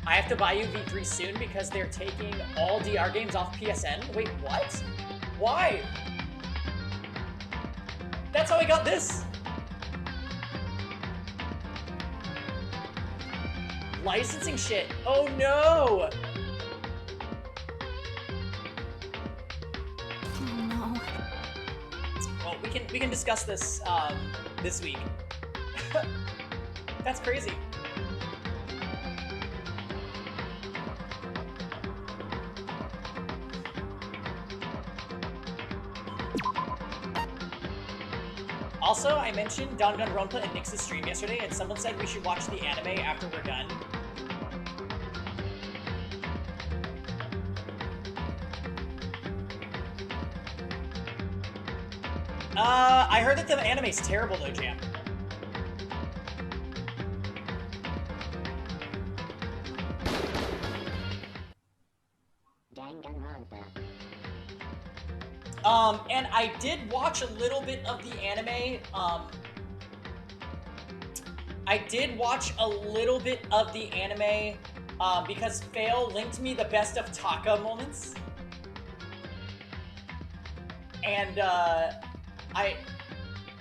I have to buy you V3 soon because they're taking all DR games off PSN. Wait, what? Why? That's how I got this. Licensing shit. Oh no. Oh no. Well, we can discuss this this week. That's crazy. Also, I mentioned Danganronpa in Nix's stream yesterday, and someone said we should watch the anime after we're done. I heard that the anime's terrible though, Jam. And I did watch a little bit of the anime. I did watch a little bit of the anime because Fail linked me the best of Taka moments. And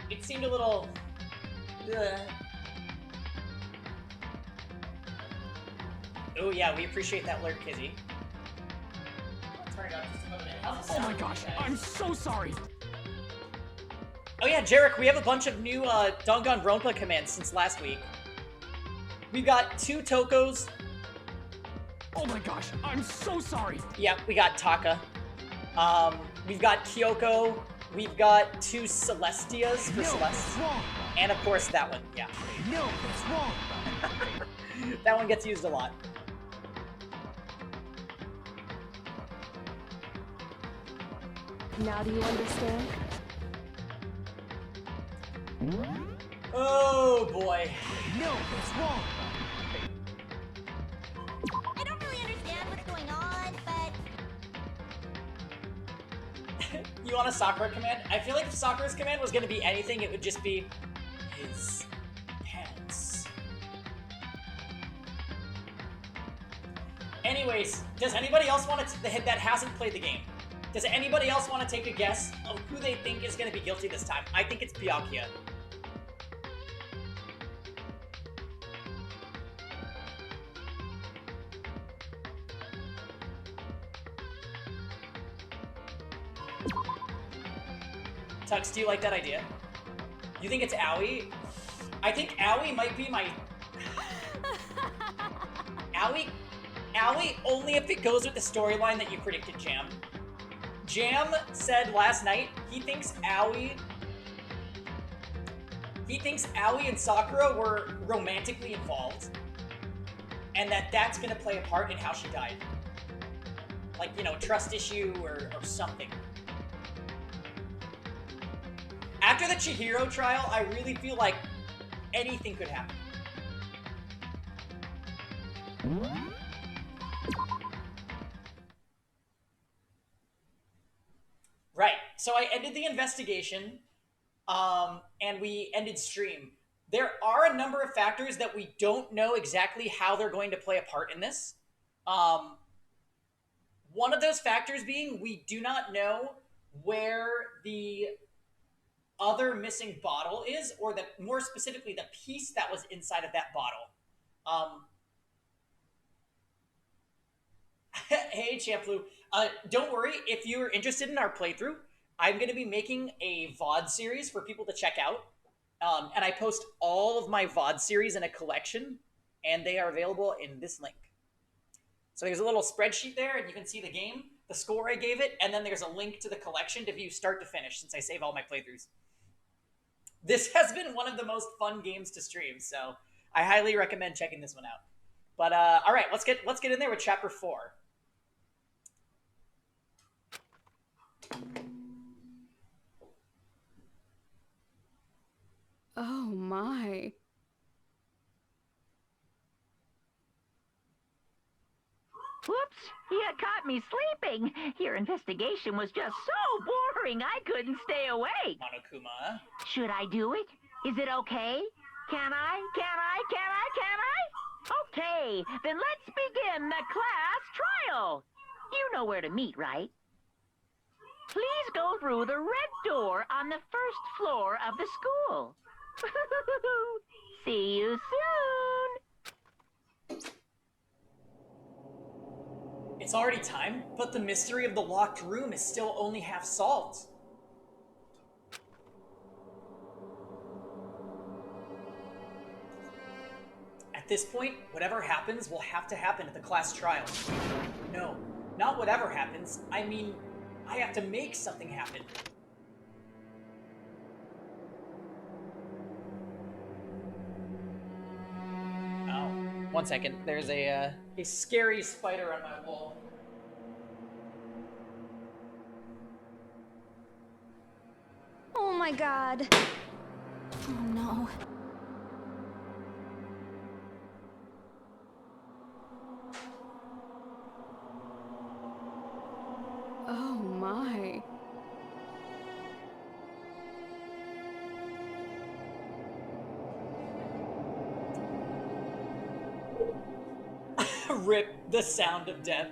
it seemed a little... Oh yeah, we appreciate that alert, Kizzy. Turn it up just a little bit. How's it Oh my sound, gosh, guys? I'm so sorry. Oh yeah, Jarek, we have a bunch of new Danganronpa commands since last week. We've got 2 Tokos. Oh my gosh, I'm so sorry. Yeah, we got Taka. We've got Kyoko. We've got 2 Celestias for No, Celeste. that's wrong. And of course that one, yeah. No, that's wrong. That one gets used a lot. Now do you understand? Oh boy. No, that's wrong. I don't really understand what's going on, but You want a Sakura command? I feel like if Sakura's command was gonna be anything, it would just be his pants. Anyways, does anybody else want to that hasn't played the game? Does anybody else want to take a guess of who they think is going to be guilty this time? I think it's Byakuya. Tux, do you like that idea? You think it's Aoi? I think Aoi might be my... Aoi only if it goes with the storyline that you predicted, Jam. Jam said last night he thinks Aoi and Sakura were romantically involved, and that's gonna play a part in how she died. Like, you know, trust issue or something. After the Chihiro trial, I really feel like anything could happen. Right, so I ended the investigation, and we ended stream. There are a number of factors that we don't know exactly how they're going to play a part in this. One of those factors being we do not know where the other missing bottle is, or more specifically, the piece that was inside of that bottle. Hey, Champlu. Don't worry, if you're interested in our playthrough, I'm going to be making a VOD series for people to check out. And I post all of my VOD series in a collection, and they are available in this link. So there's a little spreadsheet there, and you can see the game, the score I gave it, and then there's a link to the collection to view start to finish, since I save all my playthroughs. This has been one of the most fun games to stream, so I highly recommend checking this one out. But all right, let's get in there with chapter 4. Oh my. Whoops! You caught me sleeping. Your investigation was just so boring I couldn't stay awake. Monokuma. Should I do it? Is it okay? Can I? Okay, then let's begin the class trial. You know where to meet, right? Please go through the red door on the first floor of the school. See you soon. It's already time, but the mystery of the locked room is still only half solved. At this point, whatever happens will have to happen at the class trial. No, not whatever happens. I mean, I have to make something happen. Oh, one second. There's a scary spider on my wall. Oh my god. Oh no. Oh my. Rip the sound of death.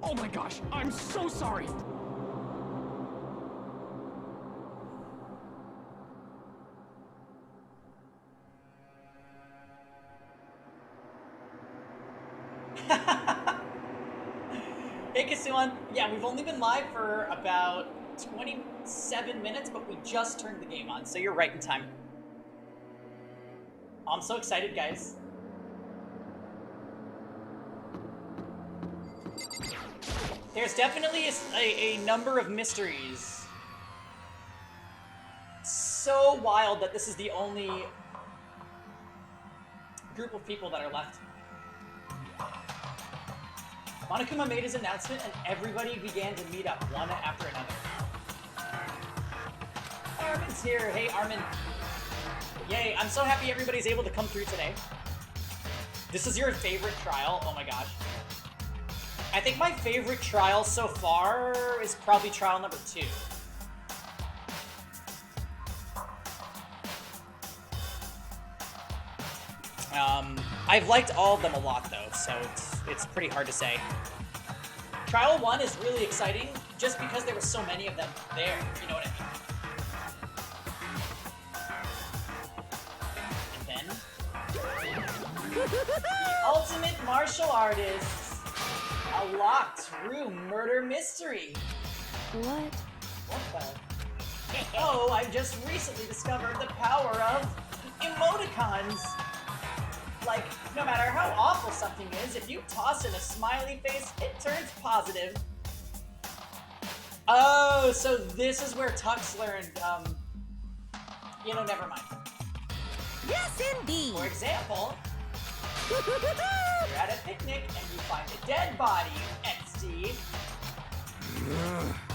Oh my gosh, I'm so sorry. Hey, Kasuan. Yeah, we've only been live for about 27 minutes, but we just turned the game on, so you're right in time. I'm so excited, guys. There's definitely a number of mysteries. So wild that this is the only group of people that are left. Monokuma made his announcement and everybody began to meet up one after another. Armin's here. Hey, Armin. Yay, I'm so happy everybody's able to come through today. This is your favorite trial? Oh my gosh. I think my favorite trial so far is probably trial number 2. I've liked all of them a lot though, so it's pretty hard to say. Trial 1 is really exciting just because there were so many of them there, you know what I mean? And then the ultimate martial artist, a locked room murder mystery. What? What the? Oh, I've just recently discovered the power of emoticons. Like, no matter how awful something is, if you toss in a smiley face, it turns positive. Oh, so this is where Tux learned, never mind. Yes, indeed. For example, you're at a picnic and you find a dead body, and Steve.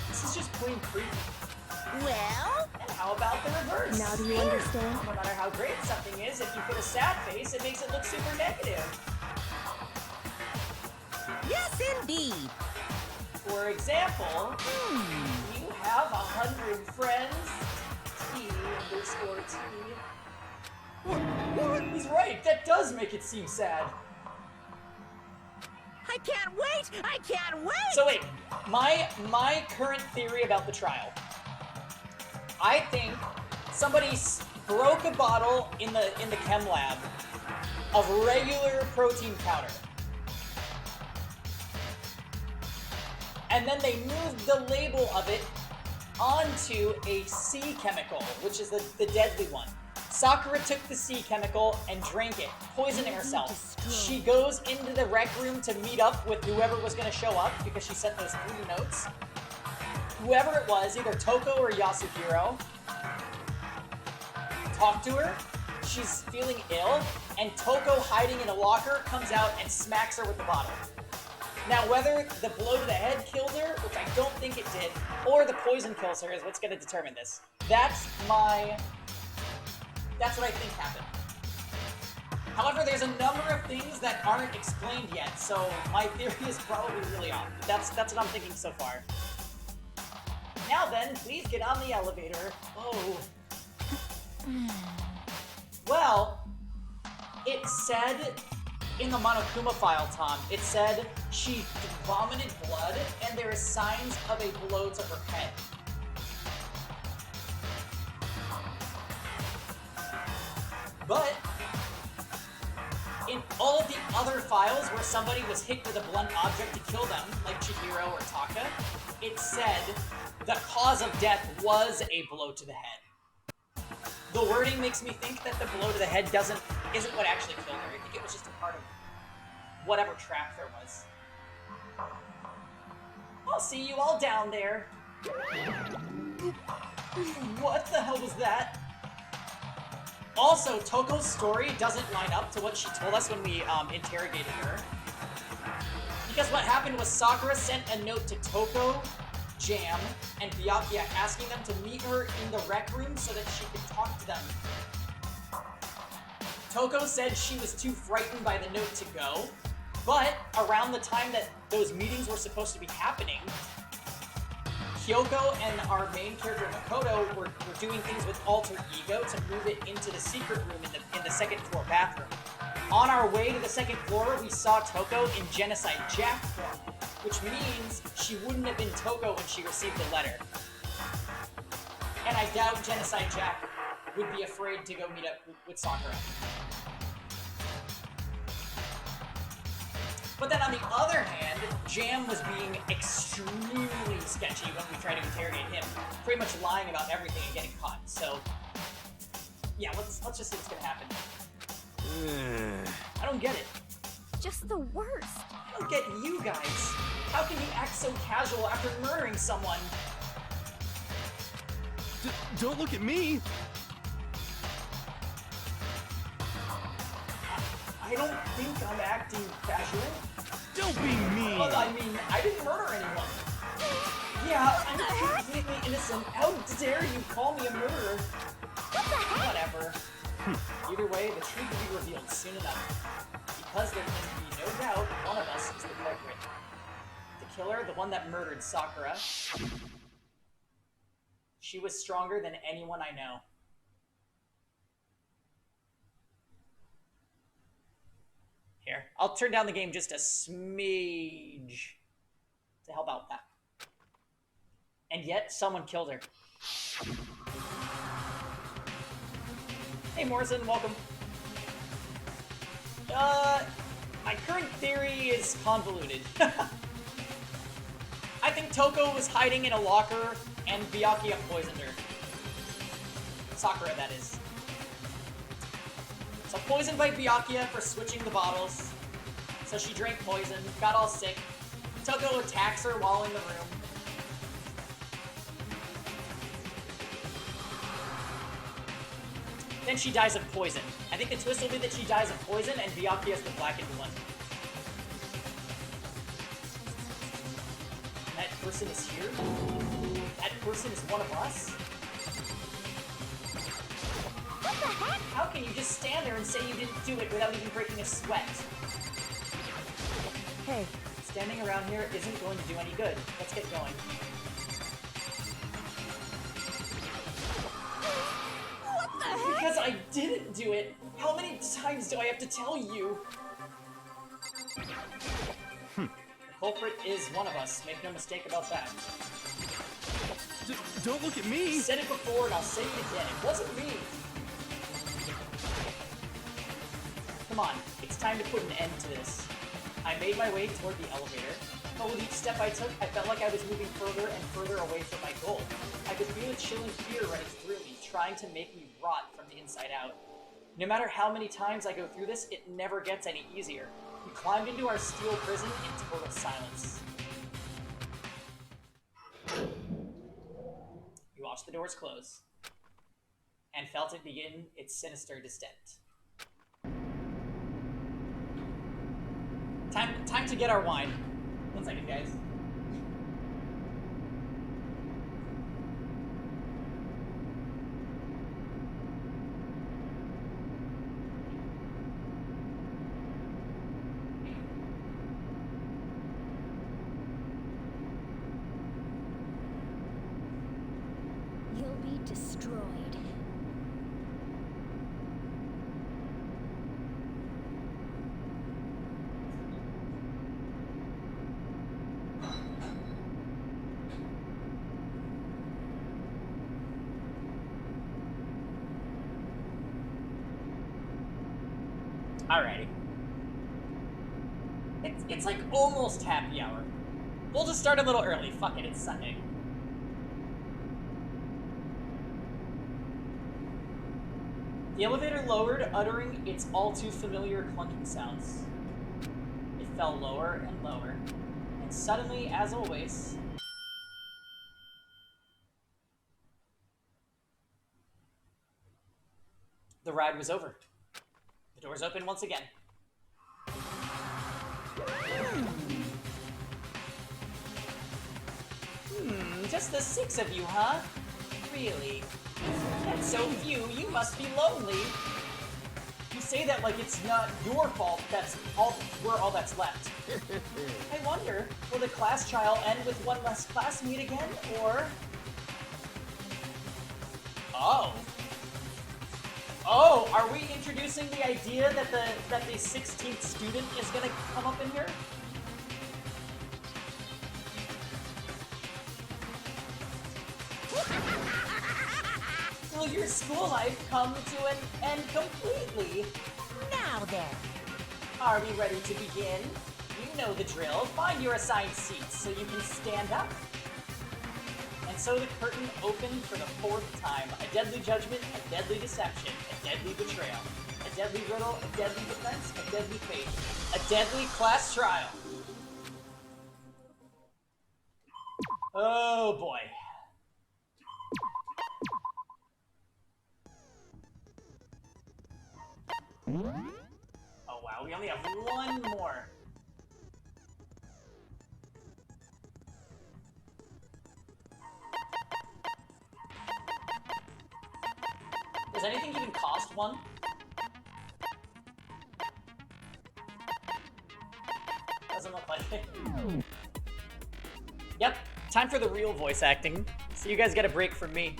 This is just plain creepy. Well, And how about the reverse? Now do you understand? No matter how great something is, if you put a sad face, it makes it look super negative. yes, indeed. For example, you have 100 friends. T_T. What? He's right. That does make it seem sad. I can't wait. I can't wait. So wait, my current theory about the trial. I think somebody broke a bottle in the chem lab of regular protein powder. And then they moved the label of it onto a C chemical, which is the deadly one. Sakura took the C chemical and drank it, poisoning herself. She goes into the rec room to meet up with whoever was going to show up because she sent those 3 notes. Whoever it was, either Toko or Yasuhiro, talked to her. She's feeling ill, and Toko, hiding in a locker, comes out and smacks her with the bottle. Now, whether the blow to the head killed her, which I don't think it did, or the poison kills her is what's going to determine this. That's what I think happened. However, there's a number of things that aren't explained yet, so my theory is probably really off. That's what I'm thinking so far. Now then, please get on the elevator. Oh. Well, It said in the Monokuma file, Tom, it said she vomited blood and there is signs of a blow to her head. But in all of the other files where somebody was hit with a blunt object to kill them, like Chihiro or Taka, it said the cause of death was a blow to the head. The wording makes me think that the blow to the head isn't what actually killed her. I think it was just a part of whatever trap there was. I'll see you all down there. What the hell was that? Also, Toko's story doesn't line up to what she told us when we interrogated her. Because what happened was Sakura sent a note to Toko, Jam, and Byakuya asking them to meet her in the rec room so that she could talk to them. Toko said she was too frightened by the note to go, but around the time that those meetings were supposed to be happening, Kyoko and our main character Makoto were doing things with Alter Ego to move it into the secret room in the second floor bathroom. On our way to the second floor, we saw Toko in Genocide Jack form, which means she wouldn't have been Toko when she received the letter. And I doubt Genocide Jack would be afraid to go meet up with Sakura. But then on the other hand, Jam was being extremely sketchy when we tried to interrogate him, pretty much lying about everything and getting caught. So, yeah, let's just see what's gonna happen. I don't get it. Just the worst. I don't get you guys. How can you act so casual after murdering someone? Don't look at me! I don't think I'm acting casual. Don't be mean! Well, I mean, I didn't murder anyone. Yeah, I'm completely innocent. How dare you call me a murderer? Whatever. Either way, the truth will be revealed soon enough. Because there can be no doubt one of us is the culprit. The killer, the one that murdered Sakura. She was stronger than anyone I know. Here, I'll turn down the game just a smidge to help out that. And yet, someone killed her. Hey Morrison, welcome. My current theory is convoluted. I think Toko was hiding in a locker and Byakuya poisoned her. Sakura, that is. So poisoned by Byakuya for switching the bottles. So she drank poison, got all sick. Toko attacks her while in the room. Then she dies of poison. I think the twist will be that she dies of poison and Byakuya is the blackened one. That person is here? That person is one of us? What the heck? How can you just stand there and say you didn't do it without even breaking a sweat? Hey, standing around here isn't going to do any good. Let's get going. What the heck? Because I didn't do it! How many times do I have to tell you? The culprit is one of us. Make no mistake about that. Don't look at me! I said it before and I'll say it again. It wasn't me! Come on, it's time to put an end to this. I made my way toward the elevator, but with each step I took, I felt like I was moving further and further away from my goal. I could feel a chilling fear running through me, trying to make me rot from the inside out. No matter how many times I go through this, it never gets any easier. We climbed into our steel prison in total silence. We watched the doors close, and felt it begin its sinister descent. Time to get our wine. 1 second, guys. You'll be destroyed. Alrighty. It's like almost happy hour. We'll just start a little early. Fuck it, it's Sunday. The elevator lowered, uttering its all too familiar clunking sounds. It fell lower and lower, and suddenly, as always, the ride was over. The doors opened once again. Just the 6 of you, huh? Really? That's so few, you must be lonely. You say that like it's not your fault we're all that's left. I wonder, will the class trial end with one less classmate again, or... Oh, are we introducing the idea that the 16th student is gonna come up in here? Will your school life come to an end completely? Now then. Are we ready to begin? You know the drill. Find your assigned seats so you can stand up. And so the curtain opened for the 4th time. A deadly judgment, a deadly deception, a deadly betrayal, a deadly riddle, a deadly defense, a deadly fate, a deadly class trial. Oh boy. Oh wow, we only have one more. Does anything even cost one? Doesn't look like it. Yep, time for the real voice acting. So you guys get a break from me.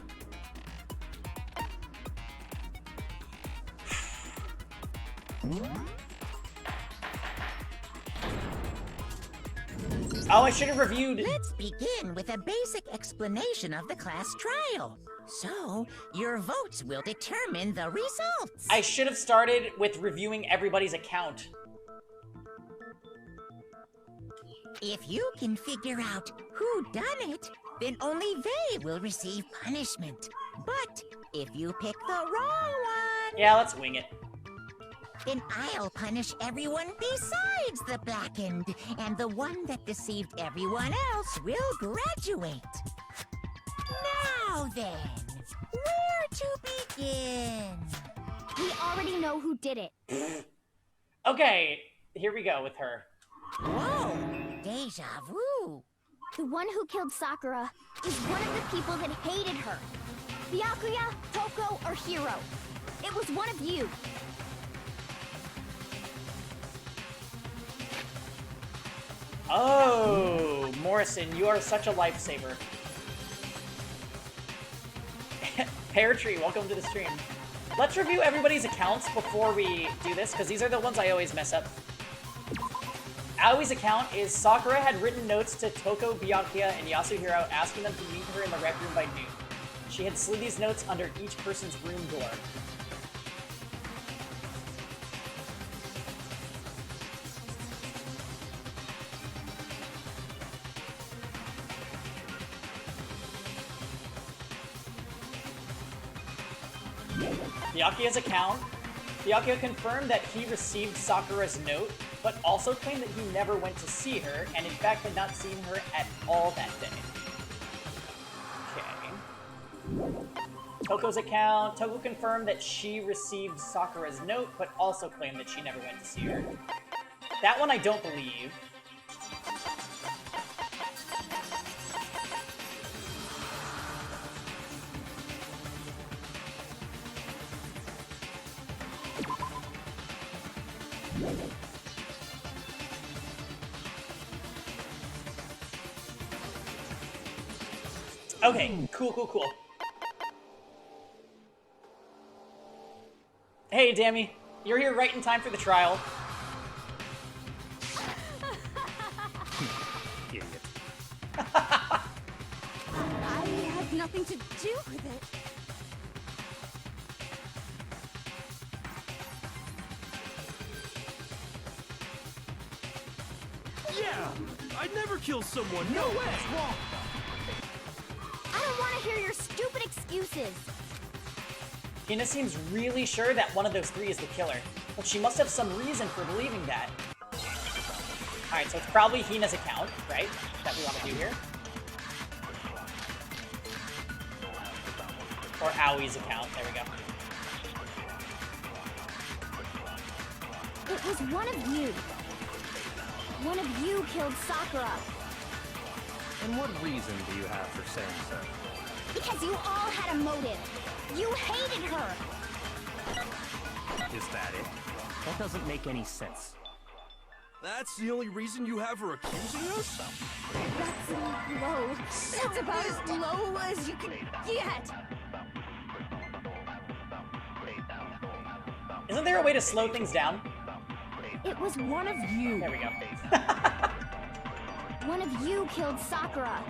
Oh, I should have reviewed. Let's begin with a basic explanation of the class trial. So, your votes will determine the results. I should have started with reviewing everybody's account. If you can figure out who done it, then only they will receive punishment. But if you pick the wrong one, Yeah, let's wing it. then I'll punish everyone besides the blackened, and the one that deceived everyone else will graduate. Now then, where to begin? We already know who did it. Okay, here we go with her. Whoa, deja vu. The one who killed Sakura is one of the people that hated her. Byakuya, Toko, or Hiro. It was one of you. Oh, Morrison, you are such a lifesaver. Pear Tree, welcome to the stream. Let's review everybody's accounts before we do this, because these are the ones I always mess up. Aoi's account is Sakura had written notes to Toko, Byakuya, and Yasuhiro asking them to meet her in the rec room by noon. She had slid these notes under each person's room door. Byakuya's account. Byakuya confirmed that he received Sakura's note, but also claimed that he never went to see her, and in fact had not seen her at all that day. Okay. Toko's account. Toko confirmed that she received Sakura's note, but also claimed that she never went to see her. That one I don't believe. Okay, cool. Hey, Dammy. You're here right in time for the trial. Idiot. I had nothing to do with it. I'd never kill someone. No way. I don't want to hear your stupid excuses. Hina seems really sure that one of those three is the killer, but she must have some reason for believing that. Alright, so it's probably Hina's account, right? That we want to do here. Or Aoi's account, there we go. It was one of you. One of you killed Sakura. And what reason do you have for saying so? Because you all had a motive. You hated her. Is that it? That doesn't make any sense. That's the only reason you have her accusing us? That's low. That's about as low as you can get. Isn't there a way to slow things down? It was one of you. There we go. One of you killed Sakura.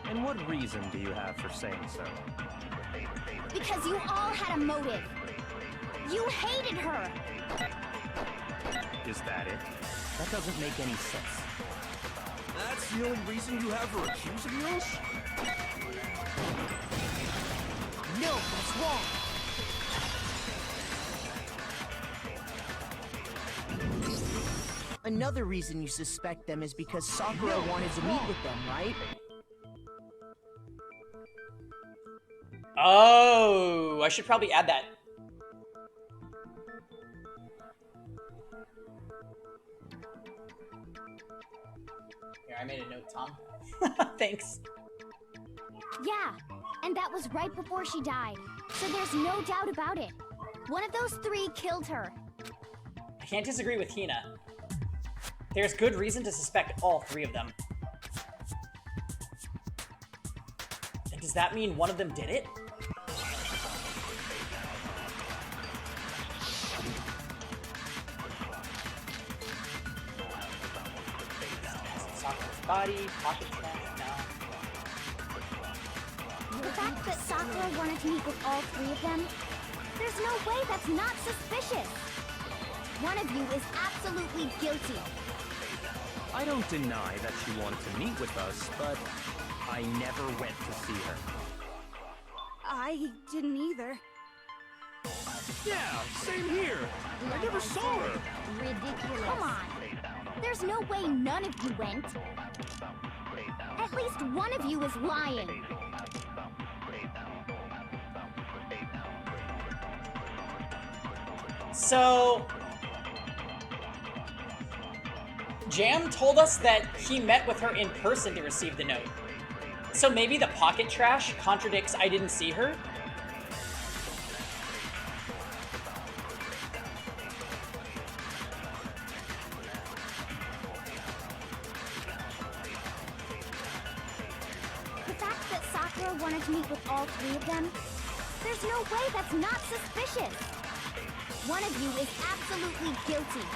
And what reason do you have for saying so? Because you all had a motive. You hated her. Is that it? That doesn't make any sense. That's the only reason you have her accusing us? No, that's wrong. Another reason you suspect them is because Sakura wanted to meet with them, right? Oh, I should probably add that. Here, I made a note, Tom. Thanks. Yeah, and that was right before she died. So there's no doubt about it. One of those three killed her. I can't disagree with Hina. There's good reason to suspect all three of them. And does that mean one of them did it? Sakura's body, pocket trash, no. The fact that Sakura wanted to meet with all three of them, there's no way that's not suspicious. One of you is absolutely guilty. I don't deny that she wanted to meet with us, but I never went to see her. I didn't either. Yeah, same here. I never saw her. Ridiculous. Come on. There's no way none of you went. At least one of you is lying. So, Jam told us that he met with her in person to receive the note. So maybe the pocket trash contradicts I didn't see her? The fact that Sakura wanted to meet with all three of them, there's no way that's not suspicious. One of you is absolutely guilty.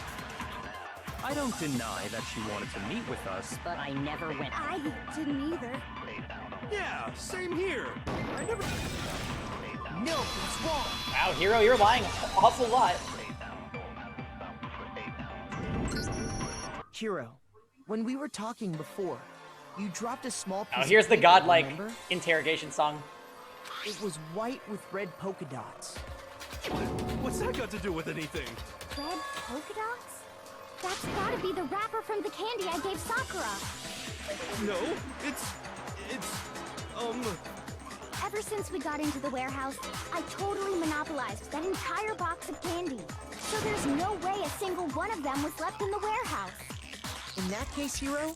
I don't deny that she wanted to meet with us, but I never went. I didn't either. Yeah, same here. I never. No, it's wrong. Wow, Hero, you're lying an awful lot. Hiro, when we were talking before, you dropped a small piece Now here's of the paper, godlike remember? interrogation song. It was white with red polka dots. What's that got to do with anything? Red polka dots? That's gotta be the wrapper from the candy I gave Sakura. No, it's, Ever since we got into the warehouse, I totally monopolized that entire box of candy. So there's no way a single one of them was left in the warehouse. In that case, Hiro,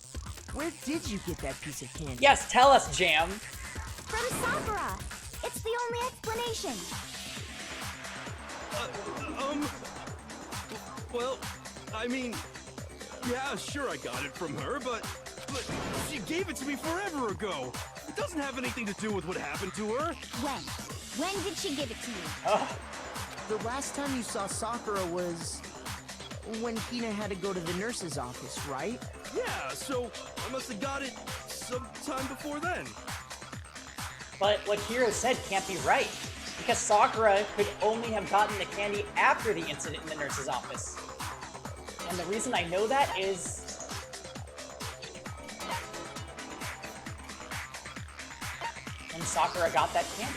where did you get that piece of candy? Yes, tell us, Jam. From Sakura. It's the only explanation. well, I mean, yeah, sure I got it from her, but she gave it to me forever ago. It doesn't have anything to do with what happened to her. When? When did she give it to you? Oh, The last time you saw Sakura was when Hina had to go to the nurse's office, right? Yeah, so I must have got it sometime before then. but what Hiro said can't be right. Because Sakura could only have gotten the candy after the incident in the nurse's office. And the reason I know that is and Sakura got that candy.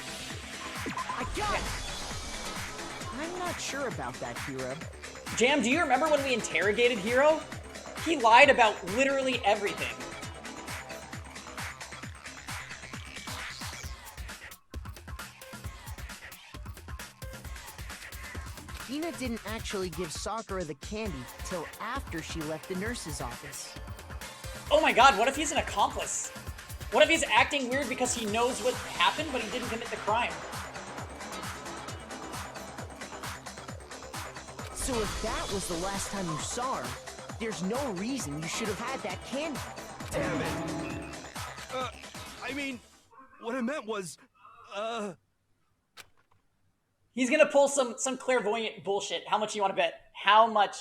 I got it! I'm not sure about that, Hiro. Jam, do you remember when we interrogated Hiro? He lied about literally everything. Hina didn't actually give Sakura the candy till after she left the nurse's office. Oh my god, what if he's an accomplice? What if he's acting weird because he knows what happened, but he didn't commit the crime? So if that was the last time you saw her, there's no reason you should have had that candy. Damn it. I mean, what I meant was, He's gonna pull some clairvoyant bullshit. How much you want to bet? How much?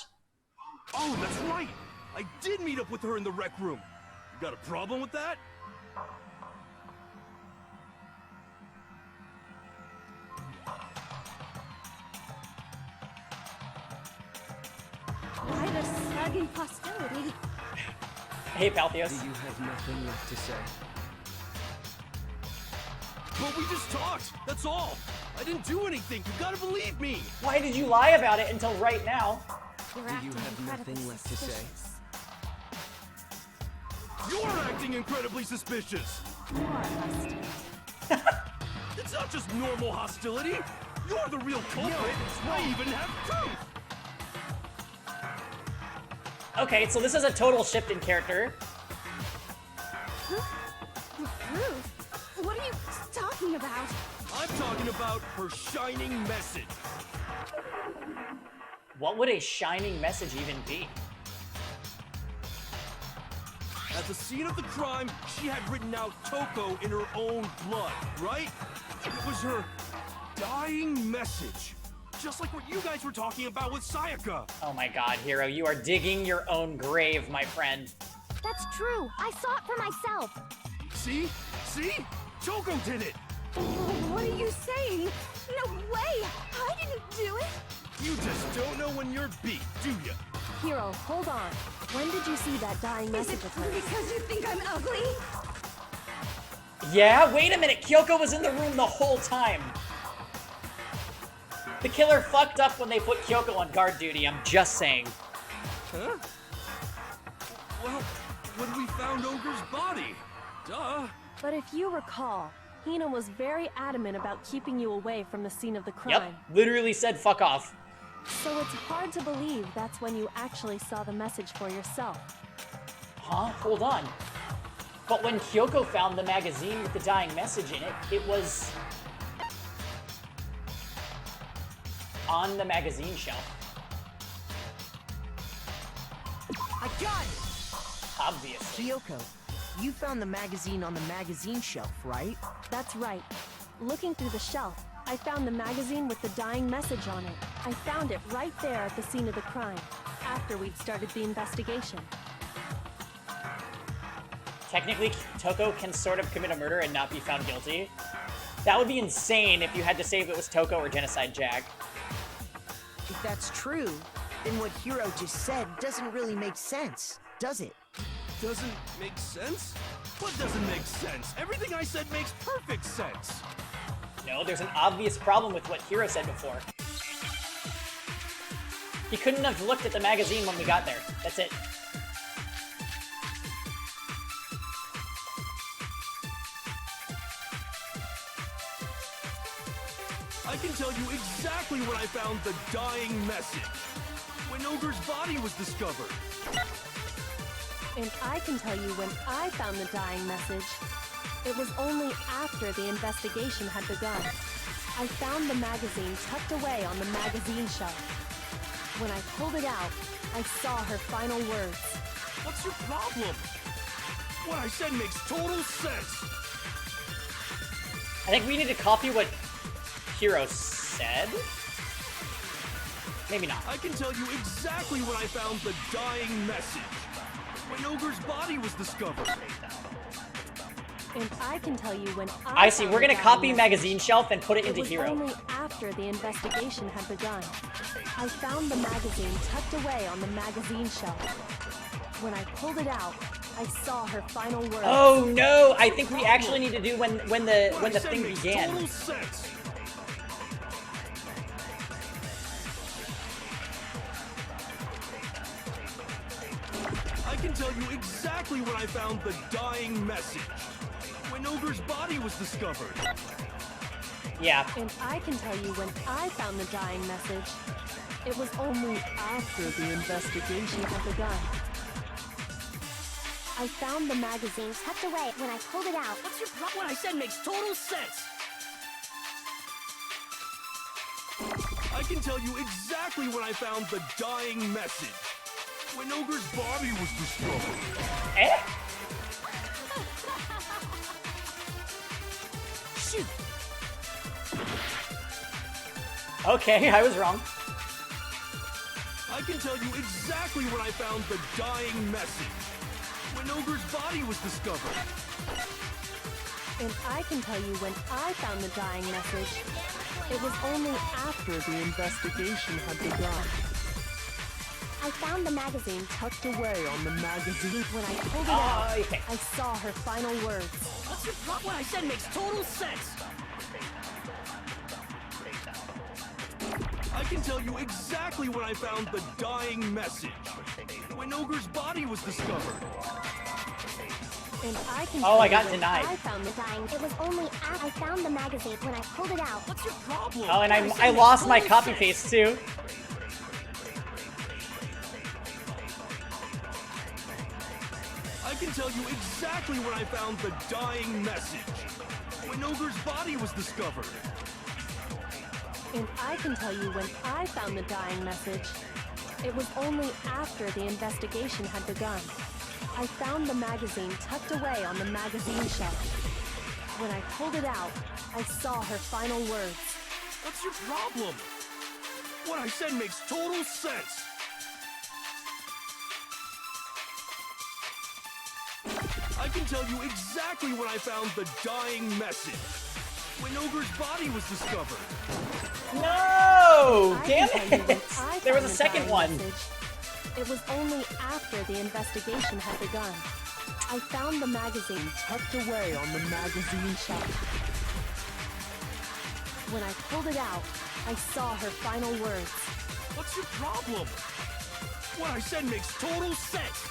Oh, that's right! I did meet up with her in the rec room. You got a problem with that? Quite a sudden hostility. Hey, Paltheos. Do you have nothing left to say? But we just talked, that's all. I didn't do anything, you gotta believe me. Why did you lie about it until right now? You're Do you acting have incredibly nothing left to say? suspicious. You're acting incredibly suspicious. You are hostile. It's not just normal hostility. You're the real culprit. I even have proof. Okay, so this is a total shift in character. Proof? What are you talking about? I'm talking about her shining message. What would a shining message even be? At the scene of the crime, she had written out Toko in her own blood, right? It was her dying message. Just like what you guys were talking about with Sayaka. Oh my god, Hiro, you are digging your own grave, my friend. That's true. I saw it for myself. See? See? Toko did it! What are you saying? No way! I didn't do it! You just don't know when you're beat, do you? Hiro, hold on. When did you see that dying message of hers? Because you think I'm ugly? Yeah, wait a minute, Kyoko was in the room the whole time. The killer fucked up when they put Kyoko on guard duty, I'm just saying. Huh? Well, when we found Ogre's body. Duh. But if you recall, Hina was very adamant about keeping you away from the scene of the crime. Yep, literally said fuck off. So it's hard to believe that's when you actually saw the message for yourself. Huh? Hold on. But when Kyoko found the magazine with the dying message in it, it was on the magazine shelf. I got it! Obviously. Kyoko, you found the magazine on the magazine shelf, right? That's right. Looking through the shelf, I found the magazine with the dying message on it. I found it right there at the scene of the crime, after we'd started the investigation. Technically, Toko can sort of commit a murder and not be found guilty. That would be insane if you had to say if it was Toko or Genocide Jack. If that's true, then what Hiro just said doesn't really make sense, does it? Doesn't make sense? What doesn't make sense? Everything I said makes perfect sense. No, there's an obvious problem with what Hiro said before. He couldn't have looked at the magazine when we got there. That's it. I can tell you exactly when I found the dying message. When Ogre's body was discovered. And I can tell you when I found the dying message. It was only after the investigation had begun. I found the magazine tucked away on the magazine shelf. When I pulled it out, I saw her final words. What's your problem? What I said makes total sense. I think we need to copy what Hiro said? Maybe not. I can tell you exactly when I found the dying message. When Ogre's body was discovered. And I can tell you when I see, found we're the gonna dying copy message. magazine shelf and put it into was Hiro. only after the investigation had begun. I found the magazine tucked away on the magazine shelf. When I pulled it out, I saw her final words. Oh no! I think we actually need to do when the thing began. Total sense. I can tell you exactly when I found the dying message. When Ogre's body was discovered. Yeah. And I can tell you when I found the dying message. It was only after the investigation had begun. I found the magazine tucked away when I pulled it out. What's your problem? What I said makes total sense. I can tell you exactly when I found the dying message. When Ogre's body was discovered. Eh? Shoot. Okay, I was wrong. I can tell you exactly when I found the dying message. When Ogre's body was discovered. And I can tell you when I found the dying message. It was only after the investigation had begun. I found the magazine Tucked away on the magazine. When I pulled it out, Okay. I saw her final words. What's your problem? What I said makes total sense. I can tell you exactly when I found the dying message. When Ogre's body was discovered. And I can Oh, tell I you got when denied. I found the dying. It was only after I found the magazine when I pulled it out. What's your problem? Oh, and What said I makes lost my total copy sense. paste too. I can tell you exactly when I found the dying message. When Ogre's body was discovered. And I can tell you when I found the dying message. It was only after the investigation had begun. I found the magazine tucked away on the magazine shelf. When I pulled it out, I saw her final words. What's your problem? What I said makes total sense. I can tell you exactly when I found the dying message. When Ogre's body was discovered. No! I Damn can tell you when it! I There was found a the second dying one. message. It was only after the investigation had begun. I found the magazine tucked away on the magazine shelf. When I pulled it out, I saw her final words. What's your problem? What I said makes total sense.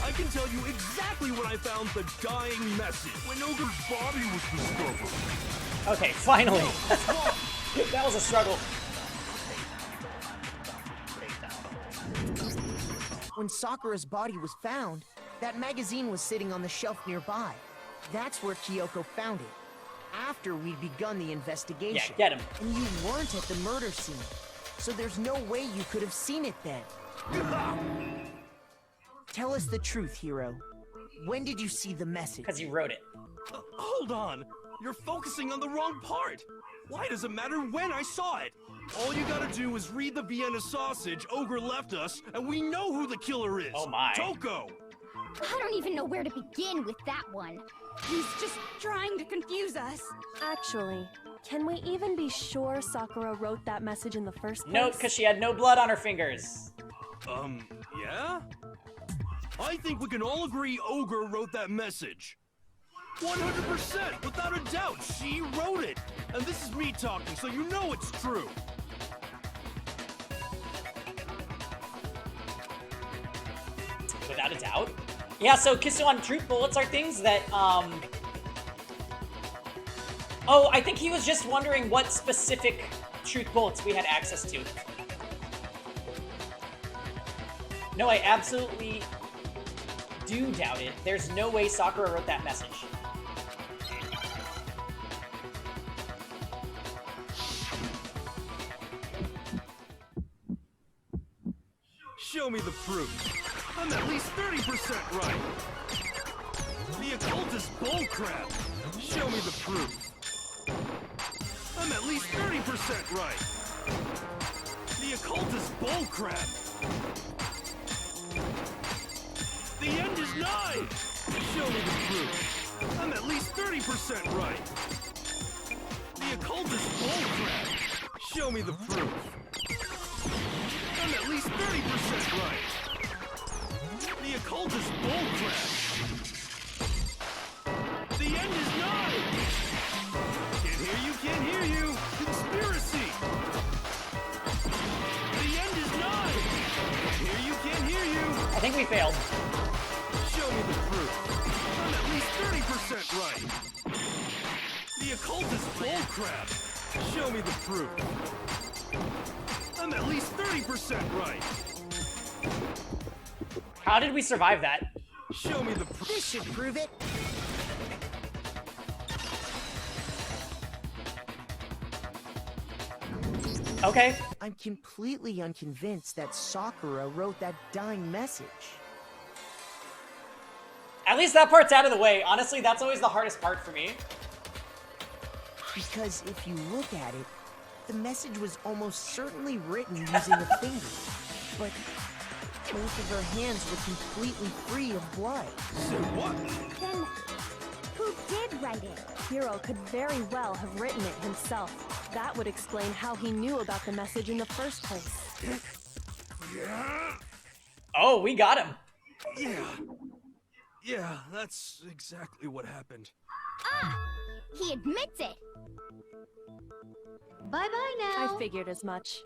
I can tell you exactly when I found the dying message. When Ogre's body was discovered. Okay, finally. That was a struggle. When Sakura's body was found, that magazine was sitting on the shelf nearby. That's where Kyoko found it. After we'd begun the investigation. Yeah, get him. And you weren't at the murder scene. So there's no way you could have seen it then. Tell us the truth, Hiro. When did you see the message? Because you wrote it. Hold on. You're focusing on the wrong part. Why does it matter when I saw it? All you gotta do is read the Vienna sausage Ogre left us, and we know who the killer is. Oh my. Toko! I don't even know where to begin with that one. He's just trying to confuse us. Actually, can we even be sure Sakura wrote that message in the first place? Nope, because she had no blood on her fingers. Yeah? I think we can all agree Ogre wrote that message. 100%, without a doubt, she wrote it. And this is me talking, so you know it's true. Without a doubt. Yeah, so Kisuan truth bullets are things that, Oh, I think he was just wondering what specific truth bullets we had access to. No, I absolutely do doubt it. There's no way Sakura wrote that message. Show me the proof. I'm at least 30% right. The occult is bullcrap. Show me the proof. I'm at least 30% right. The occult is bullcrap. The end is nigh. Show me the proof. I'm at least 30% right. The occult is bullcrap. Show me the proof. I'm at least 30% right. The occult is bullcrap. The end is nigh. Can't hear you. Conspiracy. The end is nigh. Can't hear you. I think we failed. Show me the proof. I'm at least 30% right. The occult is bullcrap. Show me the proof. I'm at least 30% right. How did we survive that? Show me the proof. This should prove it. Okay. I'm completely unconvinced that Sakura wrote that dying message. At least that part's out of the way. Honestly, that's always the hardest part for me. Because if you look at it, the message was almost certainly written using a finger. But both of her hands were completely free of blood. What? Then, who did write it? Hiro could very well have written it himself. That would explain how he knew about the message in the first place. Yeah? Oh, we got him. Yeah, that's exactly what happened. Ah! He admits it! Bye-bye now! I figured as much.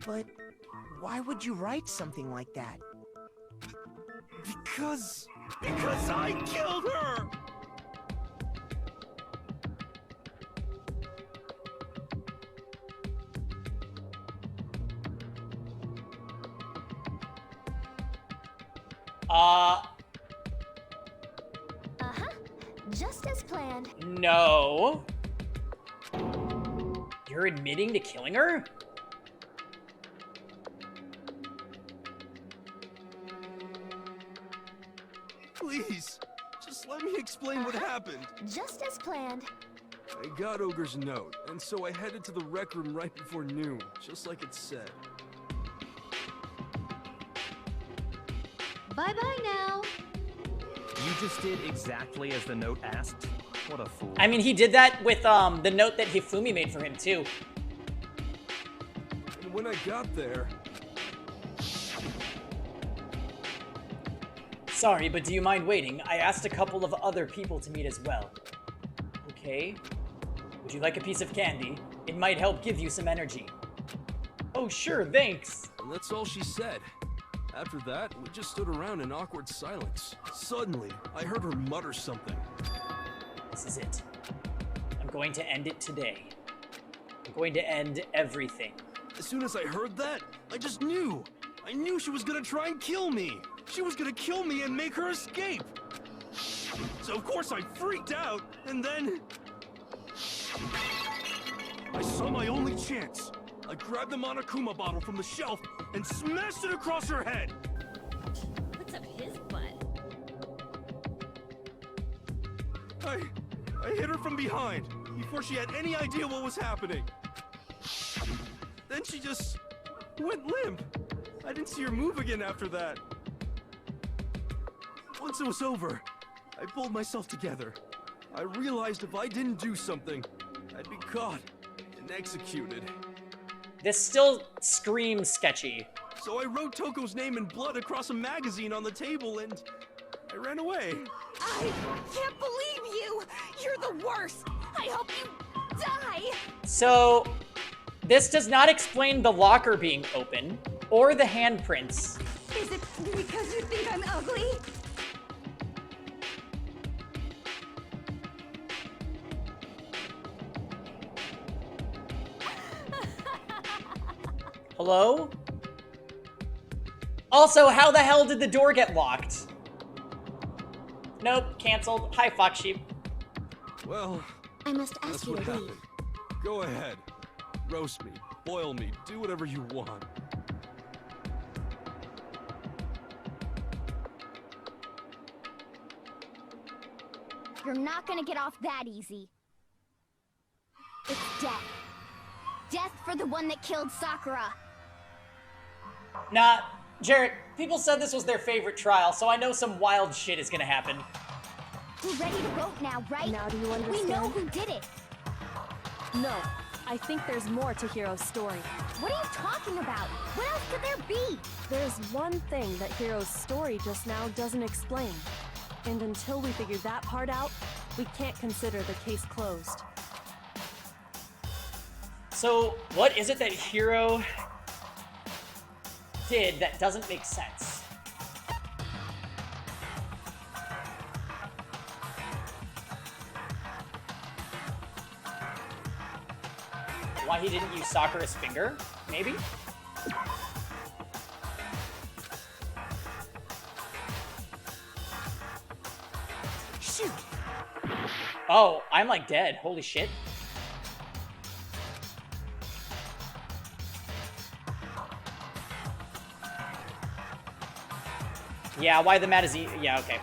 But why would you write something like that? Because I killed her! Uh-huh. Just as planned. No. You're admitting to killing her? Please, just let me explain what happened. Just as planned. I got Ogre's note, and so I headed to the rec room right before noon, just like it said. Bye-bye now. You just did exactly as the note asked? What a fool. I mean, he did that with the note that Hifumi made for him, too. And when I got there... Sorry, but do you mind waiting? I asked a couple of other people to meet as well. Okay. Would you like a piece of candy? It might help give you some energy. Oh, sure, thanks. And that's all she said. After that, we just stood around in awkward silence. Suddenly, I heard her mutter something. This is it. I'm going to end it today. I'm going to end everything. As soon as I heard that, I just knew. I knew she was gonna try and kill me. She was gonna kill me and make her escape. So of course I freaked out, and then... I saw my only chance. I grabbed the Monokuma bottle from the shelf and smashed it across her head. What's up his butt? I hit her from behind before she had any idea what was happening. Then she just went limp. I didn't see her move again after that. Once it was over, I pulled myself together. I realized if I didn't do something, I'd be caught and executed. This still screams sketchy. So I wrote Toko's name in blood across a magazine on the table and I ran away. I can't believe you! You're the worst! I hope you die! So, this does not explain the locker being open, or the handprints. Is it because you think I'm ugly? Hello? Also, how the hell did the door get locked? Nope, canceled. Hi, Fox Sheep. Well, I must that's ask you what to leave. happened. Go ahead. Roast me, boil me, do whatever you want. You're not gonna get off that easy. It's death. Death for the one that killed Sakura. Nah, Jarrett, people said this was their favorite trial, so I know some wild shit is gonna happen. We're ready to vote now, right? Now do you We understand? know who did it. No, I think there's more to Hiro's story. What are you talking about? What else could there be? There's one thing that Hiro's story just now doesn't explain. And until we figure that part out, we can't consider the case closed. So, what is it that Hiro did that doesn't make sense? Why he didn't use Sakura's finger? Maybe? Shoot! Oh, I'm like dead. Holy shit. Yeah, why the magazine? Yeah, okay.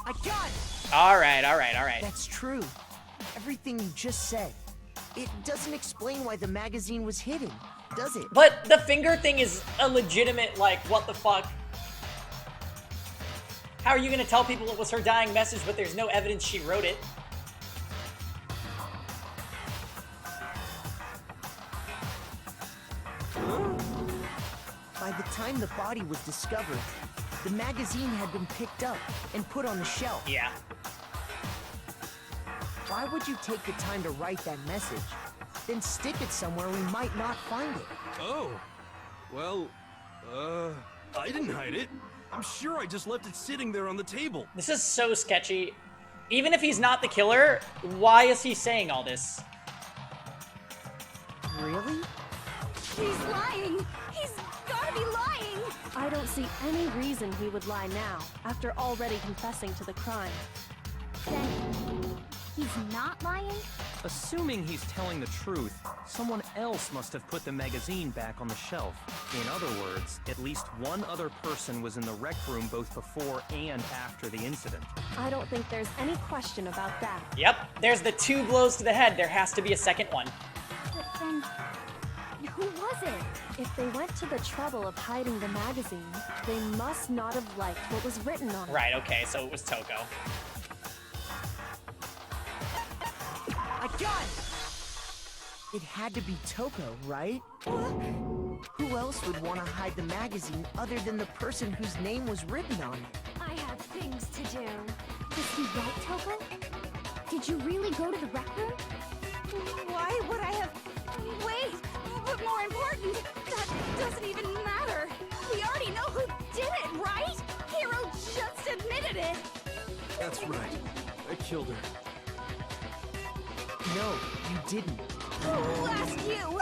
I got it! Alright, alright, alright. That's true. Everything you just said. It doesn't explain why the magazine was hidden, does it? But the finger thing is a legitimate, like, what the fuck? How are you gonna tell people it was her dying message, but there's no evidence she wrote it? By the time the body was discovered, the magazine had been picked up and put on the shelf. Yeah. Why would you take the time to write that message, then stick it somewhere we might not find it? Oh. Well, I didn't hide it. I'm sure I just left it sitting there on the table. This is so sketchy. Even if he's not the killer, why is he saying all this? Really? He's lying! He's gotta be lying! I don't see any reason he would lie now, after already confessing to the crime. Then, he's not lying? Assuming he's telling the truth, someone else must have put the magazine back on the shelf. In other words, at least one other person was in the rec room both before and after the incident. I don't think there's any question about that. Yep, there's the 2 blows to the head. There has to be a second one. But then, who was it? If they went to the trouble of hiding the magazine, they must not have liked what was written on it. Right, okay, so it was Toko. I got it! It had to be Toko, right? Who else would want to hide the magazine other than the person whose name was written on it? I have things to do. Was he right, Toko? Did you really go to the rec room? Why would I have... Wait! But more important, that doesn't even matter. We already know who did it, right? Hiro just admitted it. That's right. I killed her. No, you didn't. Who asked you?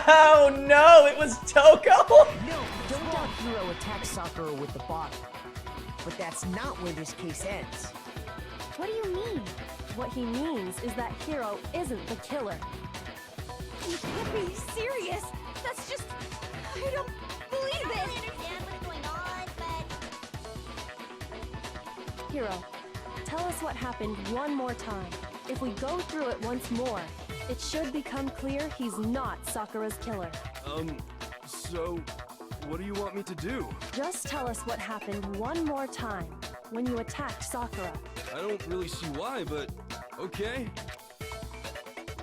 Oh no, it was Toko! No, don't doubt Hiro attacked Sakura with the bottle. But that's not where this case ends. What do you mean? What he means is that Hiro isn't the killer. You can't be serious. That's just... I don't believe it. I don't really understand what's going on, but... Hiro, tell us what happened one more time. If we go through it once more, it should become clear he's not Sakura's killer. So, what do you want me to do? Just tell us what happened one more time when you attacked Sakura. I don't really see why, but okay.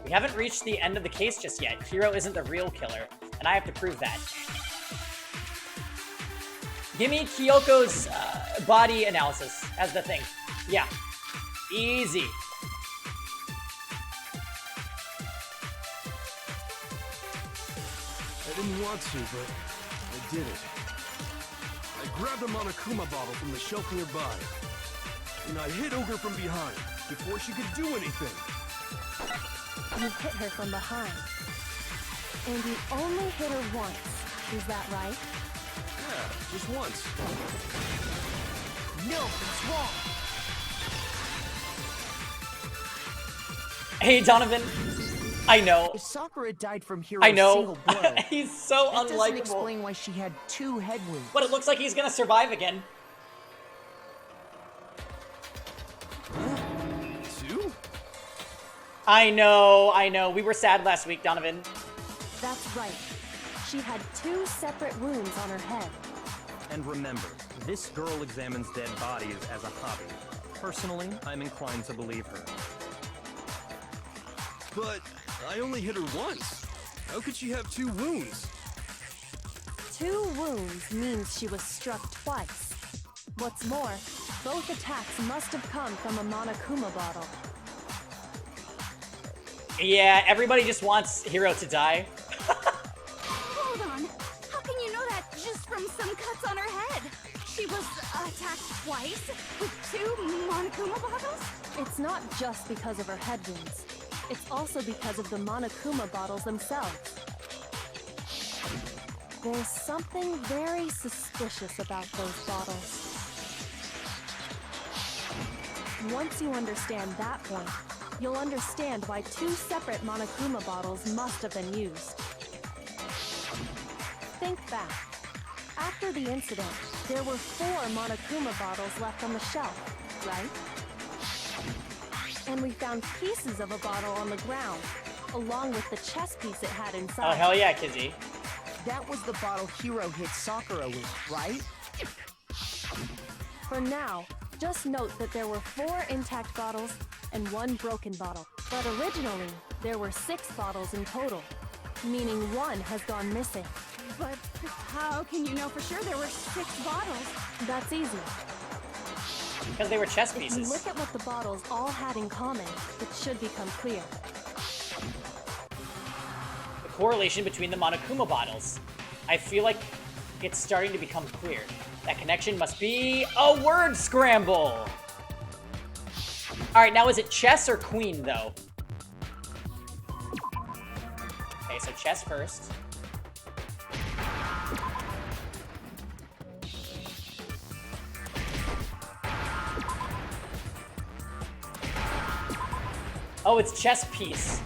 We haven't reached the end of the case just yet. Hiro isn't the real killer, and I have to prove that. Give me Kyoko's body analysis as the thing. Yeah. Easy. I didn't want to, but I did it. I grabbed a Monokuma bottle from the shelf nearby, and I hit Ogre from behind before she could do anything. You hit her from behind. And you only hit her once. Is that right? Yeah, just once. No, it's wrong. Hey, Donovan. I know. If Sakura died from Hiro's I know. single blow, He's so that doesn't unlikable. explain why she had 2 head wounds. But it looks like he's gonna survive again. 2? I know. We were sad last week, Donovan. That's right. She had 2 separate wounds on her head. And remember, this girl examines dead bodies as a hobby. Personally, I'm inclined to believe her. But I only hit her once. How could she have 2 wounds? 2 wounds means she was struck twice. What's more, both attacks must have come from a Monokuma bottle. Yeah, everybody just wants Hiro to die. Hold on. How can you know that just from some cuts on her head? She was attacked twice with 2 Monokuma bottles? It's not just because of her head wounds. It's also because of the Monokuma bottles themselves. There's something very suspicious about those bottles. Once you understand that point, you'll understand why 2 separate Monokuma bottles must have been used. Think back. After the incident, there were 4 Monokuma bottles left on the shelf, right? And we found pieces of a bottle on the ground, along with the chess piece it had inside. Oh, hell yeah, Kizzy. That was the bottle Hiro hit Sakura with, right? For now, just note that there were 4 intact bottles and 1 broken bottle. But originally, there were 6 bottles in total, meaning 1 has gone missing. But how can you know for sure there were 6 bottles? That's easy. Because they were chess If you pieces. look at what the bottles all had in common, it should become clear. The correlation between the Monokuma bottles. I feel like it's starting to become clear. That connection must be a word scramble. Alright, now is it chess or queen, though? Okay, so chess first. Oh, it's chess piece.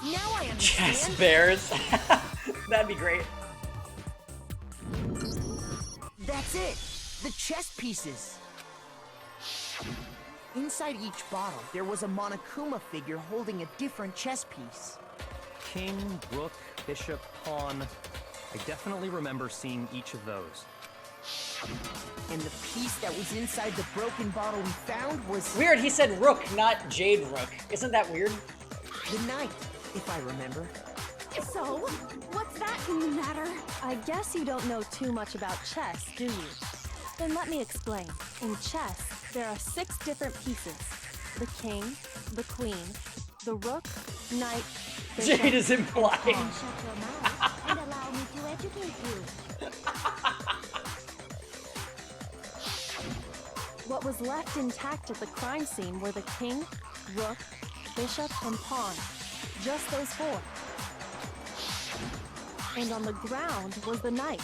Now I understand. Chess bears. That'd be great. That's it. The chess pieces. Inside each bottle, there was a Monokuma figure holding a different chess piece. King, rook, bishop, pawn. I definitely remember seeing each of those. And the piece that was inside the broken bottle we found was Weird, he said rook, not jade rook. Isn't that weird? the knight, if I remember. So, what's that matter? I guess you don't know too much about chess, do you? Then let me explain. In chess, there are 6 different pieces. The king, the queen, the rook, knight, bishop, Jade is implying. Shut your mouth and allow me to educate you. What was left intact at the crime scene were the king, rook, bishop, and pawn. Just those 4. And on the ground was the knight.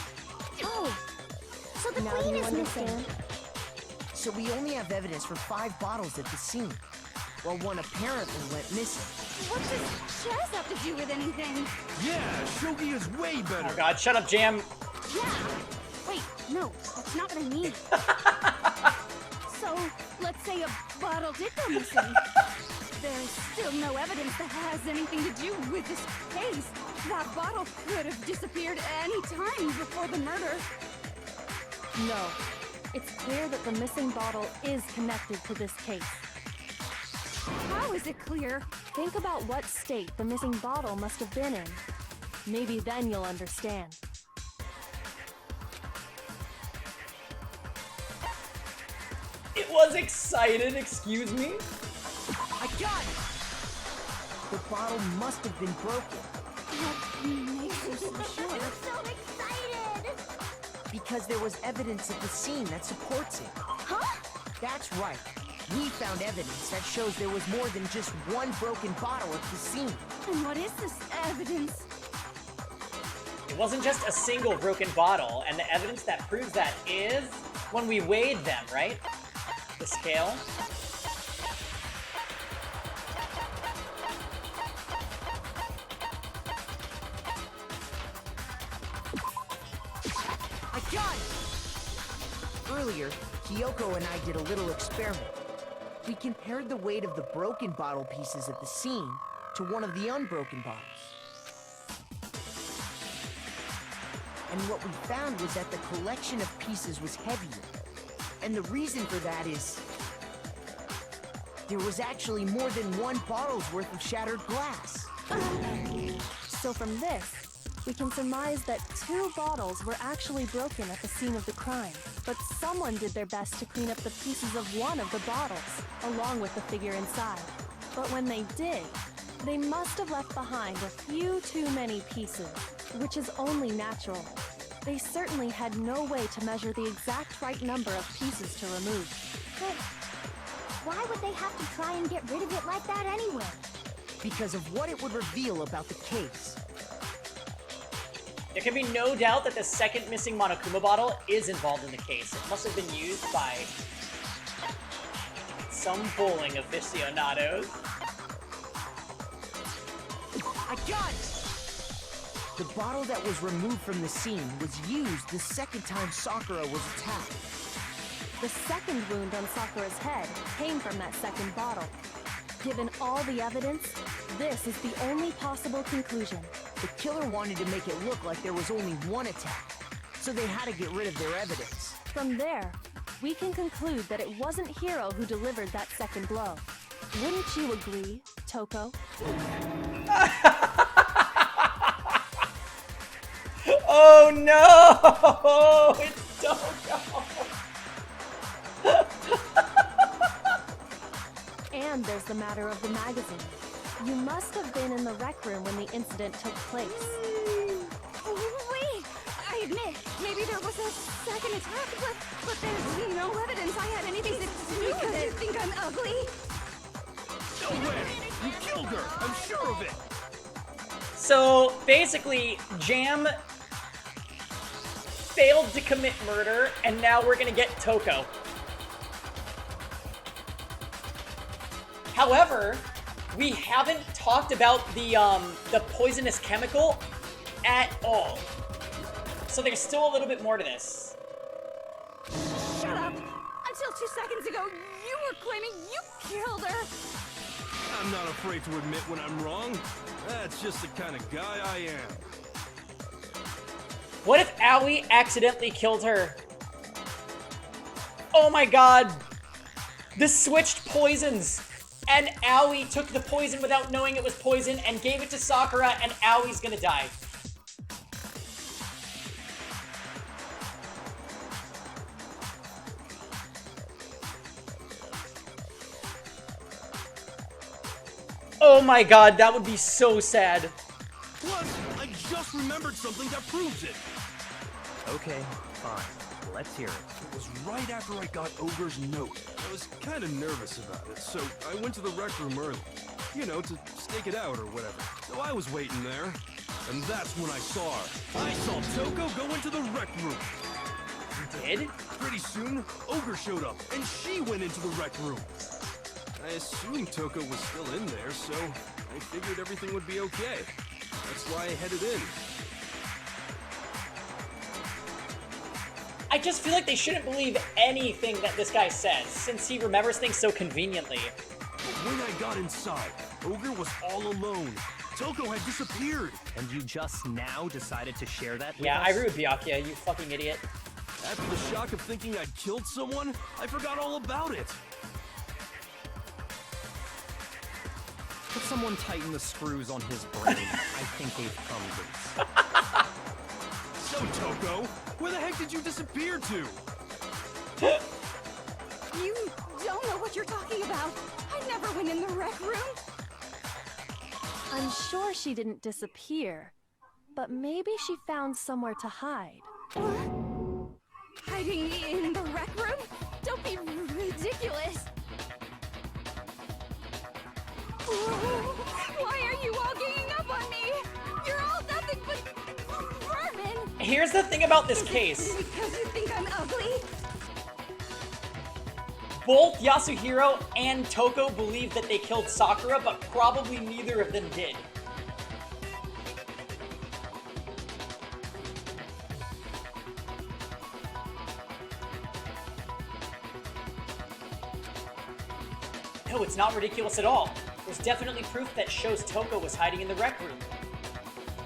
Oh, so the Now do queen you is understand? missing. So we only have evidence for 5 bottles at the scene, while 1 apparently went missing. What does chess have to do with anything? Yeah, shogi is way Oh better. god, shut up, Jam. Yeah. Wait, no, that's not what I mean. So, let's say a bottle did go missing. There's still no evidence that has anything to do with this case. That bottle could have disappeared any time before the murder. No. It's clear that the missing bottle is connected to this case. How is it clear? Think about what state the missing bottle must have been in. Maybe then you'll understand. It was excited, excuse me? I got it! The bottle must have been broken, What makes you so sure? I'm so excited! because there was evidence at the scene that supports it. Huh? That's right. We found evidence that shows there was more than just 1 broken bottle at the scene. And what is this evidence? It wasn't just a single broken bottle, and the evidence that proves that is when we weighed them, right? The scale. I got it! Earlier, Kyoko and I did a little experiment. We compared the weight of the broken bottle pieces at the scene to one of the unbroken bottles. And what we found was that the collection of pieces was heavier. And the reason for that is there was actually more than one bottle's worth of shattered glass. So from this, we can surmise that 2 bottles were actually broken at the scene of the crime. But someone did their best to clean up the pieces of one of the bottles, along with the figure inside. But when they did, they must have left behind a few too many pieces, which is only natural. They certainly had no way to measure the exact right number of pieces to remove. But why would they have to try and get rid of it like that anyway? Because of what it would reveal about the case. There can be no doubt that the second missing Monokuma bottle is involved in the case. It must have been used by some bowling aficionados. I got it! The bottle that was removed from the scene was used the second time Sakura was attacked. The second wound on Sakura's head came from that second bottle. Given all the evidence, this is the only possible conclusion. The killer wanted to make it look like there was only one attack, so they had to get rid of their evidence. From there, we can conclude that it wasn't Hiro who delivered that second blow. Wouldn't you agree, Toko? Oh no! It's Toko! And there's the matter of the magazine. You must have been in the rec room when the incident took place. Wait! I admit, maybe there was a second attack, but there's no evidence I had anything to do with it. You think I'm ugly? No way! You killed her! I'm sure of it! So, basically, Jam failed to commit murder, and now we're gonna get Toko. However, we haven't talked about the poisonous chemical at all. So there's still a little bit more to this. Shut up! Until 2 seconds ago, you were claiming you killed her! I'm not afraid to admit when I'm wrong. That's just the kind of guy I am. What if Aoi accidentally killed her? Oh my god! This switched poisons! And Aoi took the poison without knowing it was poison and gave it to Sakura, and Aoi's gonna die. Oh my god, that would be so sad. Plus, I just remembered something that proves it. Okay, fine. Let's hear it. It was right after I got Ogre's note. I was kind of nervous about it, so I went to the rec room early. You know, to stake it out or whatever. So I was waiting there, and that's when I saw her. I saw Toko go into the rec room. You did? Pretty soon, Ogre showed up, and she went into the rec room. I assumed Toko was still in there, so I figured everything would be okay. That's why I headed in. I just feel like they shouldn't believe anything that this guy says, since he remembers things so conveniently. When I got inside, Ogre was all alone. Toko had disappeared. And you just now decided to share that with Yeah, us? I agree with Byakuya, you fucking idiot. After the shock of thinking I'd killed someone, I forgot all about it. Could someone tighten the screws on his brain? I think they've come loose. So, Toko, where the heck did you disappear to? You don't know what you're talking about. I never went in the rec room. I'm sure she didn't disappear, but maybe she found somewhere to hide. What? Hiding in the rec room? Don't be ridiculous. Why are you all ganging up on me? You're all nothing but vermin. Here's the thing about this case. Because you think I'm ugly? Both Yasuhiro and Toko believe that they killed Sakura, but probably neither of them did. No, it's not ridiculous at all. There's definitely proof that shows Toko was hiding in the rec room.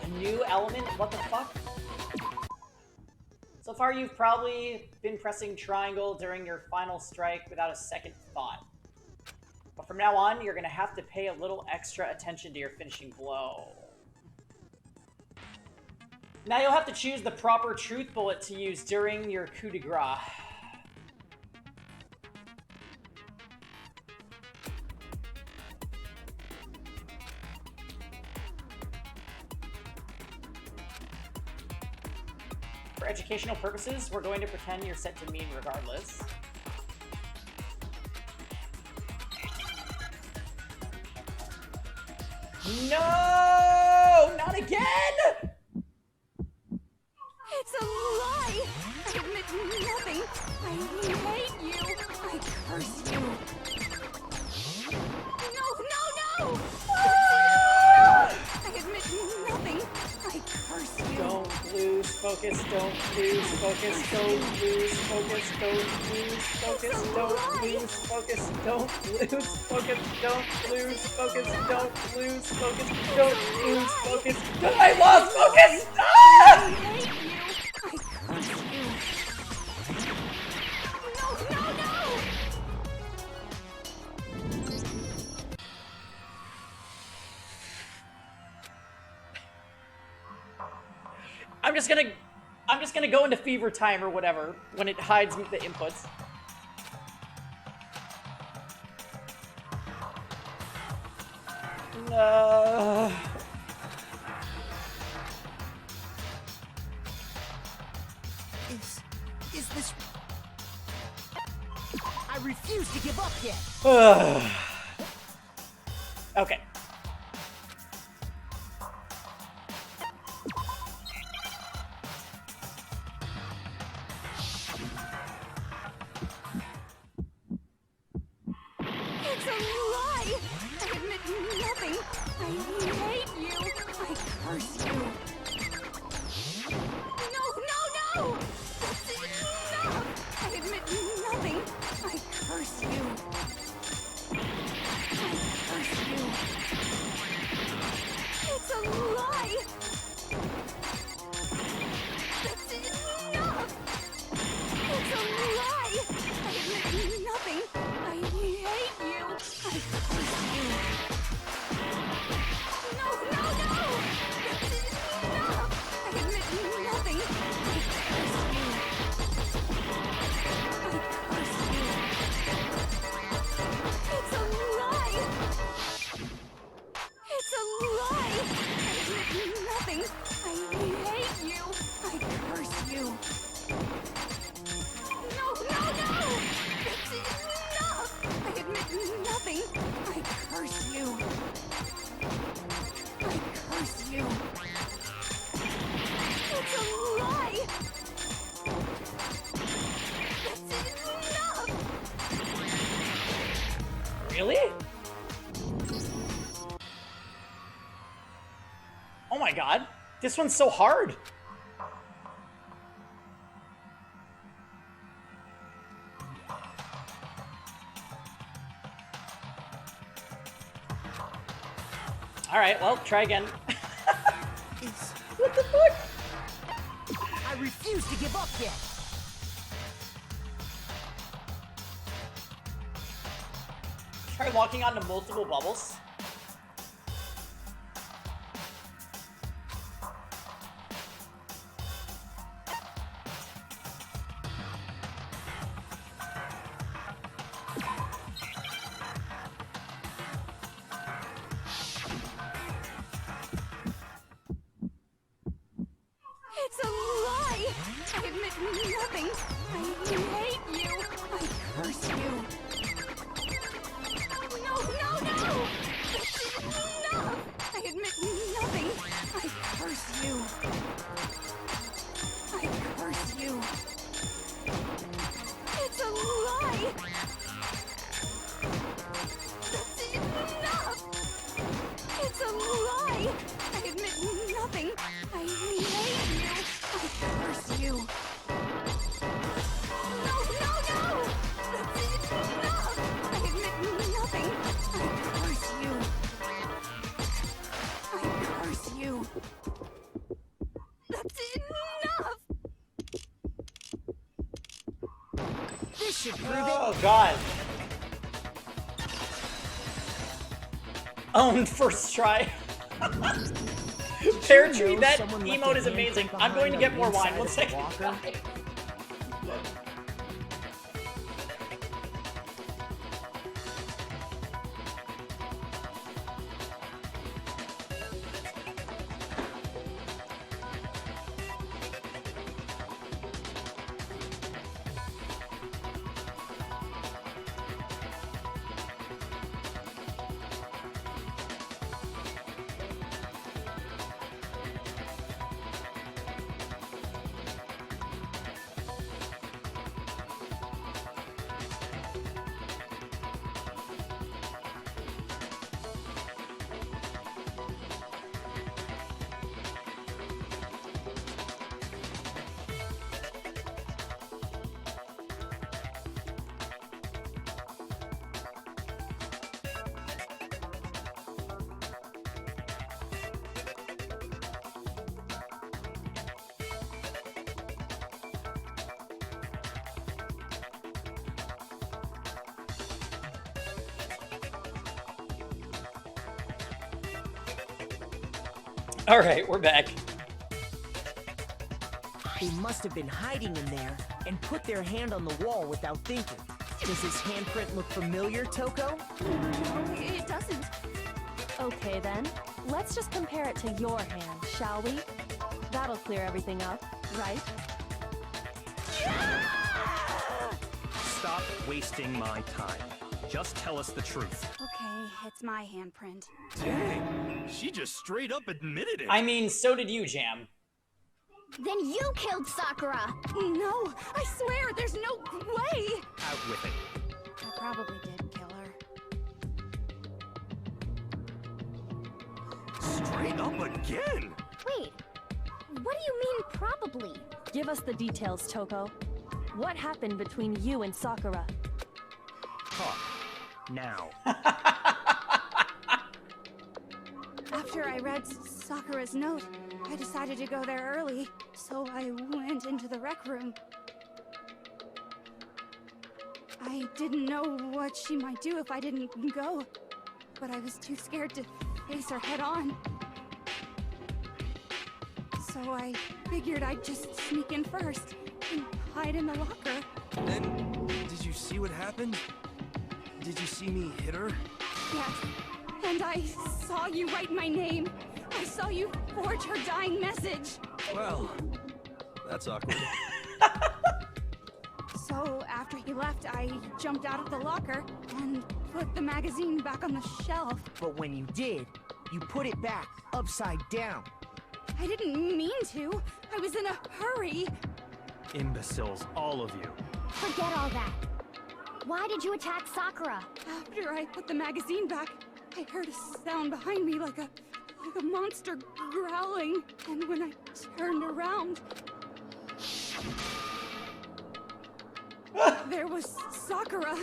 A new element? What the fuck? So far, you've probably been pressing triangle during your final strike without a second thought. But from now on, you're gonna have to pay a little extra attention to your finishing blow. Now you'll have to choose the proper truth bullet to use during your coup de grace. For educational purposes, we're going to pretend you're set to mean regardless. No! Not again! It's a lie! I admit nothing! I hate you! I curse you! No, no, no! Ah! I admit nothing! I curse you! Don't lose focus, don't lose focus, don't lose focus, don't lose focus, don't lose focus, don't lose focus, don't lose focus, don't lose focus, don't lose focus. I lost focus! I Ah! hate you! I curse you! No, no, no! I'm just gonna go into fever time or whatever when it hides the inputs. Is this... I refuse to give up yet! Okay. It's a lie! I admit nothing! I hate you! I curse you! No, no, no! That's enough! I admit nothing! I curse you! I curse you! It's a lie! That's enough! It's a lie! I admit nothing! I hate you! I curse you! No, no, no! That's enough! I admit nothing! I curse you! I curse you! It's a lie! It's a lie! I admit nothing! I hate you! I curse you! No, no, no! That's enough! I admit nothing! I curse you! I curse you! It's a lie! That's enough! Really? Oh my god. This one's so hard. Alright, well, try again. What the fuck? I refuse to give up yet! Try locking onto multiple bubbles. It's a lie! I admit nothing! I hate you! I curse you! No, no, no! That's enough! I admit nothing! I curse you! I curse you! It's a lie! That's enough! It's a lie! I admit nothing! I hate you! I curse you! No, no, no! That's enough! I admit nothing! should prove Oh, God. Owned first try. Pear tree, that someone left emote a is amazing. handprint I'm going to get behind more on the wine. One inside of second. the locker? All right, we're back. They must have been hiding in there and put their hand on the wall without thinking. Does his handprint look familiar, Toko? No, it doesn't. Okay then, let's just compare it to your hand, shall we? That'll clear everything up, right? Stop wasting my time. Just tell us the truth. Okay, it's my handprint. Dang, she just straight up admitted it. I mean, so did you, Jam. Then you killed Sakura! No, I swear, there's no way! Out with it. I probably did kill her. Straight up again. Wait, what do you mean probably? Give us the details, Toko. What happened between you and Sakura? Talk. Now. After I read Sakura's note, I decided to go there early, so I went into the rec room. I didn't know what she might do if I didn't go, but I was too scared to face her head on. So I figured I'd just sneak in first and hide in the locker. Then, did you see what happened? Did you see me hit her? Yes, and I saw you write my name. I saw you forge her dying message. Well, that's awkward. So after he left, I jumped out of the locker and put the magazine back on the shelf. But when you did, you put it back upside down. I didn't mean to. I was in a hurry. Imbeciles, all of you. Forget all that. Why did you attack Sakura? After I put the magazine back, I heard a sound behind me like a monster growling. And when I turned around, there was Sakura,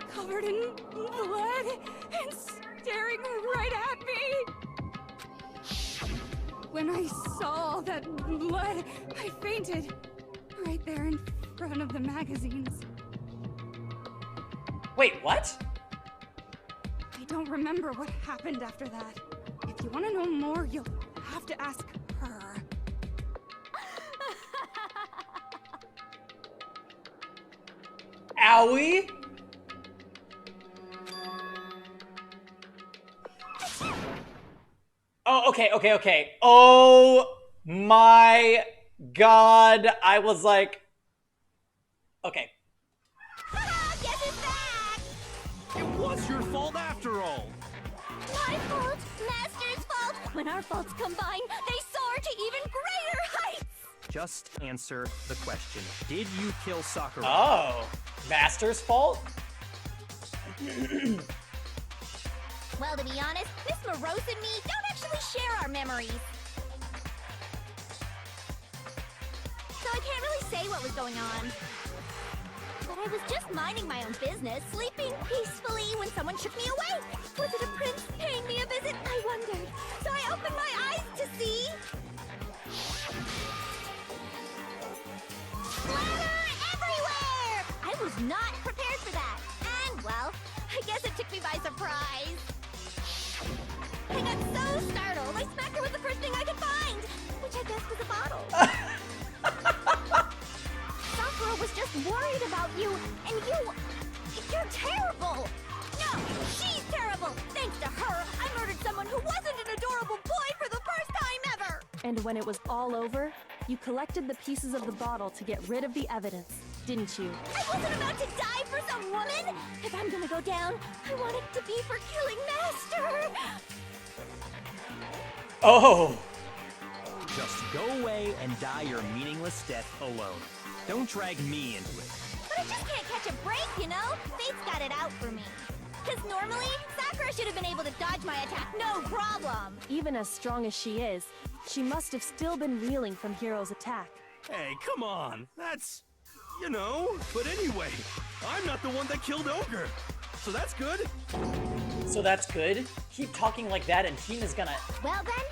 covered in blood and staring right at me. When I saw all that blood, I fainted right there in front of the magazines. Wait, what? I don't remember what happened after that. If you want to know more, you'll have to ask her. Owie? Oh, okay. Oh my god. I was like... Okay. Guess it's back! It was your fault after all. My fault! Master's fault! When our faults combine, they soar to even greater heights! Just answer the question. Did you kill Sakura? Oh. Master's fault? Well, to be honest, Miss Morose and me don't actually share our memories. So I can't really say what was going on. But I was just minding my own business, sleeping peacefully when someone shook me awake. Was it a prince paying me a visit? I wondered. So I opened my eyes to see... splatter everywhere! I was not prepared guess it took me by surprise. I got so startled, I smacked her with the first thing I could find, which I guess was a bottle. Sakura was just worried about you, and you're terrible. No, she's terrible. Thanks to her, I murdered someone who wasn't an adorable boy for the first time ever. And when it was all over, you collected the pieces of the bottle to get rid of the evidence, didn't you? I wasn't about to die for some woman. If I'm gonna go down, I want it to be for killing Master. Oh. Just go away and die your meaningless death alone. Don't drag me into it. But I just can't catch a break, you know? Fate's got it out for me. Because normally, Sakura should have been able to dodge my attack, no problem. Even as strong as she is, she must have still been reeling from Hiro's attack. Hey, come on. That's, you know. But anyway, I'm not the one that killed Ogre. So that's good. So that's good? Keep talking like that and Hina's gonna... Well then,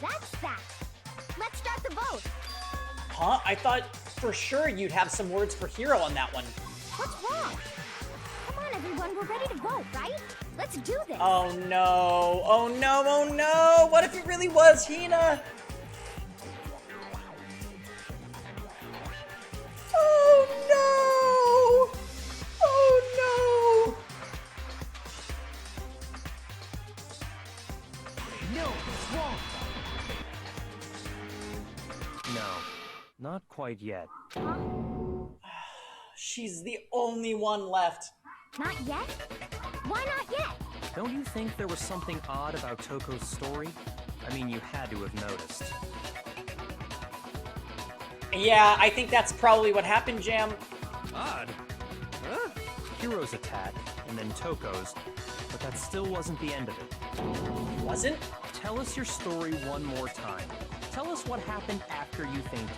that's that. Let's start the vote. Huh? I thought for sure you'd have some words for Hiro on that one. What's wrong? Come on, everyone, we're ready to vote, right? Let's do this. Oh no, oh no, oh no! What if it really was Hina? Oh no! Oh no! No, it's wrong. No, not quite yet. She's the only one left. Not yet? Why not yet? Don't you think there was something odd about Toko's story? I mean, you had to have noticed. Yeah, I think that's probably what happened, Jam. Odd. Huh? Hiro's attack, and then Toko's, but that still wasn't the end of it. Wasn't? Tell us your story one more time. Tell us what happened after you fainted.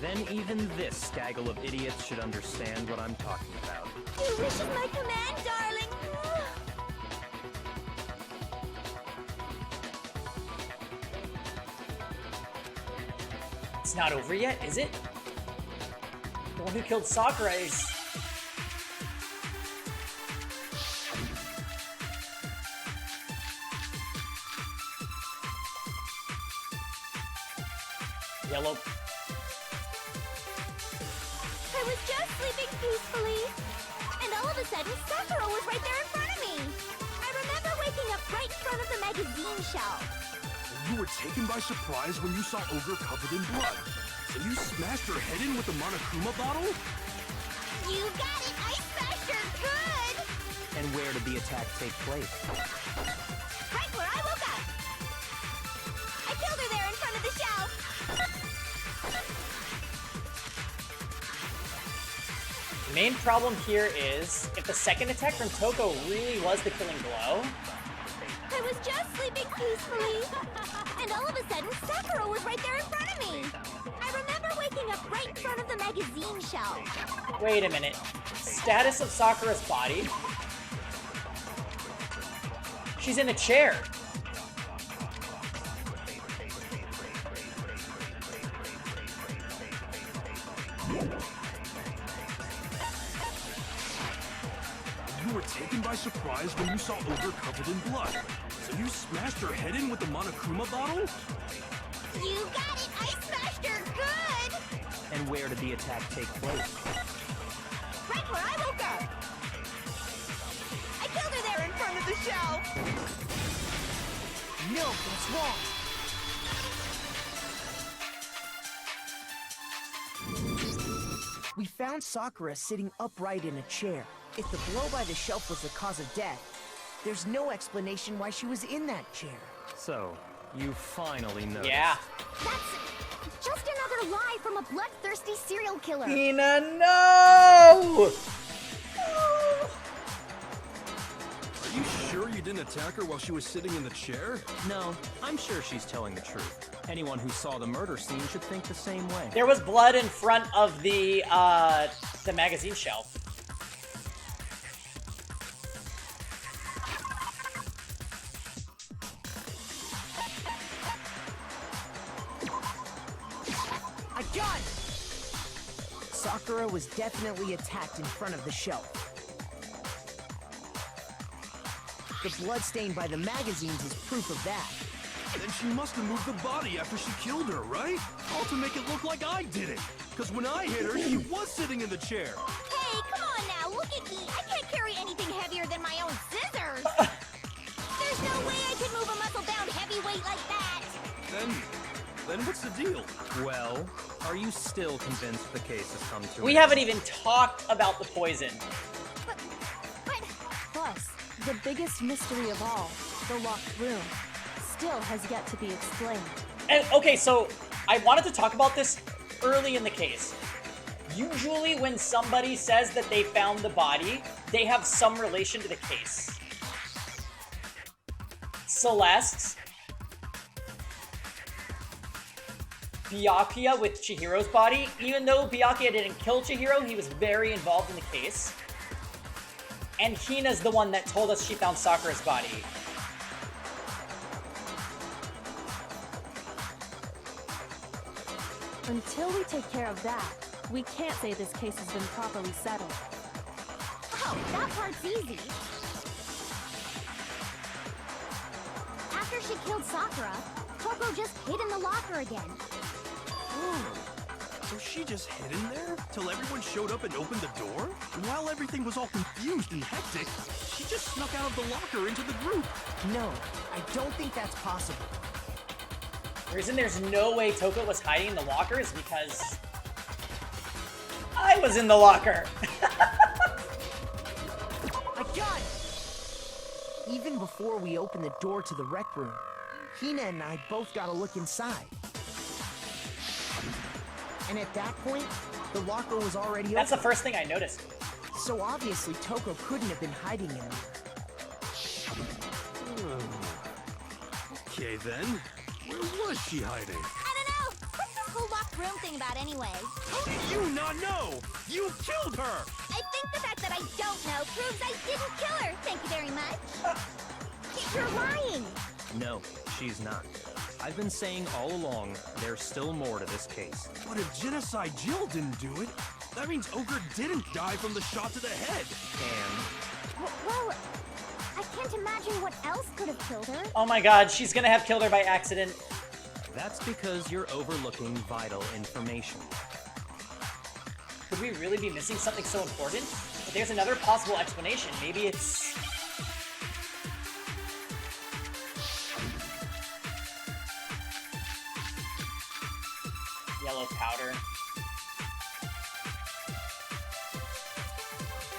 Then even this gaggle of idiots should understand what I'm talking about. Your wish is my command, darling. It's not over yet, is it? The one who killed Sakura is... Yellow. I was just sleeping peacefully, and all of a sudden, Sakura was right there in front of me. I remember waking up right in front of the magazine shelf. You were taken by surprise when you saw Ogre covered in blood. So you smashed her head in with the Monokuma bottle? You got it! I smashed her good! And where did the attack take place? Right where I woke up! I killed her there in front of the shelf! The main problem here is, if the second attack from Toko really was the killing blow... I was just sleeping peacefully, and all of a sudden, Sakura was right there in front of me. I remember waking up right in front of the magazine shelf. Wait a minute. Status of Sakura's body? She's in a chair. You were taken by surprise when you saw Ogre covered in blood. So you smashed her head in with the Monokuma bottle? You got it! I smashed her good! And where did the attack take place? Right where I woke up! I killed her there in front of the shelf! No, that's wrong. We found Sakura sitting upright in a chair. If the blow by the shelf was the cause of death, there's no explanation why she was in that chair. So, you finally noticed. Yeah. That's just another lie from a bloodthirsty serial killer. Hina, no! Are you sure you didn't attack her while she was sitting in the chair? No, I'm sure she's telling the truth. Anyone who saw the murder scene should think the same way. There was blood in front of the magazine shelf. I got it! Sakura was definitely attacked in front of the shelf. The blood stain by the magazines is proof of that. Then she must have moved the body after she killed her, right? All to make it look like I did it. Because when I hit her, she was sitting in the chair. Hey, come on now, look at me. I can't carry anything heavier than my own scissors. There's no way I could move a muscle-bound heavyweight like that. Then what's the deal? Well, are you still convinced the case has come to We an haven't end? even talked about the poison. But Plus, the biggest mystery of all, the locked room, still has yet to be explained. And okay, so I wanted to talk about this early in the case. Usually when somebody says that they found the body, they have some relation to the case. Celeste, Byakuya with Chihiro's body. Even though Byakuya didn't kill Chihiro, he was very involved in the case. And Hina's the one that told us she found Sakura's body. Until we take care of that, we can't say this case has been properly settled. oh, that part's easy. After she killed Sakura, Toko just hid in the locker again. So she just hid in there till everyone showed up and opened the door? And while everything was all confused and hectic, she just snuck out of the locker into the group. No, I don't think that's possible. The reason there's no way Toko was hiding in the locker is because I was in the locker. I got it! Even before we open the door to the rec room, Hina and I both got a look inside. And at that point, the locker was already That's the open. first thing I noticed. So obviously Toko couldn't have been hiding in there. Okay then, where was she hiding? I don't know. What's this whole locked room thing about anyway? How do you not know? You killed her! I think the fact that I don't know proves I didn't kill her. Thank you very much. You're lying. No, she's not. I've been saying all along, there's still more to this case. But if Genocide Jill didn't do it, that means Ogre didn't die from the shot to the head. And Well, I can't imagine what else could have killed her. Oh my god, she's gonna have killed her by accident. that's because you're overlooking vital information. Could we really be missing something so important? But there's another possible explanation. Maybe it's... yellow powder.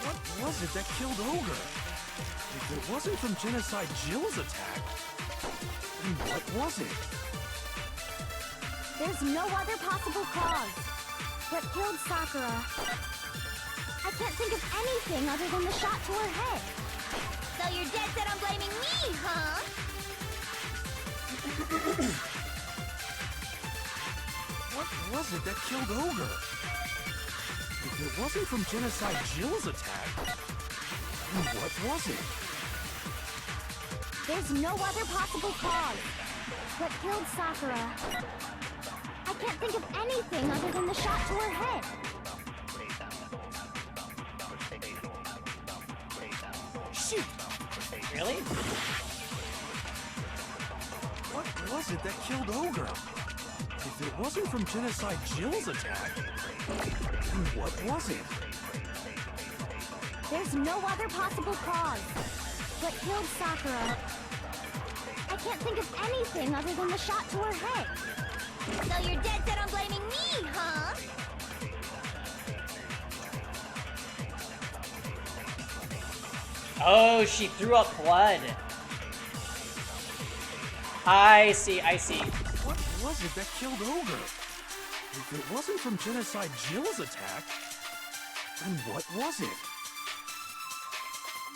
What was it that killed Ogre? If it wasn't from Genocide Jill's attack, then what was it? There's no other possible cause. What killed Sakura? I can't think of anything other than the shot to her head. So you're dead set on blaming me, huh? What was it that killed Ogre? If it wasn't from Genocide Jill's attack, then what was it? There's no other possible cause. What killed Sakura? I can't think of anything other than the shot to her head. Shoot! Really? What was it that killed Ogre? If it wasn't from Genocide Jill's attack, then what was it? There's no other possible cause. What killed Sakura? I can't think of anything other than the shot to her head. So you're dead set on blaming me, huh? Oh, she threw up blood. I see, I see. What was it that killed Ogre? If it wasn't from Genocide Jill's attack, then what was it?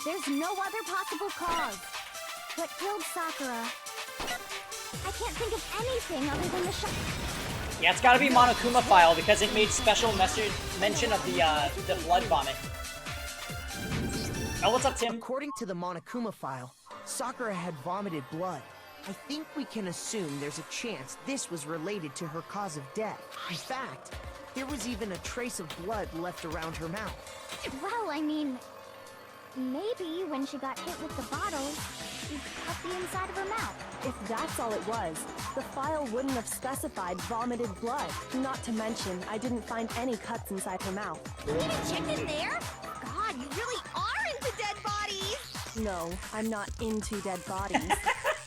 There's no other possible cause. What killed Sakura? I can't think of anything other than the shot. Yeah, it's gotta be Monokuma file because it made special mention of the blood vomit. Oh, what's up, Tim? According to the Monokuma file, Sakura had vomited blood. I think we can assume there's a chance this was related to her cause of death. In fact, there was even a trace of blood left around her mouth. Well, I mean, maybe Maybe when she got hit with the bottle, she cut the inside of her mouth. If that's all it was, the file wouldn't have specified vomited blood. Not to mention, I didn't find any cuts inside her mouth. You even checked in there? God, you really are into dead bodies! No, I'm not into dead bodies.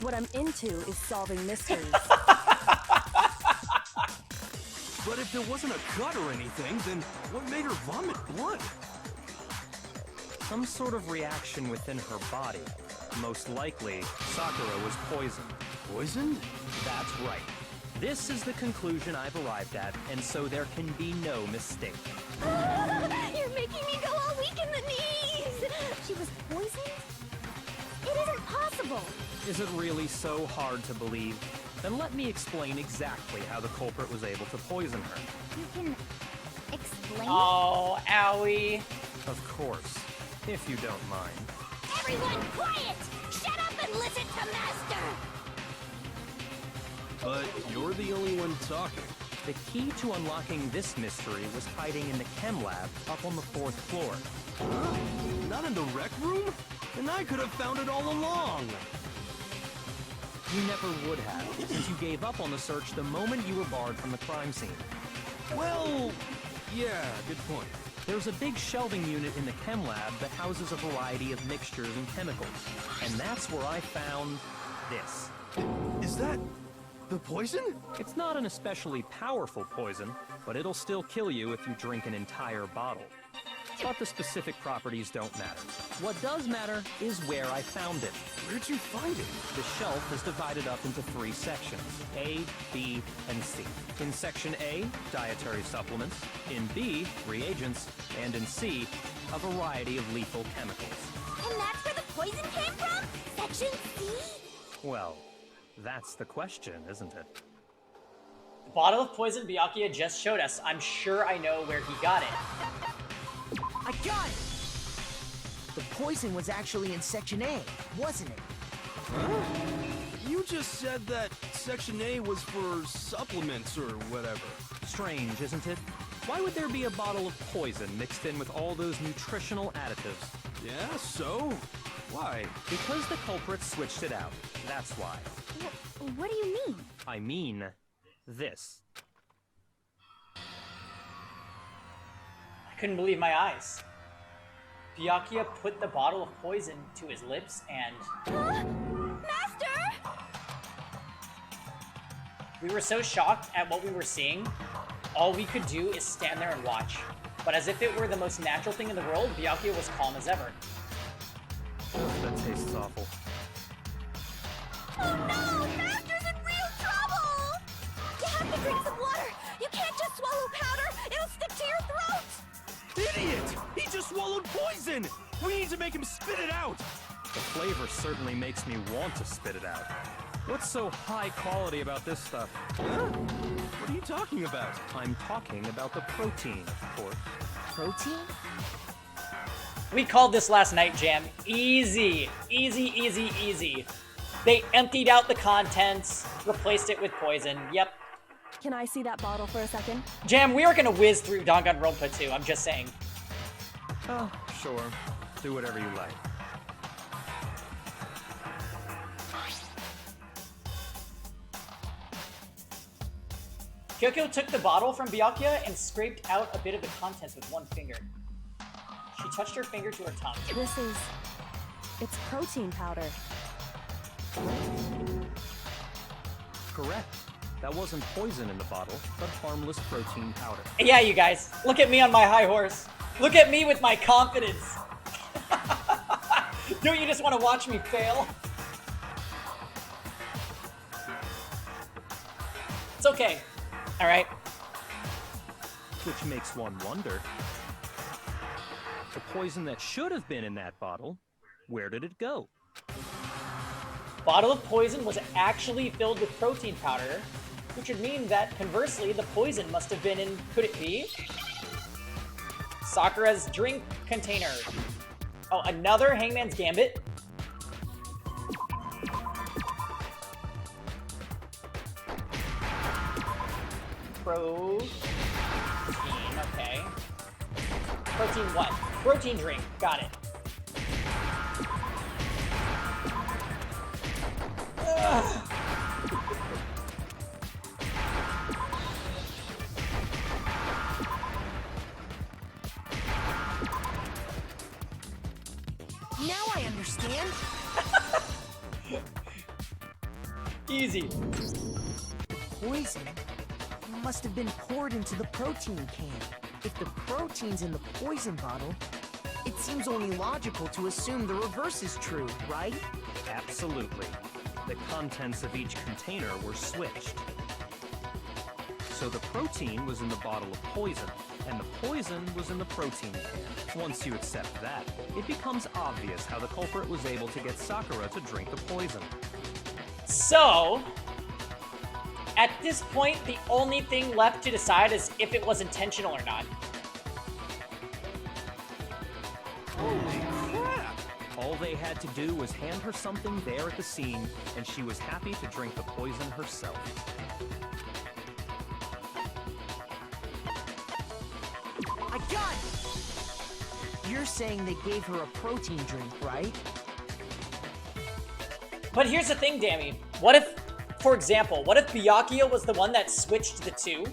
What I'm into is solving mysteries. But if there wasn't a cut or anything, then what made her vomit blood? Some sort of reaction within her body. Most likely, Sakura was poisoned. Poisoned? That's right. This is the conclusion I've arrived at, and so there can be no mistake. You're making me go all weak in the knees! She was poisoned? It isn't possible! Is it really so hard to believe? Then let me explain exactly how the culprit was able to poison her. You can explain? Oh, owie. Of course, if you don't mind. Everyone quiet! Shut up and listen to Master! But you're the only one talking. The key to unlocking this mystery was hiding in the chem lab up on the 4th floor. Huh? Not in the rec room? And I could have found it all along. You never would have, since you gave up on the search the moment you were barred from the crime scene. Well, yeah, good point. There's a big shelving unit in the chem lab that houses a variety of mixtures and chemicals. And that's where I found this. Is that the poison? It's not an especially powerful poison, but it'll still kill you if you drink an entire bottle. But the specific properties don't matter. What does matter is where I found it. Where'd you find it? The shelf is divided up into 3 sections, A, B, and C. In Section A, dietary supplements. In B, reagents. And in C, a variety of lethal chemicals. And that's where the poison came from? Section C? Well, that's the question, isn't it? The bottle of poison Byakuya just showed us. I'm sure I know where he got it. I got it! The poison was actually in Section A, wasn't it? Huh? You just said that Section A was for supplements or whatever. Strange, isn't it? Why would there be a bottle of poison mixed in with all those nutritional additives? Yeah, so? Why? Because the culprit switched it out. That's why. What do you mean? I mean, this. I couldn't believe my eyes. Byakuya put the bottle of poison to his lips and... Master! We were so shocked at what we were seeing, all we could do is stand there and watch. But as if it were the most natural thing in the world, Byakuya was calm as ever. That tastes awful. Oh no! Master's in real trouble! You have to drink some water! You can't just swallow powder! It'll stick to your throat! Idiot! He just swallowed poison! We need to make him spit it out! The flavor certainly makes me want to spit it out. What's so high quality about this stuff? Huh? What are you talking about? I'm talking about the protein, of course. Protein? We called this last night, Jam. Easy. Easy, easy, easy. They emptied out the contents, replaced it with poison. Yep. Can I see that bottle for a second? Jam, we are gonna whiz through Danganronpa 2, I'm just saying. Oh, sure. Do whatever you like. Kyoko took the bottle from Byakuya and scraped out a bit of the contents with one finger. She touched her finger to her tongue. It's protein powder. Correct. That wasn't poison in the bottle, but harmless protein powder. Yeah, you guys, look at me on my high horse. Look at me with my confidence. Don't you just want to watch me fail? It's okay. All right. Which makes one wonder. The poison that should have been in that bottle, where did it go? Bottle of poison was actually filled with protein powder, which would mean that, conversely, the poison must have been in, could it be? Sakura's drink container. Oh, another Hangman's Gambit? Protein, okay. Protein what? Protein drink, got it. Now I understand. Easy. Poison must have been poured into the protein can. If the protein's in the poison bottle, it seems only logical to assume the reverse is true, right? Absolutely. The contents of each container were switched. So the protein was in the bottle of poison, and the poison was in the protein can. Once you accept that, it becomes obvious how the culprit was able to get Sakura to drink the poison. So, at this point, the only thing left to decide is if it was intentional or not. Holy crap! All they had to do was hand her something there at the scene, and she was happy to drink the poison herself. I got it! You're saying they gave her a protein drink, right? But here's the thing, Dammy. What if, for example, what if Byakuya was the one that switched the two?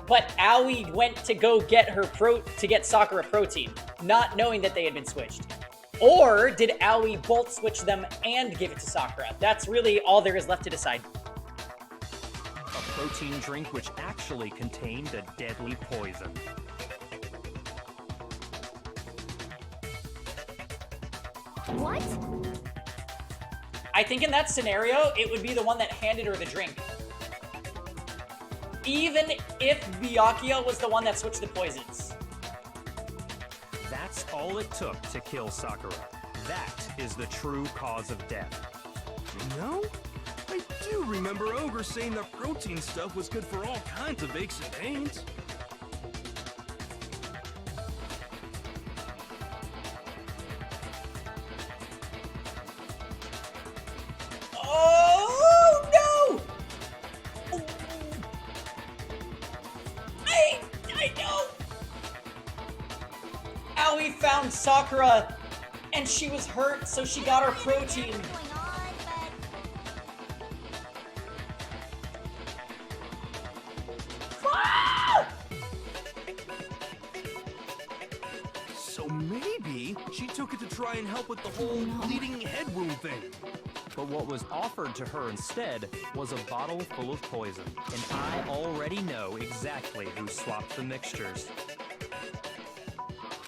But Aoi went to go get get Sakura protein, not knowing that they had been switched. Or did Aoi both switch them and give it to Sakura? That's really all there is left to decide. A protein drink which actually contained a deadly poison. What? I think in that scenario, it would be the one that handed her the drink. Even if Byakuya was the one that switched the poisons. That's all it took to kill Sakura. That is the true cause of death. You know, I do remember Ogre saying that protein stuff was good for all kinds of aches and pains. Oh, no! I know! Aoi found Sakura, and she was hurt, so she got her protein. Ah! So maybe she took it to try and help with the whole bleeding head wound thing. But what was offered to her instead was a bottle full of poison. And I already know exactly who swapped the mixtures.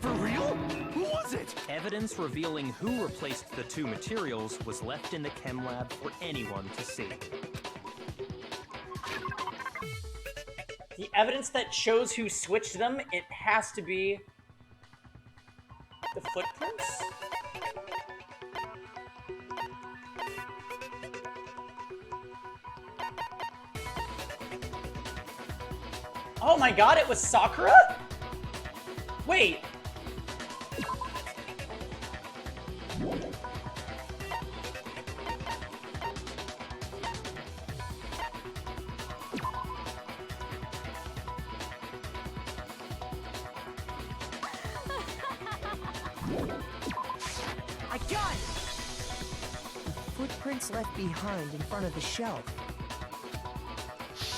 For real? Who was it? Evidence revealing who replaced the two materials was left in the chem lab for anyone to see. The evidence that shows who switched them, it has to be the footprints? Oh my god, it was Sakura? Wait. I got it! The footprints left behind in front of the shelf.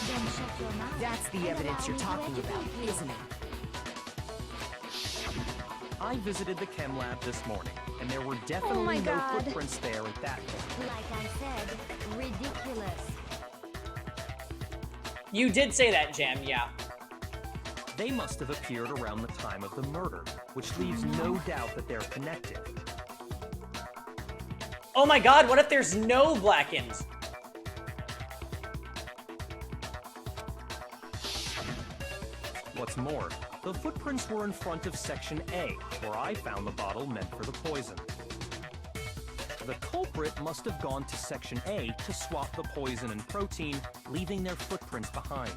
Then shut your mouth. That's the and evidence allow you're me to talking about, educate you. isn't it? I visited the chem lab this morning, and there were definitely my no God. footprints there at that point. Like I said, ridiculous. You did say that, Jam, yeah. They must have appeared around the time of the murder, which leaves no doubt that they're connected. Oh my god, what if there's no Black-ins? What's more, the footprints were in front of Section A, where I found the bottle meant for the poison. The culprit must have gone to Section A to swap the poison and protein, leaving their footprints behind.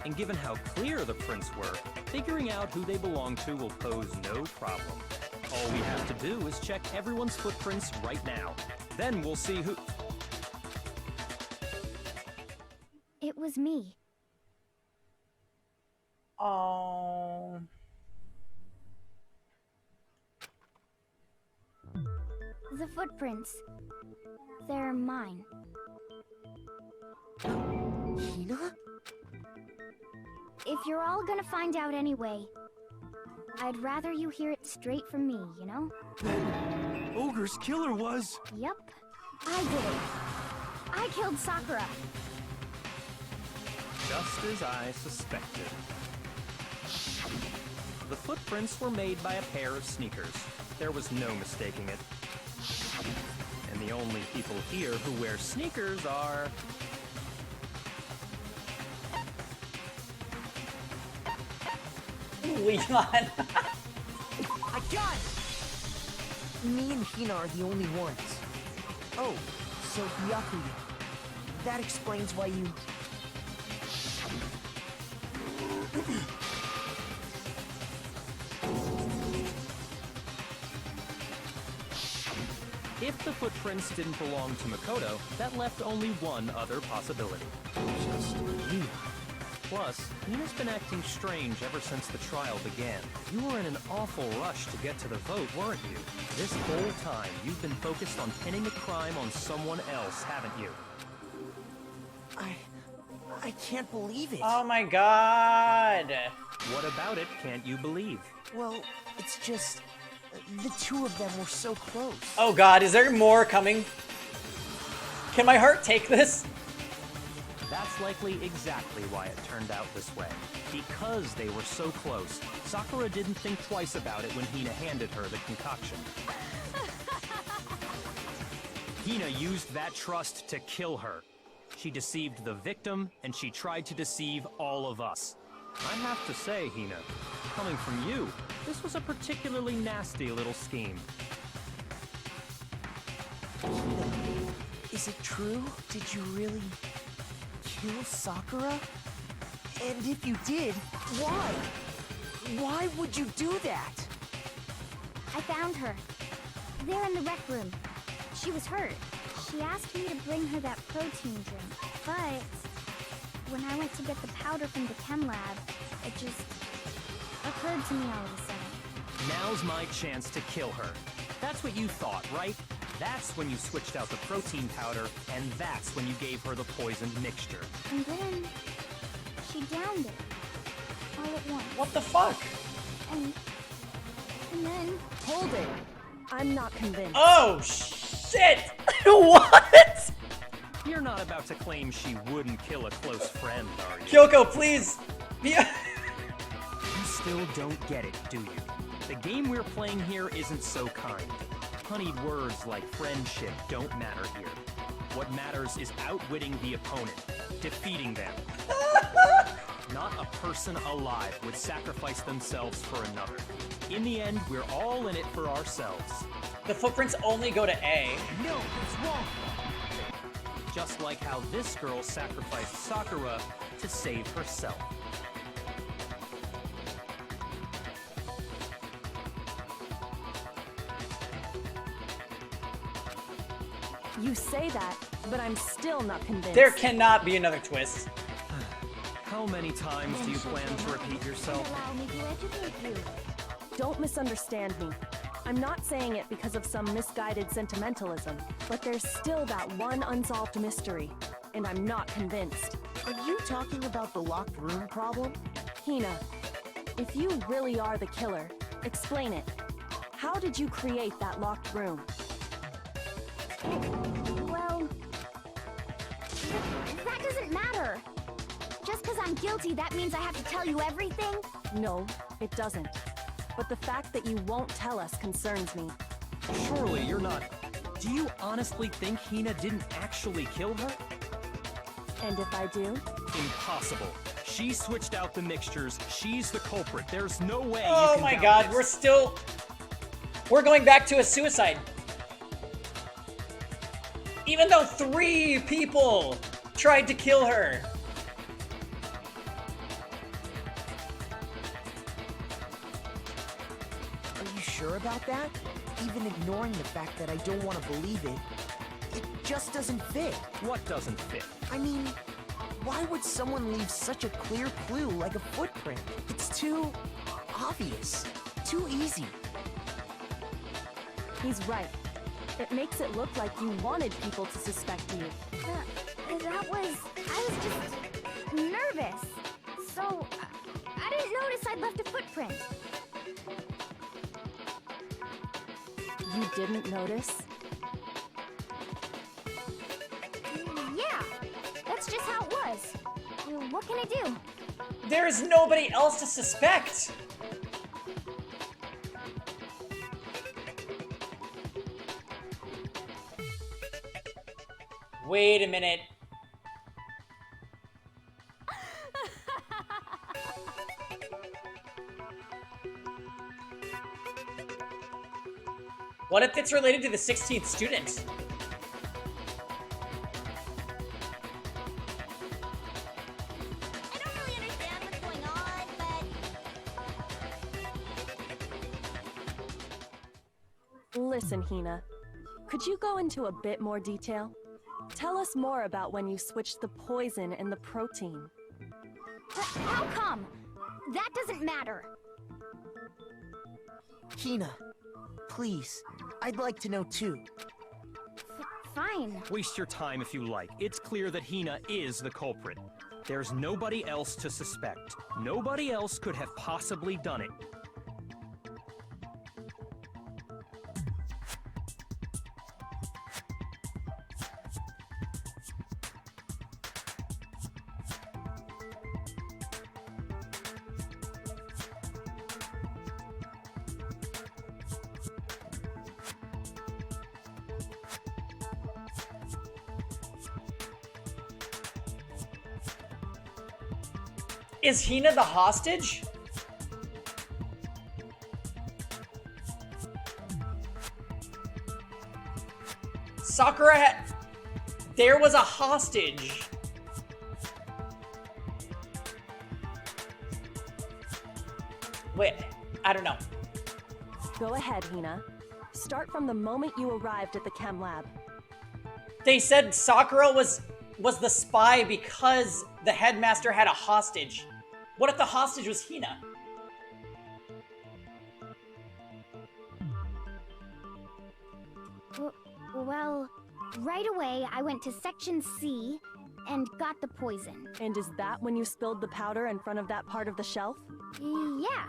And given how clear the prints were, figuring out who they belong to will pose no problem. All we have to do is check everyone's footprints right now. Then we'll see who... It was me. The footprints. They're mine. Hina? If you're all gonna find out anyway, I'd rather you hear it straight from me, you know? Ogre's killer was... Yep, I did it. I killed Sakura. Just as I suspected. The footprints were made by a pair of sneakers. There was no mistaking it. And the only people here who wear sneakers are... Leon. I got it! Me and Hina are the only ones. Oh, so Byakuya. That explains why you... If the footprints didn't belong to Makoto, that left only one other possibility. Just Hina. Plus, Hina's been acting strange ever since the trial began. You were in an awful rush to get to the vote, weren't you? This whole time, you've been focused on pinning the crime on someone else, haven't you? I can't believe it. Oh my god. What about it can't you believe? Well, it's just... the two of them were so close. Oh god, is there more coming? Can my heart take this? That's likely exactly why it turned out this way. Because they were so close, Sakura didn't think twice about it when Hina handed her the concoction. Hina used that trust to kill her. She deceived the victim, and she tried to deceive all of us. I have to say, Hina, coming from you, this was a particularly nasty little scheme. Is it true? Did you really kill Sakura? And if you did, why? Why would you do that? I found her. There in the rec room. She was hurt. She asked me to bring her that protein drink, but when I went to get the powder from the chem lab, it just occurred to me all of a sudden. Now's my chance to kill her. That's what you thought, right? That's when you switched out the protein powder, and that's when you gave her the poisoned mixture. And then she downed it all at once. What the fuck? And then Hold it. I'm not convinced. Oh shit! What? You're not about to claim she wouldn't kill a close friend, are you? Kyoko, please! You still don't get it, do you? The game we're playing here isn't so kind. Honeyed words like friendship don't matter here. What matters is outwitting the opponent, defeating them. Not a person alive would sacrifice themselves for another. In the end, we're all in it for ourselves. The footprints only go to A. No, it's wrong! Just like how this girl sacrificed Sakura to save herself. You say that, but I'm still not convinced. There cannot be another twist. How many times do you plan to repeat yourself? allow me to educate you. Don't misunderstand me. I'm not saying it because of some misguided sentimentalism, but there's still that one unsolved mystery, and I'm not convinced. Are you talking about the locked room problem? Hina, if you really are the killer, explain it. How did you create that locked room? Well, that doesn't matter. Just because I'm guilty, that means I have to tell you everything? No, it doesn't. But the fact that you won't tell us concerns me. Surely you're not... Do you honestly think Hina didn't actually kill her? And if I do? Impossible. She switched out the mixtures. She's the culprit. There's no way you Oh can my doubt god, this. we're going back to a suicide. Even though 3 people tried to kill her. Are you sure about that? Even ignoring the fact that I don't want to believe it, it just doesn't fit. What doesn't fit? I mean, why would someone leave such a clear clue like a footprint? It's too obvious, too easy. He's right. It makes it look like you wanted people to suspect you. I was just nervous. So, I didn't notice I'd left a footprint. You didn't notice? Yeah, that's just how it was. What can I do? There's nobody else to suspect. Wait a minute. What if it's related to the 16th student? I don't really understand what's going on, but... Listen, Hina. Could you go into a bit more detail? Tell us more about when you switched the poison and the protein. How come? That doesn't matter. Hina, please, I'd like to know too. Fine. Waste your time if you like. It's clear that Hina is the culprit. There's nobody else to suspect. Nobody else could have possibly done it. Is Hina the hostage? Sakura had... There was a hostage. Wait, I don't know. Go ahead, Hina. Start from the moment you arrived at the chem lab. They said Sakura was the spy because the headmaster had a hostage. What if the hostage was Hina? Well, right away I went to Section C and got the poison. And is that when you spilled the powder in front of that part of the shelf? Yeah.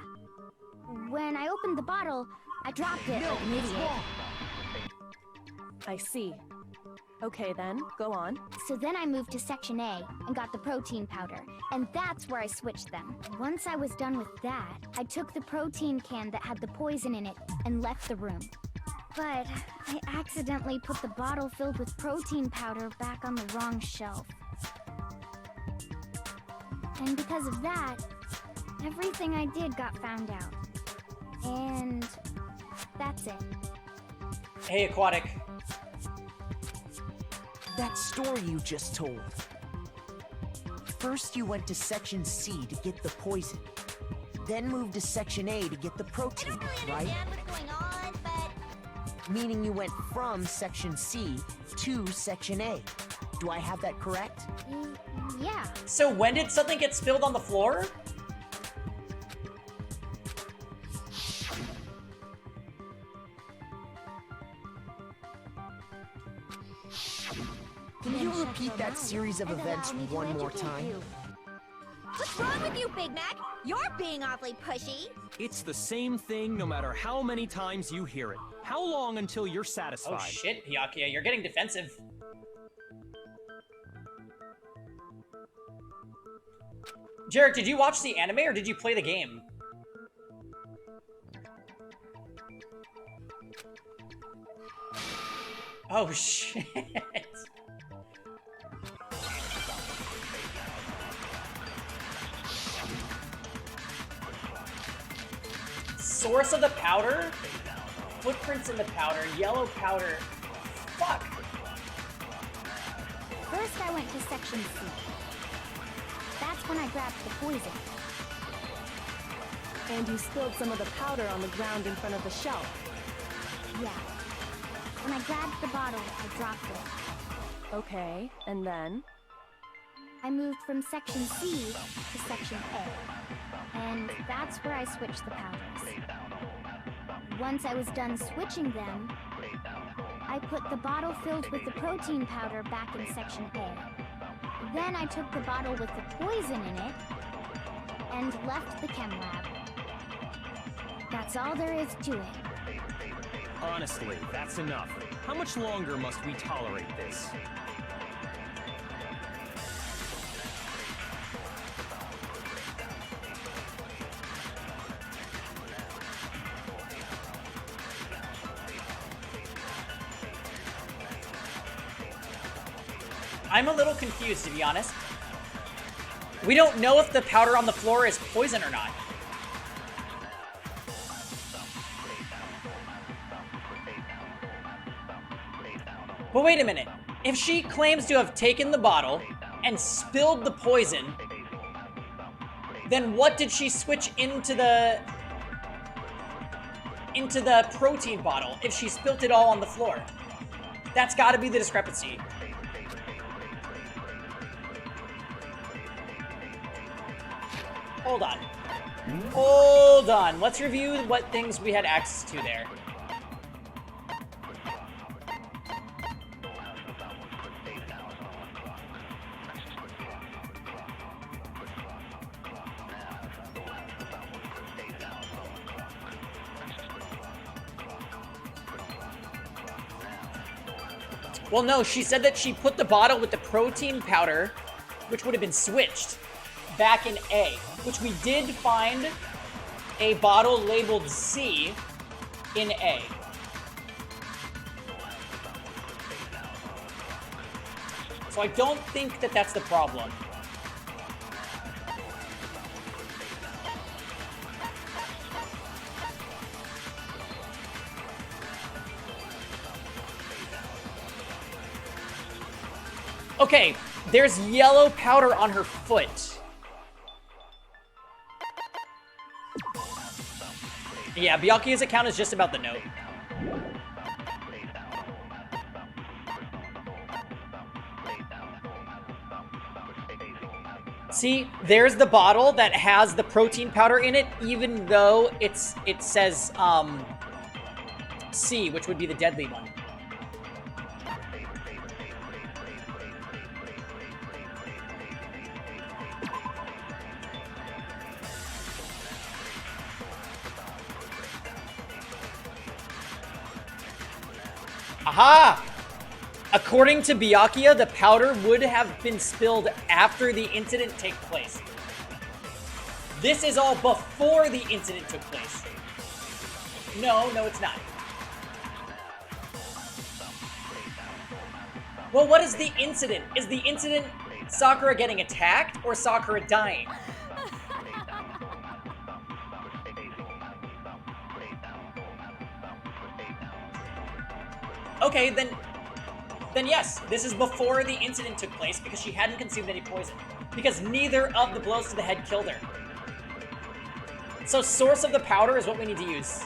When I opened the bottle, I dropped it like an idiot. I see. Okay then, go on. So then I moved to Section A and got the protein powder, and that's where I switched them. Once I was done with that, I took the protein can that had the poison in it and left the room. But I accidentally put the bottle filled with protein powder back on the wrong shelf. And because of that, everything I did got found out. And that's it. Hey, Aquatic. That story you just told. First you went to Section C to get the poison, then moved to Section A to get the protein, I don't really right? understand what's going on, but... Meaning you went from Section C to Section A. Do I have that correct? Yeah. So when did something get spilled on the floor? Can you repeat that series of events one more time? What's wrong with you, Big Mac? You're being awfully pushy. It's the same thing no matter how many times you hear it. How long until you're satisfied? Oh shit, Hyakuya, you're getting defensive. Jarek, did you watch the anime or did you play the game? Oh shit. Source of the powder? Footprints in the powder, yellow powder. Fuck. First I went to Section C. That's when I grabbed the poison. And you spilled some of the powder on the ground in front of the shelf. Yeah. When I grabbed the bottle, I dropped it. Okay, and then? I moved from Section C to Section A. And that's where I switched the powders. Once I was done switching them, I I put the bottle filled with the protein powder back in Section A. Then I took the bottle with the poison in it and left the chem lab. That's all there is to it. Honestly, that's enough. How much longer must we tolerate this? I'm a little confused, to be honest. We don't know if the powder on the floor is poison or not. But wait a minute. If she claims to have taken the bottle and spilled the poison, then what did she switch into the protein bottle if she spilt it all on the floor? That's got to be the discrepancy. Hold on. Hold on. Let's review what things we had access to there. Well, no, she said that she put the bottle with the protein powder, which would have been switched, back in A, which we did find a bottle labeled C in A. So I don't think that that's the problem. Okay, there's yellow powder on her foot. Yeah, Byakuya's account is just about the note. See, there's the bottle that has the protein powder in it, even though it says C, which would be the deadly one. Aha! According to Byakuya, the powder would have been spilled after the incident took place. This is all before the incident took place. No, it's not. Well, what is the incident? Is the incident Sakura getting attacked or Sakura dying? Okay, then yes, this is before the incident took place because she hadn't consumed any poison. Because neither of the blows to the head killed her. So source of the powder is what we need to use.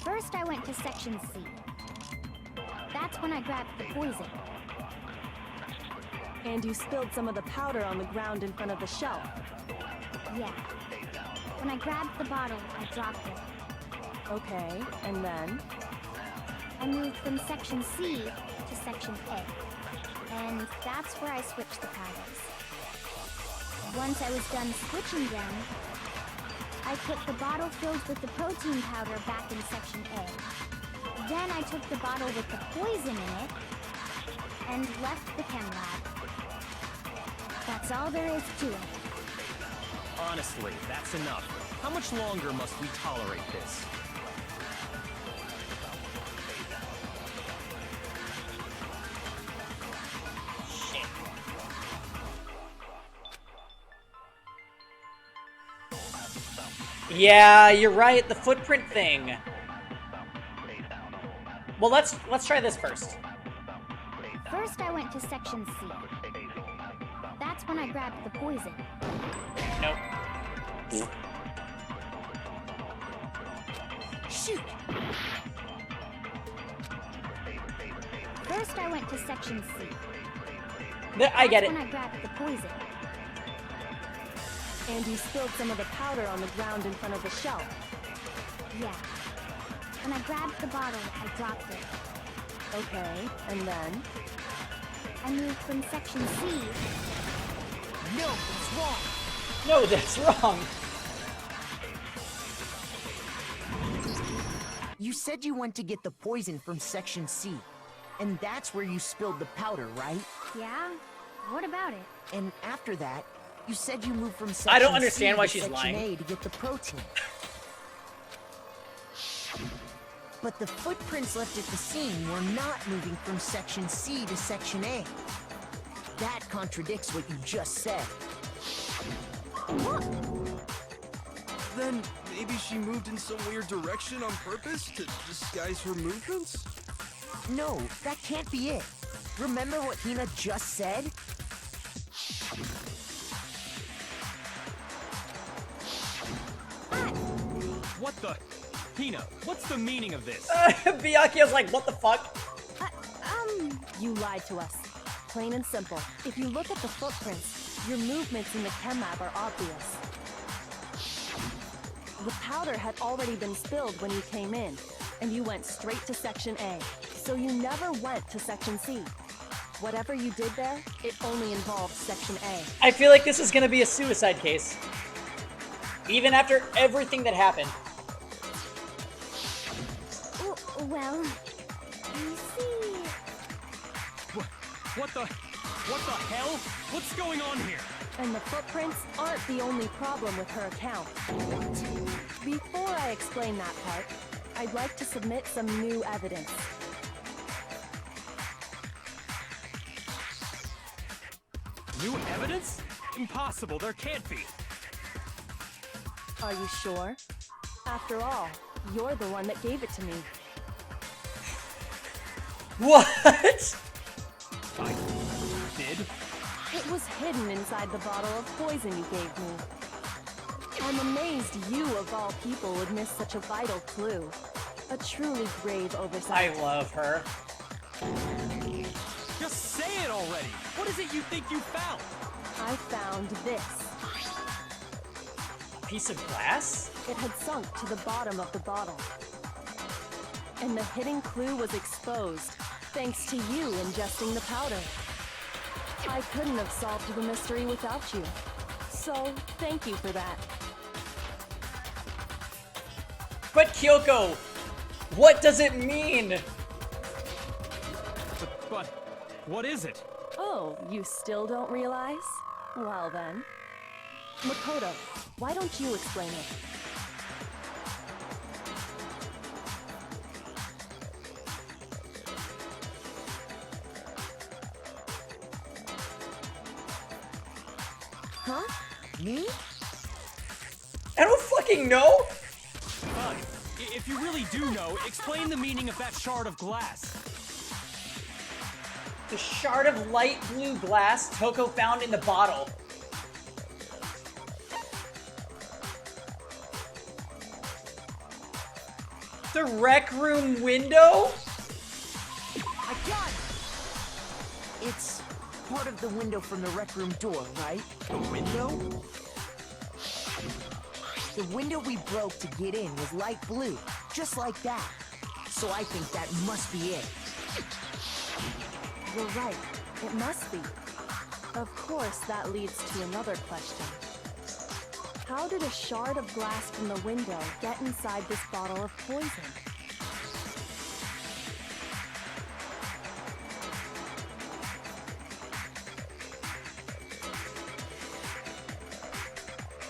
First, I went to Section C. That's when I grabbed the poison. And you spilled some of the powder on the ground in front of the shelf. Yeah. When I grabbed the bottle, I dropped it. Okay, and then? I moved from Section C to Section A. And that's where I switched the powders. Once I was done switching them, I put the bottle filled with the protein powder back in Section A. Then I took the bottle with the poison in it and left the chem lab. That's all there is to it. Honestly, that's enough. How much longer must we tolerate this? Shit. Yeah, you're right, the footprint thing. Well, let's try this first. First, I went to Section C. That's when I grabbed the poison. Nope. Shoot! First, I went to Section C. I get it. That's when I grabbed the poison. And you spilled some of the powder on the ground in front of the shelf. Yeah. When I grabbed the bottle, I dropped it. Okay, and then? I moved from section C. No, it's wrong. No, that's wrong. You said you went to get the poison from section C. And that's where you spilled the powder, right? Yeah? What about it? And after that, you said you moved from section I don't understand C why to she's section lying. A to get the protein. But the footprints left at the scene were not moving from section C to section A. That contradicts what you just said. Then maybe she moved in some weird direction on purpose to disguise her movements? No, that can't be it. Remember what Hina just said? What the? Hina, what's the meaning of this? Byakuya's like, what the fuck? You lied to us. Plain and simple. If you look at the footprints, your movements in the chem lab are obvious. The powder had already been spilled when you came in, and you went straight to Section A. So you never went to Section C. Whatever you did there, it only involved Section A. I feel like this is gonna be a suicide case. Even after everything that happened. Well, you see... What the hell? What's going on here? And the footprints aren't the only problem with her account. Before I explain that part, I'd like to submit some new evidence. New evidence? Impossible, there can't be. Are you sure? After all, you're the one that gave it to me. What? I did? It was hidden inside the bottle of poison you gave me. I'm amazed you, of all people, would miss such a vital clue. A truly grave oversight. I love her. Just say it already! What is it you think you found? I found this. Piece of glass? It had sunk to the bottom of the bottle. And the hidden clue was exposed, thanks to you ingesting the powder. I couldn't have solved the mystery without you. So, thank you for that. But Kyoko, what does it mean? But what is it? Oh, you still don't realize? Well then. Makoto, why don't you explain it? Huh? Me? I don't fucking know. Fine. If you really do know, explain the meaning of that shard of glass. The shard of light blue glass Toko found in the bottle. The rec room window? I got it! It's part of the window from the rec room door, right? The window? The window we broke to get in was light blue, just like that. So I think that must be it. You're right. It must be. Of course, that leads to another question. How did a shard of glass from the window get inside this bottle of poison?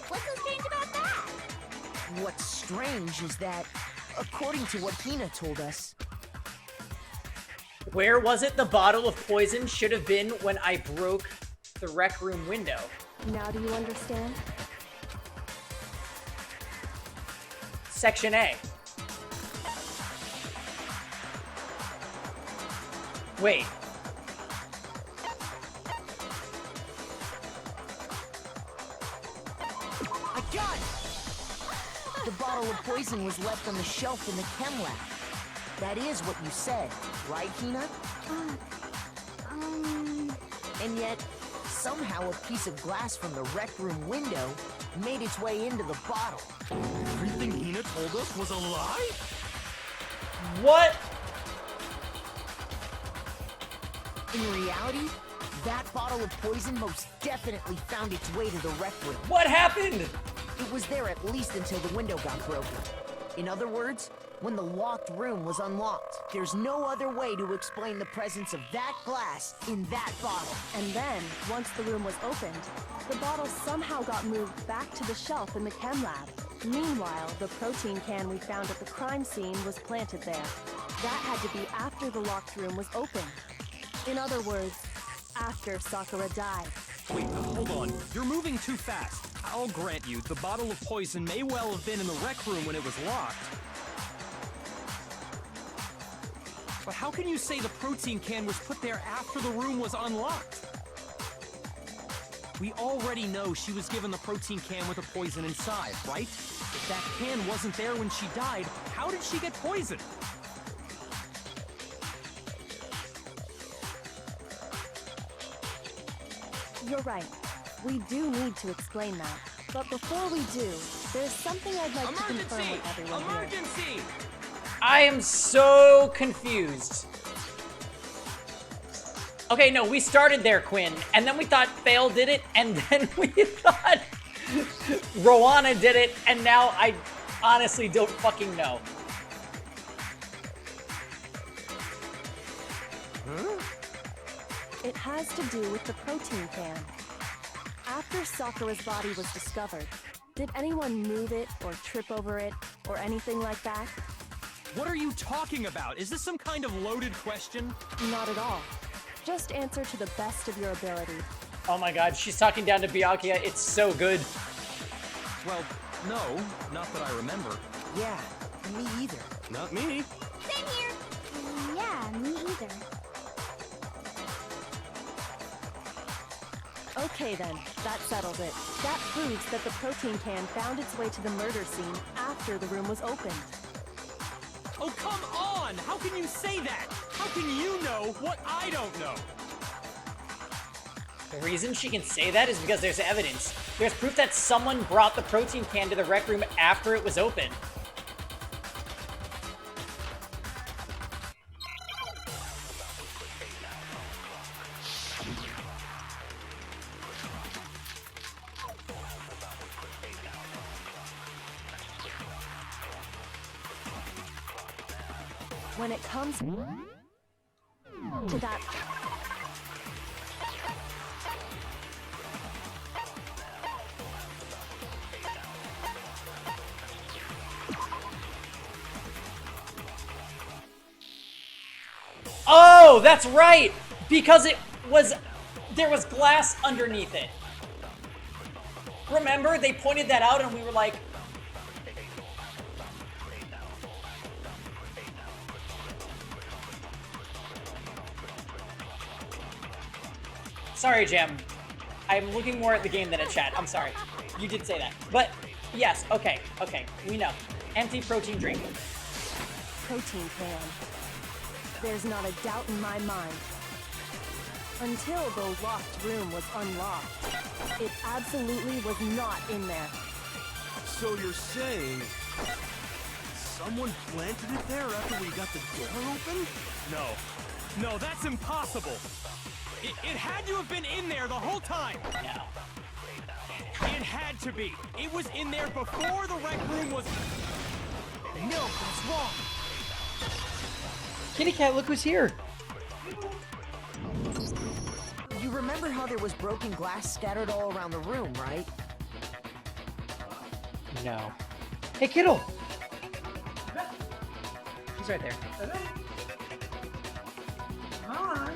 What's so strange about that? What's strange is that, according to what Hina told us, Where was it the bottle of poison should have been when I broke the rec room window? Now do you understand? Section A. Wait. I got it! The bottle of poison was left on the shelf in the chem lab. That is what you said, right, Hina? And yet, somehow a piece of glass from the rec room window made its way into the bottle. Everything Hina told us was a lie? What? In reality, that bottle of poison most definitely found its way to the rec room. What happened? It was there at least until the window got broken. In other words, when the locked room was unlocked. There's no other way to explain the presence of that glass in that bottle. And then, once the room was opened, the bottle somehow got moved back to the shelf in the chem lab. Meanwhile, the protein can we found at the crime scene was planted there. That had to be after the locked room was opened. In other words, after Sakura died. Wait, hold on. You're moving too fast. I'll grant you, the bottle of poison may well have been in the rec room when it was locked. But how can you say the protein can was put there after the room was unlocked? We already know she was given the protein can with the poison inside, right? If that can wasn't there when she died, how did she get poisoned? You're right. We do need to explain that. But before we do, there's something I'd like to confirm with everyone here. Emergency! I am so confused. Okay, no, we started there, Quinn, and then we thought Fail did it, and then we thought Rowana did it, and now I honestly don't fucking know. Huh? It has to do with the protein can. After Sakura's body was discovered, did anyone move it or trip over it or anything like that? What are you talking about? Is this some kind of loaded question? Not at all. Just answer to the best of your ability. Oh my god, she's talking down to Byakuya. It's so good. Well, no, not that I remember. Yeah, me either. Not me. Same here. Yeah, me either. Okay then, that settles it. That proves that the protein can found its way to the murder scene after the room was opened. Oh, come on! How can you say that? How can you know what I don't know? The reason she can say that is because there's evidence. There's proof that someone brought the protein can to the rec room after it was open. When it comes to that... Oh, that's right! Because there was glass underneath it. Remember, they pointed that out and we were like, sorry, Jam. I'm looking more at the game than at chat. I'm sorry. You did say that. But, yes, okay, we know. Empty protein drink. protein can. There's not a doubt in my mind. Until the locked room was unlocked, it absolutely was not in there. So you're saying someone planted it there after we got the door open? No, that's impossible. It had to have been in there the whole time. No. It had to be. It was in there before the rec room was... No, that's wrong. Kitty Cat, look who's here. You remember how there was broken glass scattered all around the room, right? No. Hey, Kittle. He's right there. Hi.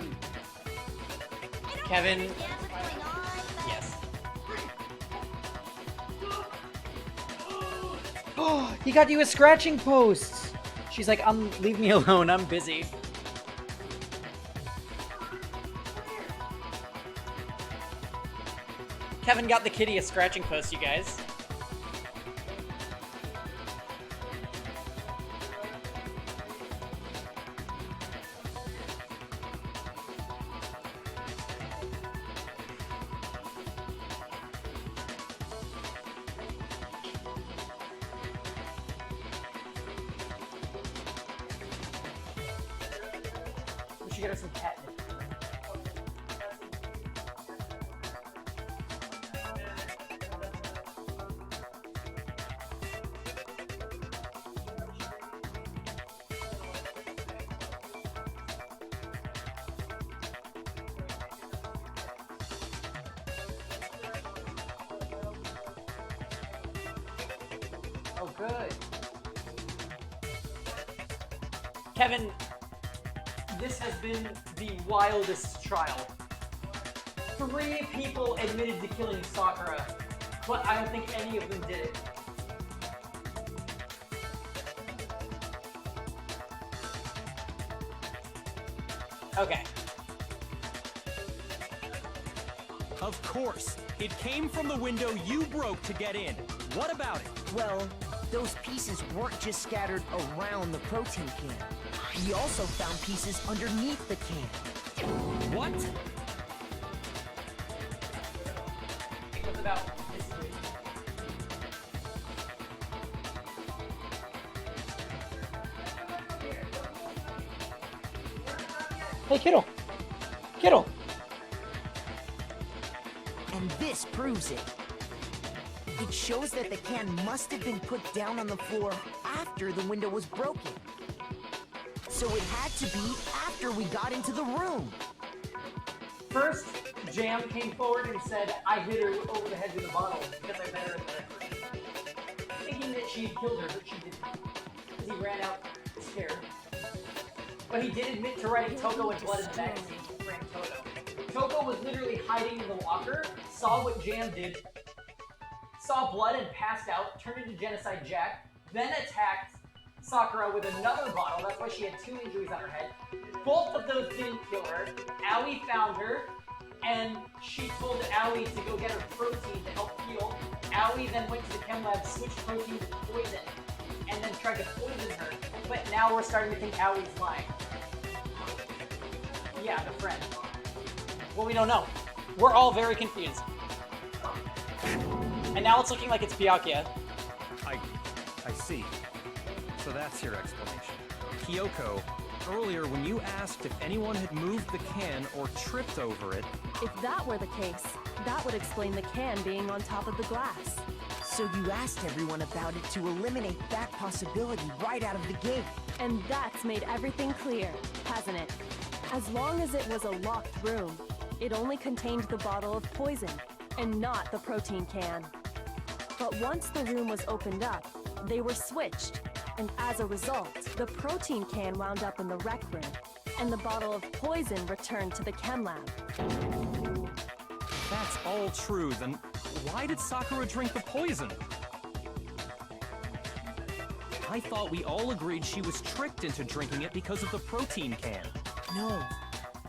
Kevin. What's going on, but... Yes. Oh, he got you a scratching post. She's like, leave me alone. I'm busy. Kevin got the kitty a scratching post, you guys. should get her some catnip. Oh, good. Kevin, this has been the wildest trial. 3 people admitted to killing Sakura, but I don't think any of them did it. Okay. Of course. It came from the window you broke to get in. What about it? Well, those pieces weren't just scattered around the protein can. We also found pieces underneath the can. What? It was about history. Hey, Kittle. Kittle. And this proves it. It shows that the can must have been put down on the floor after the window was broken. So it had to be after we got into the room. First, Jam came forward and said, I hit her over the head with a bottle because I met her in the record. Thinking that she had killed her, but she didn't. Because he ran out scared. But he did admit to writing Toko in blood in the magazine to frame Toto. Toko was literally hiding in the locker, saw what Jam did, saw blood and passed out, turned into Genocide Jack, then attacked Sakura with another bottle. That's why she had 2 injuries on her head. Both of those didn't kill her. Aoi found her, and she told Aoi to go get her protein to help heal. Aoi then went to the chem lab, switched protein to poison, and then tried to poison her. But now we're starting to think Aoi's lying. Yeah, the friend. Well, we don't know. We're all very confused. And now it's looking like it's Byakuya. I see. So that's your explanation. Kyoko, earlier when you asked if anyone had moved the can or tripped over it... If that were the case, that would explain the can being on top of the glass. So you asked everyone about it to eliminate that possibility right out of the gate. And that's made everything clear, hasn't it? As long as it was a locked room, it only contained the bottle of poison, and not the protein can. But once the room was opened up, they were switched, and as a result, the protein can wound up in the rec room, and the bottle of poison returned to the chem lab. That's all true, then why did Sakura drink the poison? I thought we all agreed she was tricked into drinking it because of the protein can. No,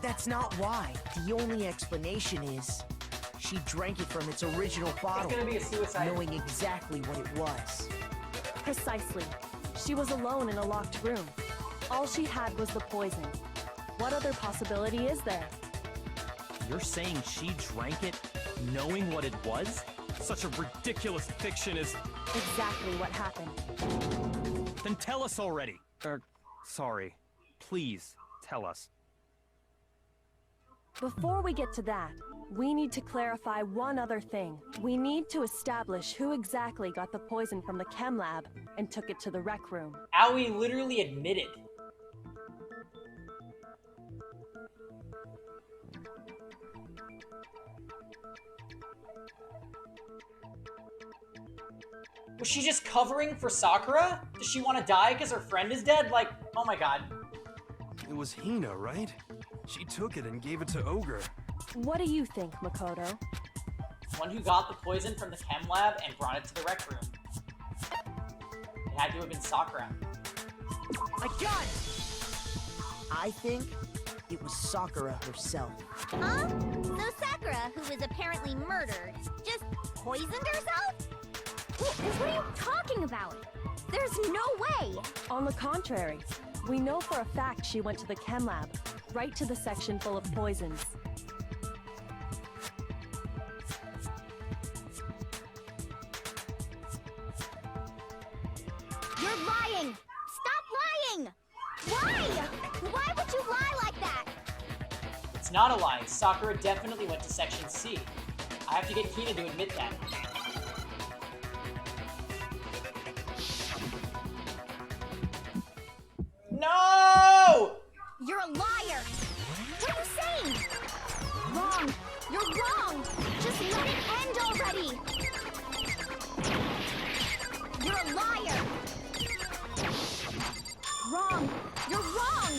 that's not why. The only explanation is she drank it from its original bottle, It's gonna be a suicide. knowing exactly what it was. Precisely. She was alone in a locked room. All she had was the poison. What other possibility is there? You're saying she drank it knowing what it was? Such a ridiculous fiction is... Exactly what happened. Then tell us already. Sorry. Please, tell us. Before we get to that, we need to clarify one other thing. We need to establish who exactly got the poison from the chem lab and took it to the rec room. Aoi literally admitted. Was she just covering for Sakura? Does she want to die because her friend is dead? Like, oh my god. It was Hina, right? She took it and gave it to Ogre. What do you think, Makoto? One who got the poison from the chem lab and brought it to the rec room. It had to have been Sakura. I got it! I think it was Sakura herself. Huh? So Sakura, who was apparently murdered, just poisoned herself? What are you talking about? There's no way! On the contrary, we know for a fact she went to the chem lab, right to the section full of poisons. You're lying! Stop lying! Why? Why would you lie like that? It's not a lie. Sakura definitely went to Section C. I have to get Hina to admit that. No! You're a liar! What are you saying? Wrong! You're wrong! Just let it end already! You're a liar! Wrong! You're wrong!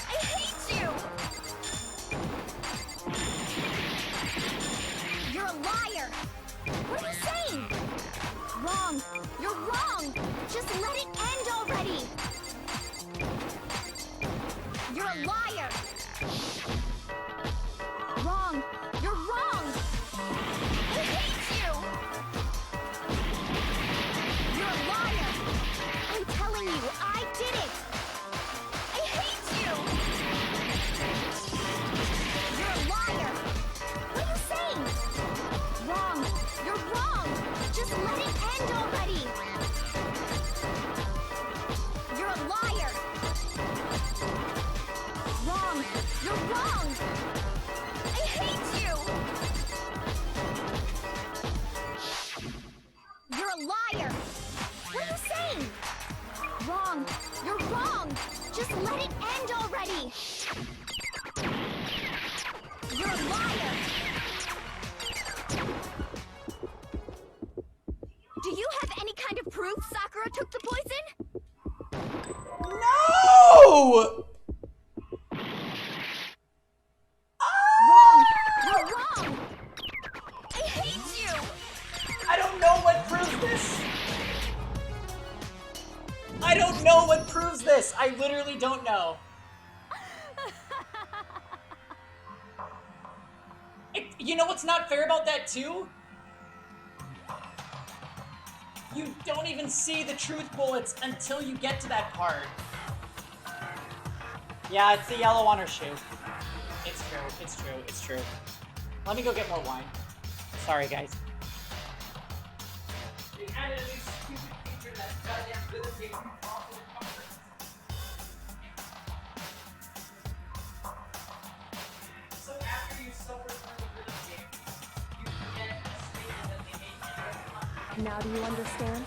I hate you! You're a liar! What are you saying? Wrong! You're wrong! Just let it end already! You're a liar! Wrong! You're wrong! I hate you! You're a liar! I'm telling you, I did it! I hate you! You're a liar! What are you saying? Wrong! You're wrong! Just let it end already! You're a liar! Wrong! You're wrong! I hate you! You're a liar! What are you saying? Wrong! You're wrong! Just let it end already! You're a liar! Do you have any kind of proof Sakura took the poison? No! Wrong! You're wrong! I hate you! I don't know what proves this. I don't know what proves this. I literally don't know. You know what's not fair about that too? You don't even see the truth bullets until you get to that part. Yeah, it's the yellow on her shoe. It's true, it's true, it's true. Let me go get more wine. Sorry, guys. They added a new stupid feature to that goddamn rhythm game. So after you suffer from the rhythm game, you get a statement that they made. Now do you understand?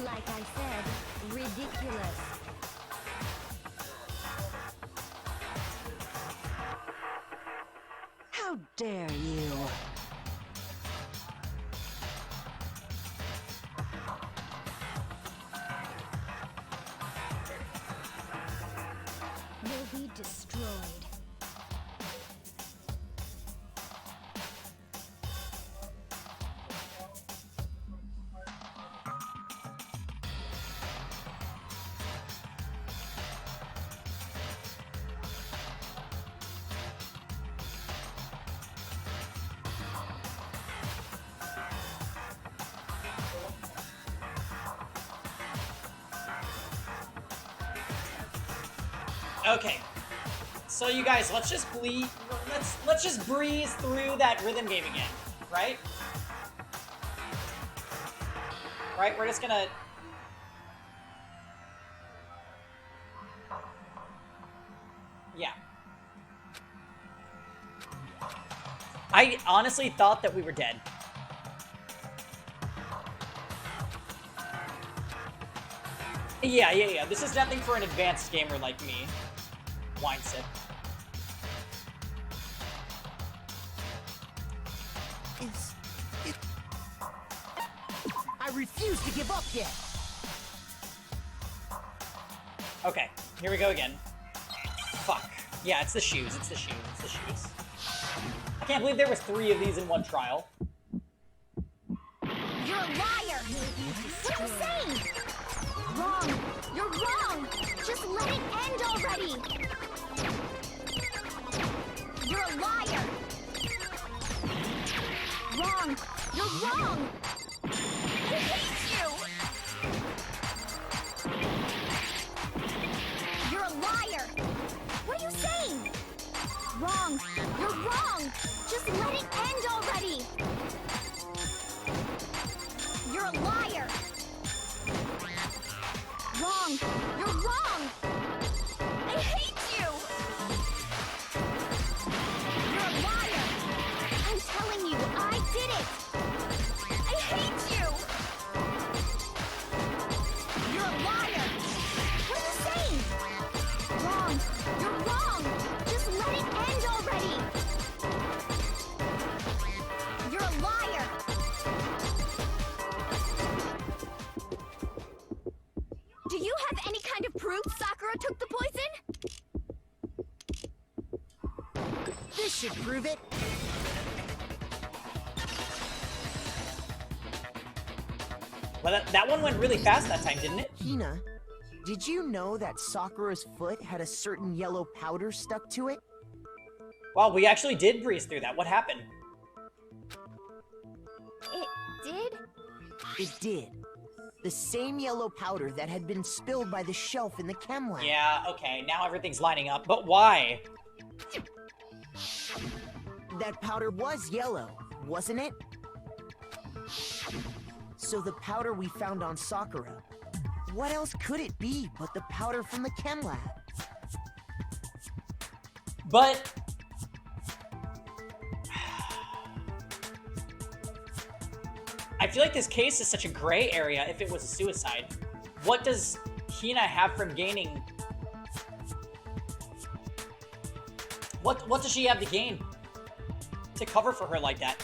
Like I said, ridiculous. How dare you? Will be destroyed. Okay, so you guys, let's just breeze through that rhythm game again, right? Right, we're just gonna... Yeah. I honestly thought that we were dead. Yeah. This is nothing for an advanced gamer like me. Wine sip. I refuse to give up yet. Okay, here we go again. Fuck. Yeah, it's the shoes. It's the shoes. It's the shoes. I can't believe there was 3 of these in one trial. You're a liar! What are you saying? Wrong! You're wrong! Just let it end already! You're a liar! Wrong! You're wrong! I hate you! You're a liar! What are you saying? Wrong! You're wrong! Just let it end already! You're a liar! should prove it. Well, that one went really fast that time, didn't it? Hina, did you know that Sakura's foot had a certain yellow powder stuck to it? Wow, we actually did breeze through that. What happened? It did? It did. The same yellow powder that had been spilled by the shelf in the chem lab. Yeah, okay, now everything's lining up. But why? That powder was yellow, wasn't it? So the powder we found on Sakura, what else could it be but the powder from the chem lab? But... I feel like this case is such a gray area if it was a suicide. What does Hina have from gaining? What does she have to gain to cover for her like that?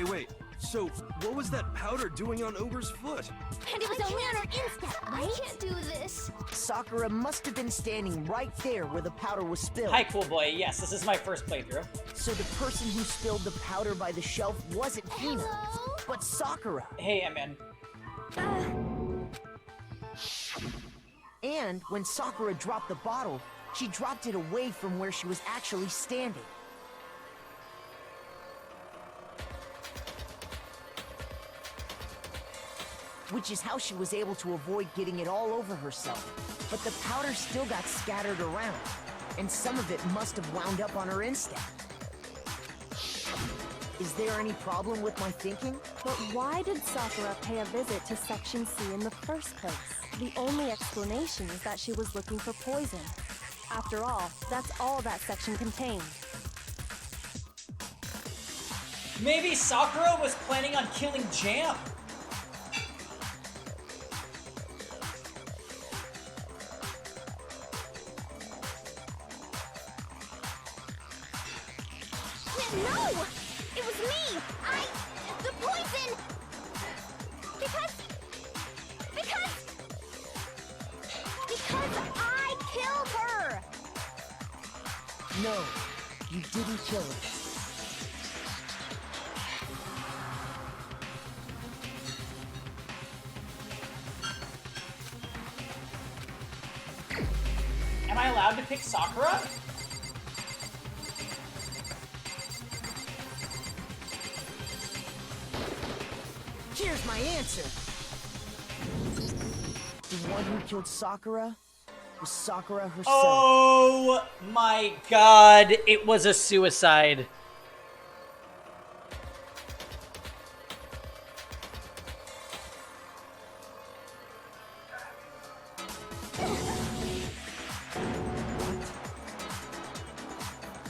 Wait. So, what was that powder doing on Ogre's foot? And it was only on her instep, right? I can't do this. Sakura must have been standing right there where the powder was spilled. Hi, cool boy. Yes, this is my first playthrough. So the person who spilled the powder by the shelf wasn't Hina, Hello? but Sakura. Hey, MN. And when Sakura dropped the bottle, she dropped it away from where she was actually standing. Which is how she was able to avoid getting it all over herself. But the powder still got scattered around, and some of it must have wound up on her instep. Is there any problem with my thinking? But why did Sakura pay a visit to Section C in the first place? The only explanation is that she was looking for poison. After all, that's all that section contained. Maybe Sakura was planning on killing Jam. No! It was me! The poison! Because I killed her! No, you didn't kill her. Am I allowed to pick Sakura? Here's my answer. The one who killed Sakura was Sakura herself. Oh my god, it was a suicide.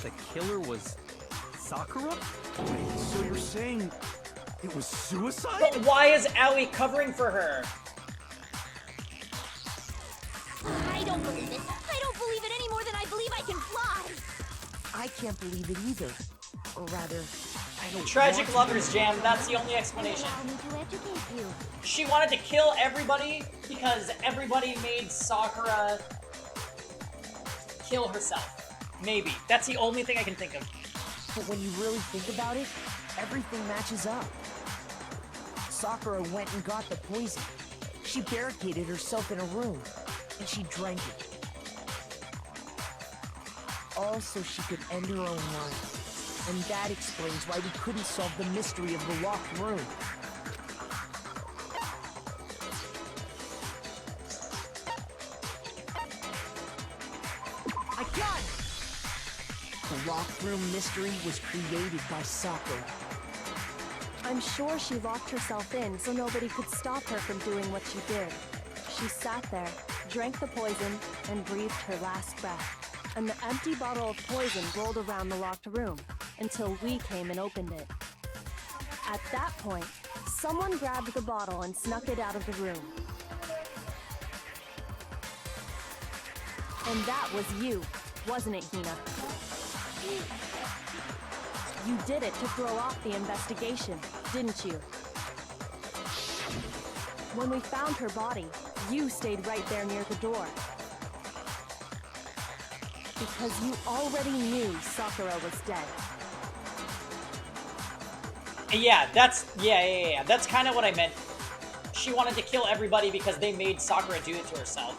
The killer was Sakura? Wait, so you're saying it was suicide? But why is Aoi covering for her? I don't believe it. I don't believe it any more than I believe I can fly. I can't believe it either. Or rather, I don't Tragic want to. lovers, Jam. That's the only explanation. Allow me to educate you. She wanted to kill everybody because everybody made Sakura kill herself. Maybe. That's the only thing I can think of. But when you really think about it, everything matches up. Sakura went and got the poison. She barricaded herself in a room, and she drank it. All so she could end her own life. And that explains why we couldn't solve the mystery of the locked room. I got it! The locked room mystery was created by Sakura. I'm sure she locked herself in so nobody could stop her from doing what she did. She sat there, drank the poison, and breathed her last breath. And the empty bottle of poison rolled around the locked room until we came and opened it. At that point, someone grabbed the bottle and snuck it out of the room. And that was you, wasn't it, Hina? You did it to throw off the investigation, didn't you? When we found her body, you stayed right there near the door. Because you already knew Sakura was dead. Yeah, that's kind of what I meant. She wanted to kill everybody because they made Sakura do it to herself.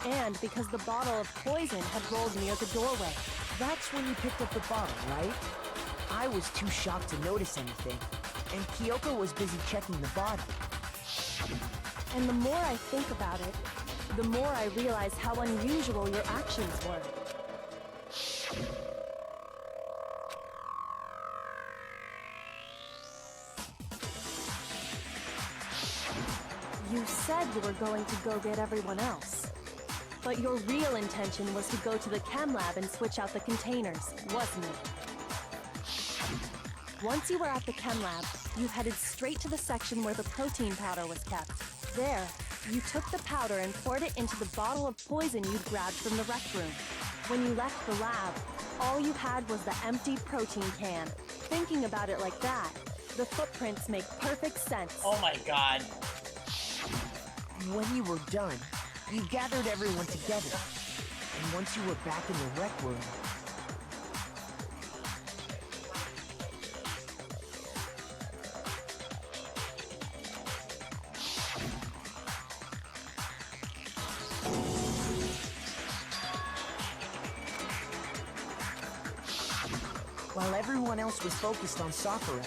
And because the bottle of poison had rolled near the doorway. That's when you picked up the bottle, right? I was too shocked to notice anything, and Kyoko was busy checking the body. And the more I think about it, the more I realize how unusual your actions were. You said you were going to go get everyone else. But your real intention was to go to the chem lab and switch out the containers, wasn't it? Once you were at the chem lab, you headed straight to the section where the protein powder was kept. There, you took the powder and poured it into the bottle of poison you'd grabbed from the rec room. When you left the lab, all you had was the empty protein can. Thinking about it like that, the footprints make perfect sense. Oh my god. When you were done, you gathered everyone together. And once you were back in the rec room, while everyone else was focused on Sakura,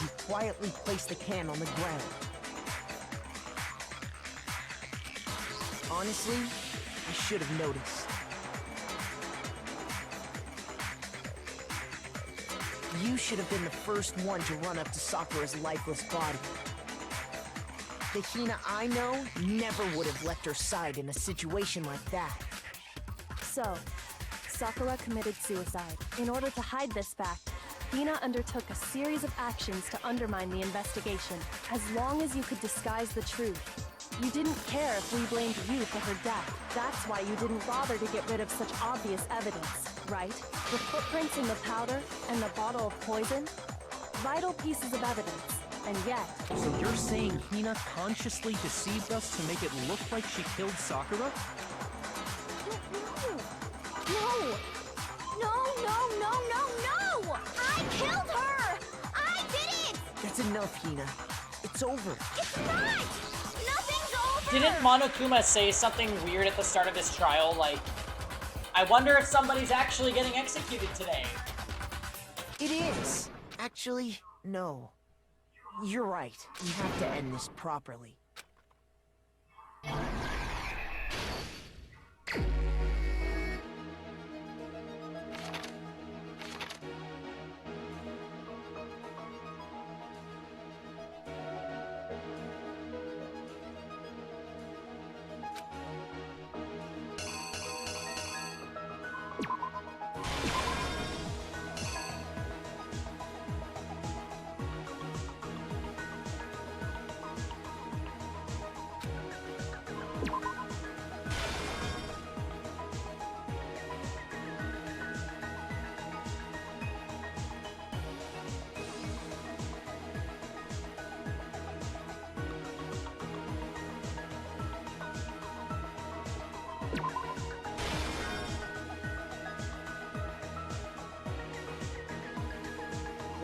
you quietly placed the can on the ground. Honestly, I should have noticed. You should have been the first one to run up to Sakura's lifeless body. The Hina I know never would have left her side in a situation like that. So, Sakura committed suicide. In order to hide this fact, Hina undertook a series of actions to undermine the investigation. As long as you could disguise the truth, you didn't care if we blamed you for her death. That's why you didn't bother to get rid of such obvious evidence, right? The footprints in the powder and the bottle of poison? Vital pieces of evidence. And yet... So you're saying Hina consciously deceived us to make it look like she killed Sakura? No! I killed her! I did it! That's enough, Hina. It's over. It's not! Nothing's over! Didn't Monokuma say something weird at the start of this trial, like, I wonder if somebody's actually getting executed today? It is. Actually, no. You're right. We have to end this properly.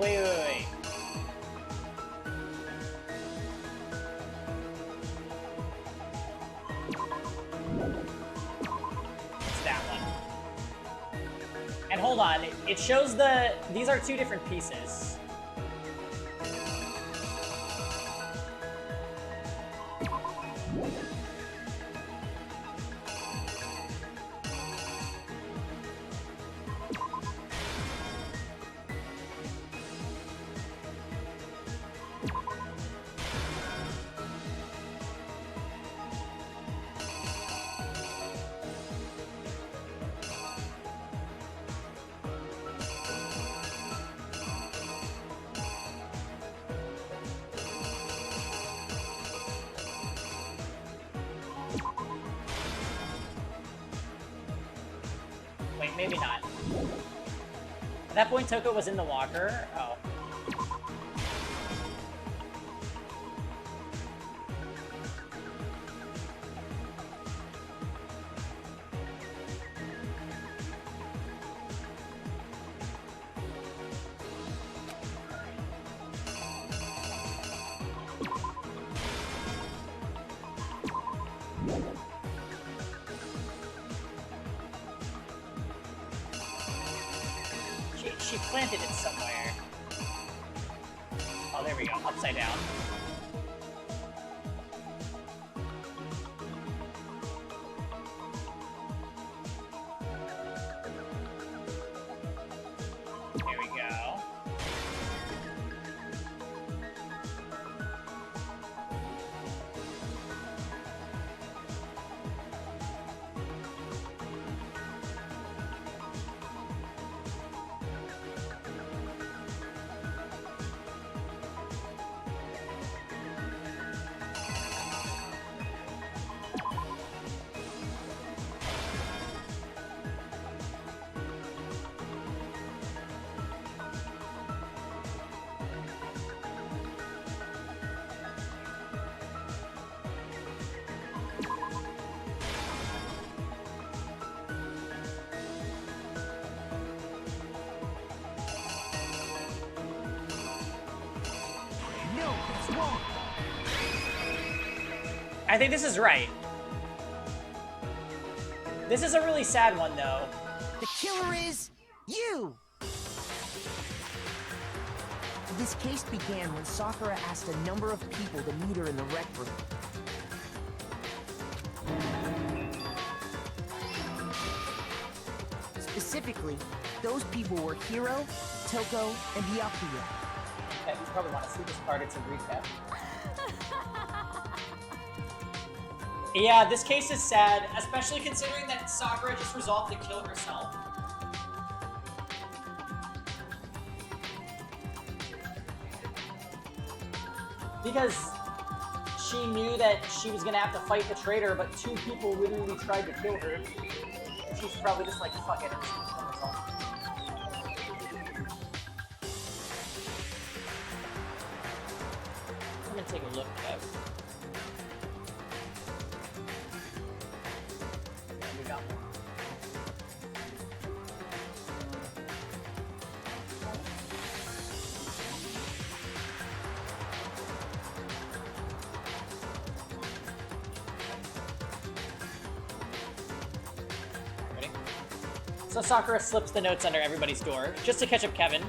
Wait. It's that one. And hold on, it shows these are two different pieces. Wait, maybe not. At that point, Toko was in the walker. Oh. she planted it somewhere. Oh, there we go. Upside down. There we go. No, it's wrong. I think this is right. This is a really sad one, though. The killer is you! This case began when Sakura asked a number of people to meet her in the rec room. Specifically, those people were Hiro, Toko, and Byakuya. Okay, you probably want to see this part. It's a recap. Yeah, this case is sad, especially considering that Sakura just resolved to kill herself. Because she knew that she was gonna have to fight the traitor, but two people literally tried to kill her. She's probably just like, fuck it, I'm just gonna kill myself. I'm gonna take a look at. We got one. Ready? So Sakura slips the notes under everybody's door just to catch up Kevin.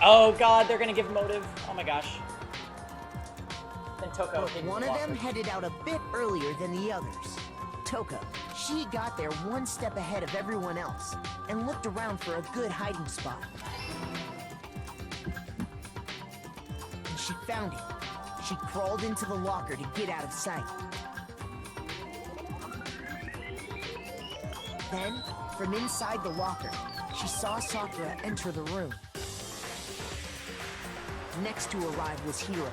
Oh god, they're gonna give motive. Oh my gosh. Then Toko. But one of them headed out a bit earlier than the others. Toko. She got there one step ahead of everyone else and looked around for a good hiding spot. And she found it. She crawled into the locker to get out of sight. Then, from inside the locker, she saw Sakura enter the room. Next to arrive was Hiro.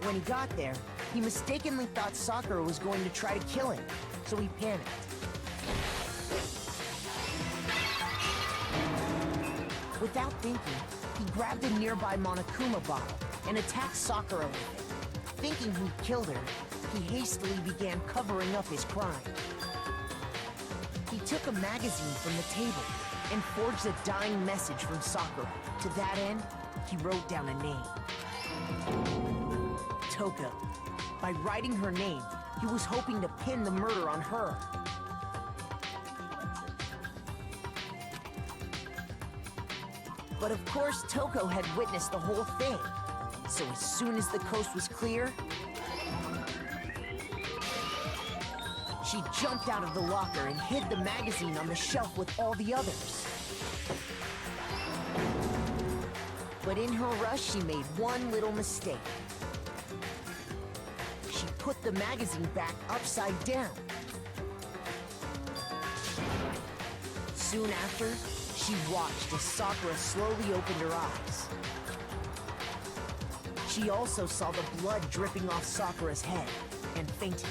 When he got there, he mistakenly thought Sakura was going to try to kill him, so he panicked. Without thinking, he grabbed a nearby Monokuma bottle and attacked Sakura with it. Thinking he'd killed her, he hastily began covering up his crime. He took a magazine from the table and forged a dying message from Sakura. To that end, he wrote down a name. Toko. By writing her name, he was hoping to pin the murder on her. But of course, Toko had witnessed the whole thing. So as soon as the coast was clear, she jumped out of the locker and hid the magazine on the shelf with all the others. But in her rush, she made one little mistake. She put the magazine back upside down. Soon after, she watched as Sakura slowly opened her eyes. She also saw the blood dripping off Sakura's head and fainted.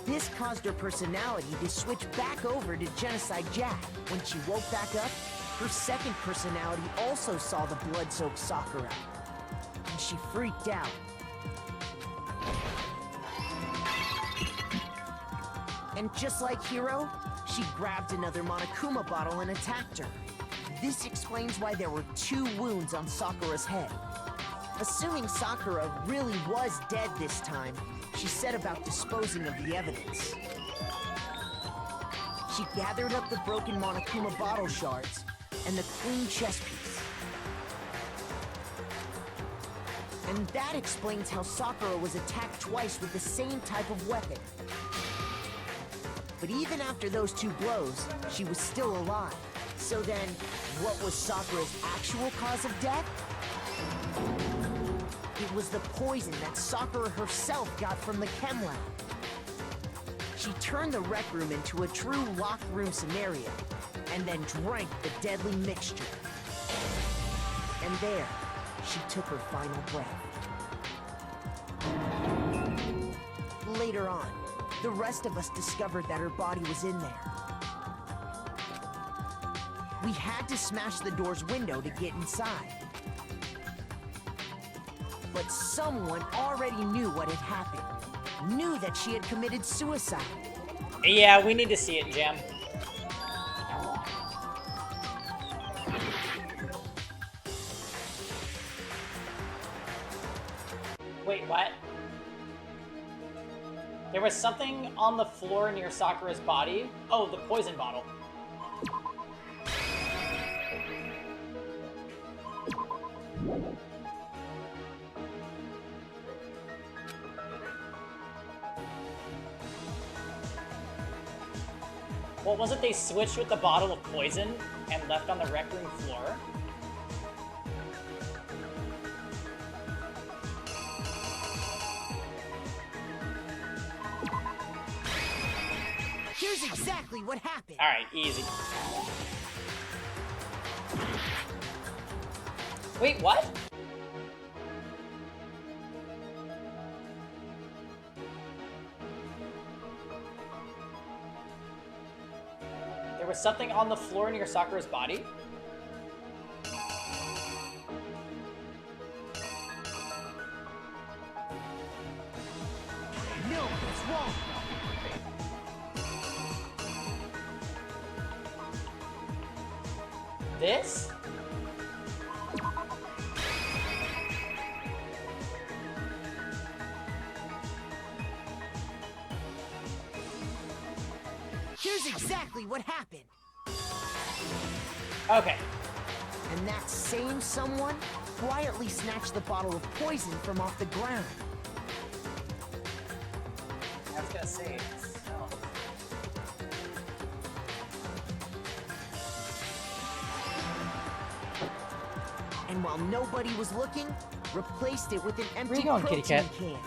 This caused her personality to switch back over to Genocide Jack. When she woke back up, her second personality also saw the blood-soaked Sakura, and she freaked out. And just like Hiro, she grabbed another Monokuma bottle and attacked her. This explains why there were 2 wounds on Sakura's head. Assuming Sakura really was dead this time, she set about disposing of the evidence. She gathered up the broken Monokuma bottle shards and the queen chess piece. And that explains how Sakura was attacked twice with the same type of weapon. But even after those 2 blows, she was still alive. So then, what was Sakura's actual cause of death? It was the poison that Sakura herself got from the chem lab. She turned the rec room into a true locked room scenario, and then drank the deadly mixture. And there, she took her final breath. Later on, the rest of us discovered that her body was in there. We had to smash the door's window to get inside. But someone already knew what had happened. Knew that she had committed suicide. Yeah, we need to see it, Jam. Wait, what? There was something on the floor near Sakura's body. Oh, the poison bottle. What was it they switched with the bottle of poison and left on the rec room floor? Here's exactly what happened. Alright, easy. Wait, what? There was something on the floor near Sakura's body? No, it's wrong. This? Here's exactly what happened. Okay. And that same someone quietly snatched the bottle of poison from off the ground. I was gonna say. And while nobody was looking, replaced it with an empty you going, kitty protein cat? can.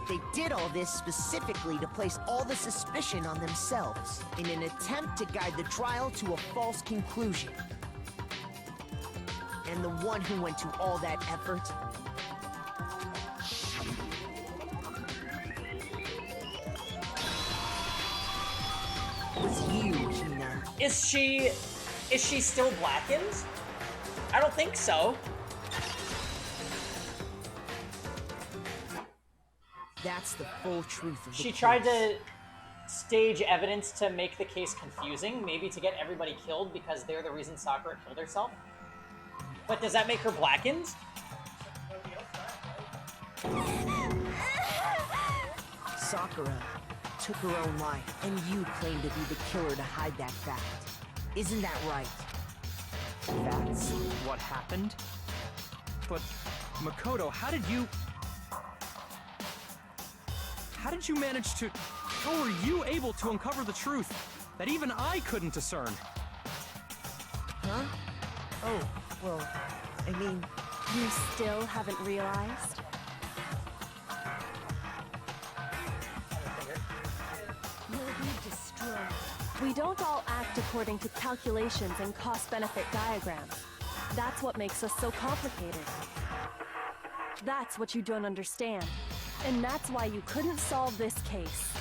They did all this specifically to place all the suspicion on themselves in an attempt to guide the trial to a false conclusion. And the one who went to all that effort was you, Hina. Is she still blackened? I don't think so. That's the full truth of the She case. tried to stage evidence to make the case confusing, maybe to get everybody killed because they're the reason Sakura killed herself. But does that make her blackened? Sakura took her own life, and you claim to be the killer to hide that fact. Isn't that right? That's what happened? But, Makoto, how did you manage to... How were you able to uncover the truth that even I couldn't discern? Huh? Oh, well, I mean... You still haven't realized? You'll be destroyed. We don't all act according to calculations and cost-benefit diagrams. That's what makes us so complicated. That's what you don't understand. And that's why you couldn't solve this case.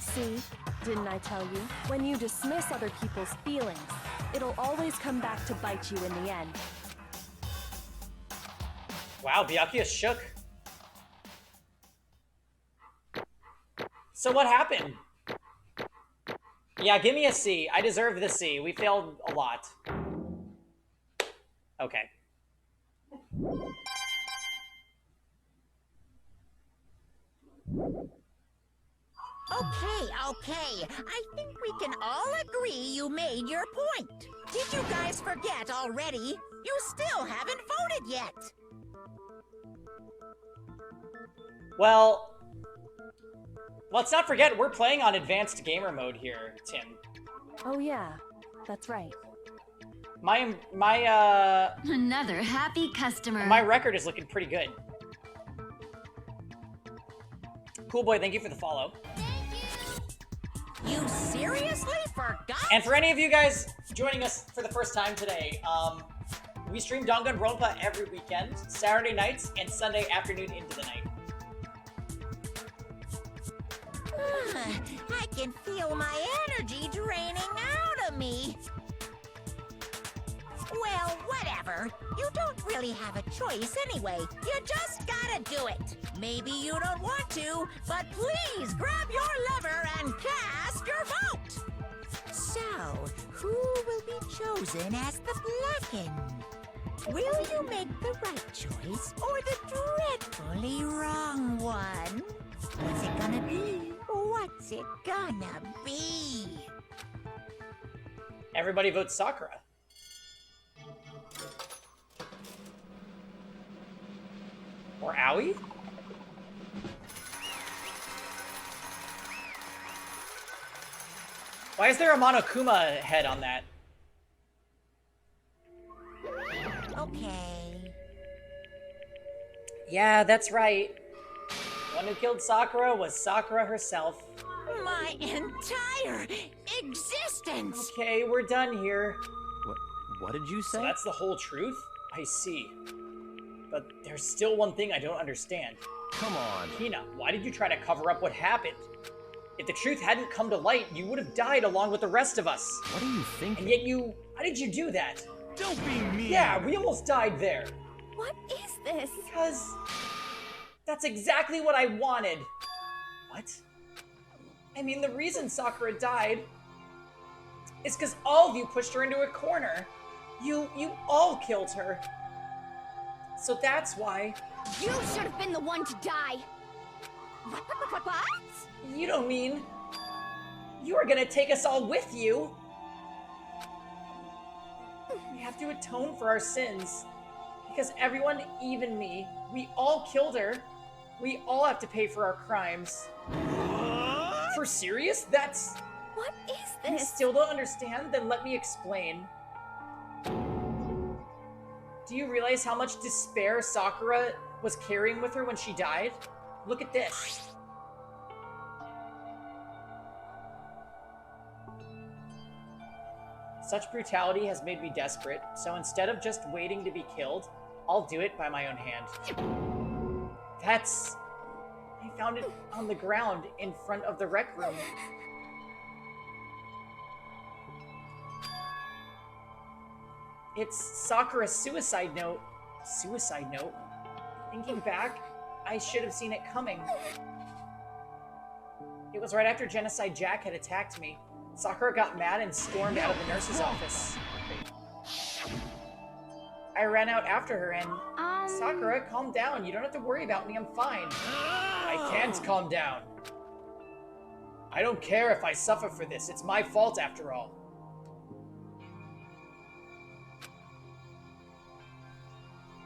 See? Didn't I tell you? When you dismiss other people's feelings, it'll always come back to bite you in the end. Wow, Byakuya shook. So what happened? Yeah, give me a C. I deserve the C. We failed a lot. Okay. Okay. I think we can all agree you made your point. Did you guys forget already? You still haven't voted yet. Well, let's not forget we're playing on advanced gamer mode here, Tim. Oh yeah, that's right. Another happy customer. My record is looking pretty good. Cool boy, thank you for the follow. You seriously forgot? And for any of you guys joining us for the first time today, we stream Danganronpa every weekend, Saturday nights and Sunday afternoon into the night. I can feel my energy draining out of me. Well, whatever. You don't really have a choice anyway. You just gotta do it. Maybe you don't want to, but please grab your lever and cast your vote. So, who will be chosen as the Blackened? Will you make the right choice or the dreadfully wrong one? What's it gonna be? What's it gonna be? Everybody votes Sakura. Or Aoi? Why is there a Monokuma head on that? Okay. Yeah, that's right. The one who killed Sakura was Sakura herself. My entire existence! Okay, we're done here. What did you say? So that's the whole truth? I see. But there's still one thing I don't understand. Come on. Hina, why did you try to cover up what happened? If the truth hadn't come to light, you would have died along with the rest of us. What are you thinking? And yet why did you do that? Don't be mean! Yeah, we almost died there. What is this? Because that's exactly what I wanted. What? I mean, the reason Sakura died is because all of you pushed her into a corner. You all killed her. So that's why. You should have been the one to die. What? You don't mean you were gonna take us all with you? We have to atone for our sins. Because everyone, even me, we all killed her. We all have to pay for our crimes. What? For serious? That's... What is You this? still don't understand? Then let me explain. Do you realize how much despair Sakura was carrying with her when she died? Look at this. Such brutality has made me desperate, so instead of just waiting to be killed, I'll do it by my own hand. That's... I found it on the ground in front of the rec room. It's Sakura's suicide note. Suicide note? Thinking back, I should have seen it coming. It was right after Genocide Jack had attacked me. Sakura got mad and stormed out of the nurse's office. I ran out after her and... Sakura, calm down. You don't have to worry about me. I'm fine. I can't calm down. I don't care if I suffer for this. It's my fault after all.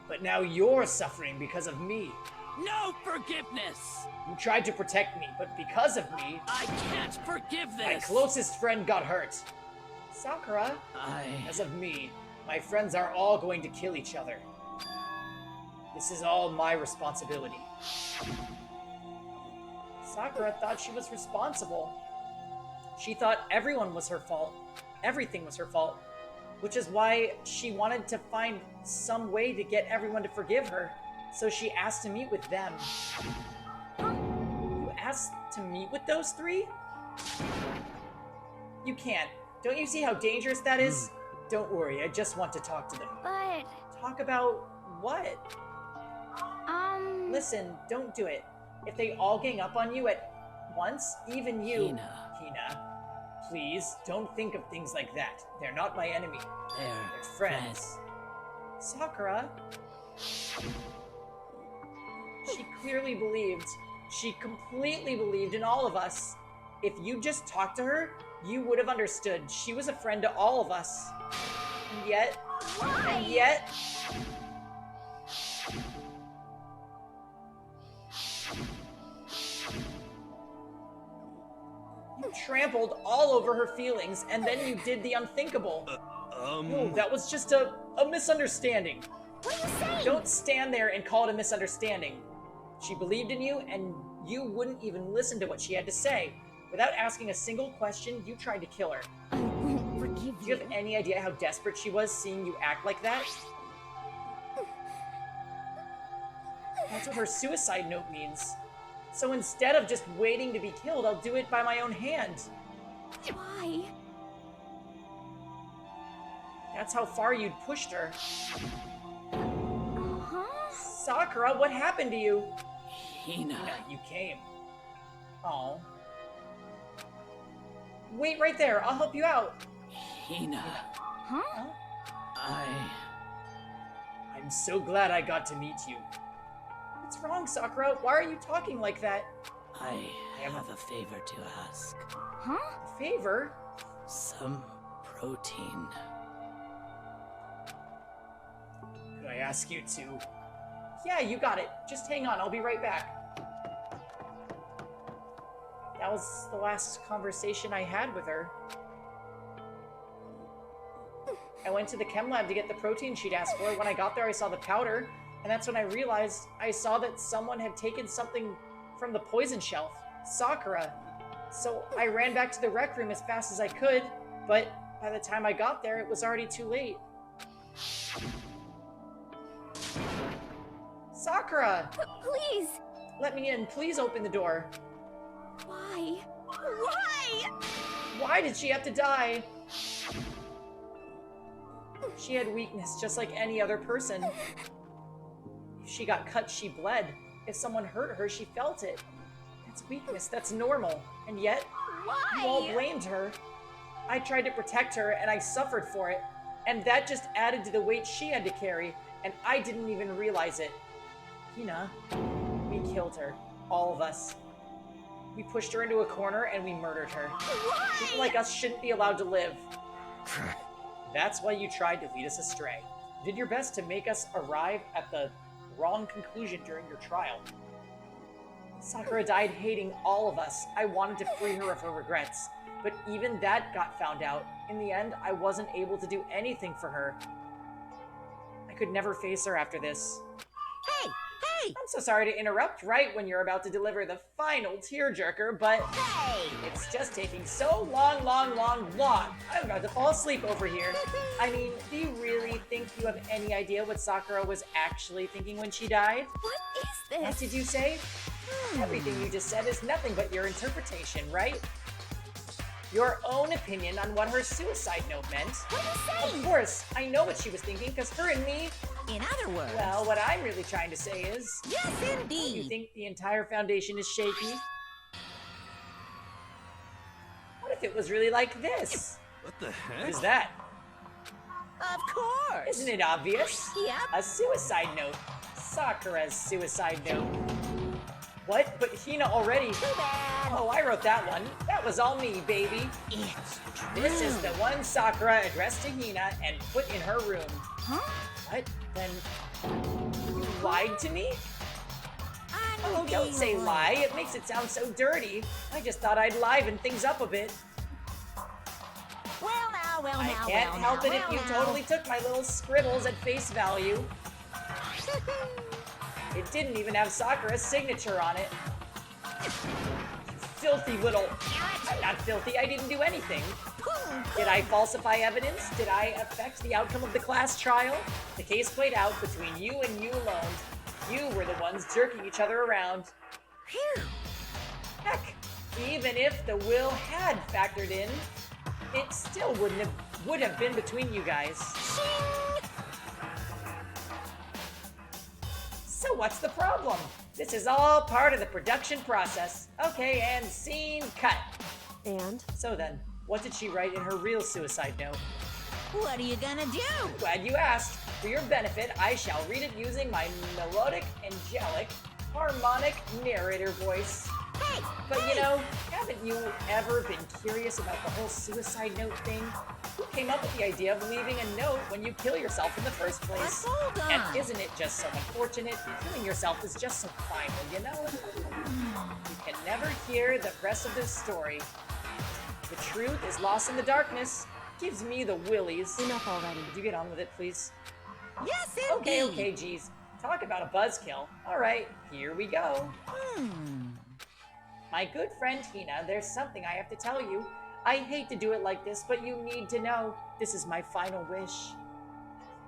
But now you're suffering because of me. No forgiveness! You tried to protect me, but because of me, I can't forgive this! my closest friend got hurt. Sakura, I... as of me, my friends are all going to kill each other. This is all my responsibility. Sakura thought she was responsible. She thought everyone was her fault. Everything was her fault. Which is why she wanted to find some way to get everyone to forgive her. So she asked to meet with them. You asked to meet with those three? You can't. Don't you see how dangerous that is? Don't worry, I just want to talk to them. But, Talk about what? Listen, don't do it. If they all gang up on you at once, even you... Hina, please, don't think of things like that. They're not my enemy. They're friends. Sakura... She clearly believed She completely believed in all of us. If you just talked to her, you would have understood. She was a friend to all of us. And yet... Why? And yet... You trampled all over her feelings, and then you did the unthinkable. No, that was just a misunderstanding. What are you saying? Don't stand there and call it a misunderstanding. She believed in you, and you wouldn't even listen to what she had to say. Without asking a single question, you tried to kill her. I won't forgive Do you have any idea how desperate she was seeing you act like that? That's what her suicide note means. So instead of just waiting to be killed, I'll do it by my own hand. Why? That's how far you'd pushed her. Huh? Sakura, what happened to you? Hina. Hina, you came. Oh. Wait right there, I'll help you out. Hina. Huh? I'm so glad I got to meet you. What's wrong, Sakura? Why are you talking like that? I have a favor to ask. Huh? Favor? Some protein. Could I ask you to? Yeah, you got it. Just hang on, I'll be right back. That was the last conversation I had with her. I went to the chem lab to get the protein she'd asked for. When I got there, I saw the powder, and that's when I realized I saw that someone had taken something from the poison shelf. Sakura. So I ran back to the rec room as fast as I could, but by the time I got there, it was already too late. Sakura! Please! Let me in. Please open the door. Why? Why? Why did she have to die? She had weakness just like any other person. If she got cut, she bled. If someone hurt her, she felt it. That's weakness. That's normal. And yet, you all Why? blamed her. I tried to protect her, and I suffered for it. And that just added to the weight she had to carry, and I didn't even realize it. Hina, we killed her. All of us. We pushed her into a corner, and we murdered her. People like us shouldn't be allowed to live. That's why you tried to lead us astray. You did your best to make us arrive at the wrong conclusion during your trial. Sakura died hating all of us. I wanted to free her of her regrets, but even that got found out. In the end, I wasn't able to do anything for her. I could never face her after this. Hey! Hey! I'm so sorry to interrupt right when you're about to deliver the final tearjerker, but Hey! it's just taking so long. I'm about to fall asleep over here. I mean, do you really think you have any idea what Sakura was actually thinking when she died? What is What this? did you say? Everything you just said is nothing but your interpretation, right? Your own opinion on what her suicide note meant. What are you Of saying? course, I know what she was thinking, because her and me, In other words, well, what I'm really trying to say is, yes, you indeed. think the entire foundation is shaky? What if it was really like this? What the What heck? is that? Of course. Isn't it obvious? Yep. A suicide note. Sakura's suicide note. What? But Hina already... Too bad. Oh, I wrote that one. That was all me, baby. It's This is the one Sakura addressed to Hina and put in her room. Huh? What? Then you lied to me? Oh, don't say lie. It makes it sound so dirty. I just thought I'd liven things up a bit. Well now, well I now, can't well help now, it if well you now. totally took my little scribbles at face value. It didn't even have Sakura's signature on it. Filthy little... I'm not filthy. I didn't do anything. Did I falsify evidence? Did I affect the outcome of the class trial? The case played out between you and you alone. You were the ones jerking each other around. Phew. Heck, even if the will had factored in, it still would have been between you guys. So what's the problem? This is all part of the production process. Okay, and scene cut. And? So then, what did she write in her real suicide note? What are you gonna do? Glad you asked. For your benefit, I shall read it using my melodic, angelic, harmonic narrator voice. Hey! But you know, haven't you ever been curious about the whole suicide note thing? Who came up with the idea of leaving a note when you kill yourself in the first place? But hold on. And isn't it just so unfortunate? Killing yourself is just so final, you know? You can never hear the rest of this story. The truth is lost in the darkness. Gives me the willies. Enough already. Could you get on with it, please? Yes, Okay, indeed. okay, geez. Talk about a buzzkill. Alright, here we go. My good friend Hina, there's something I have to tell you. I hate to do it like this, but you need to know. This is my final wish.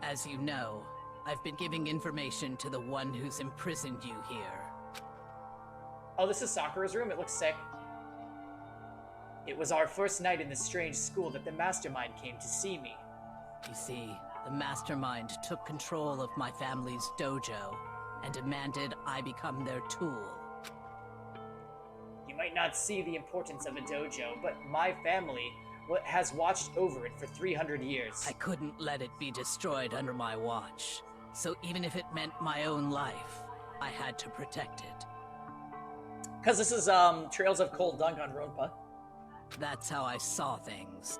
As you know, I've been giving information to the one who's imprisoned you here. Oh, this is Sakura's room. It looks sick. It was our first night in this strange school that the mastermind came to see me. You see, the mastermind took control of my family's dojo and demanded I become their tool. You might not see the importance of a dojo, but my family has watched over it for 300 years. I couldn't let it be destroyed under my watch, so even if it meant my own life, I had to protect it. Because this is Trails of Cold Danganronpa. That's how I saw things.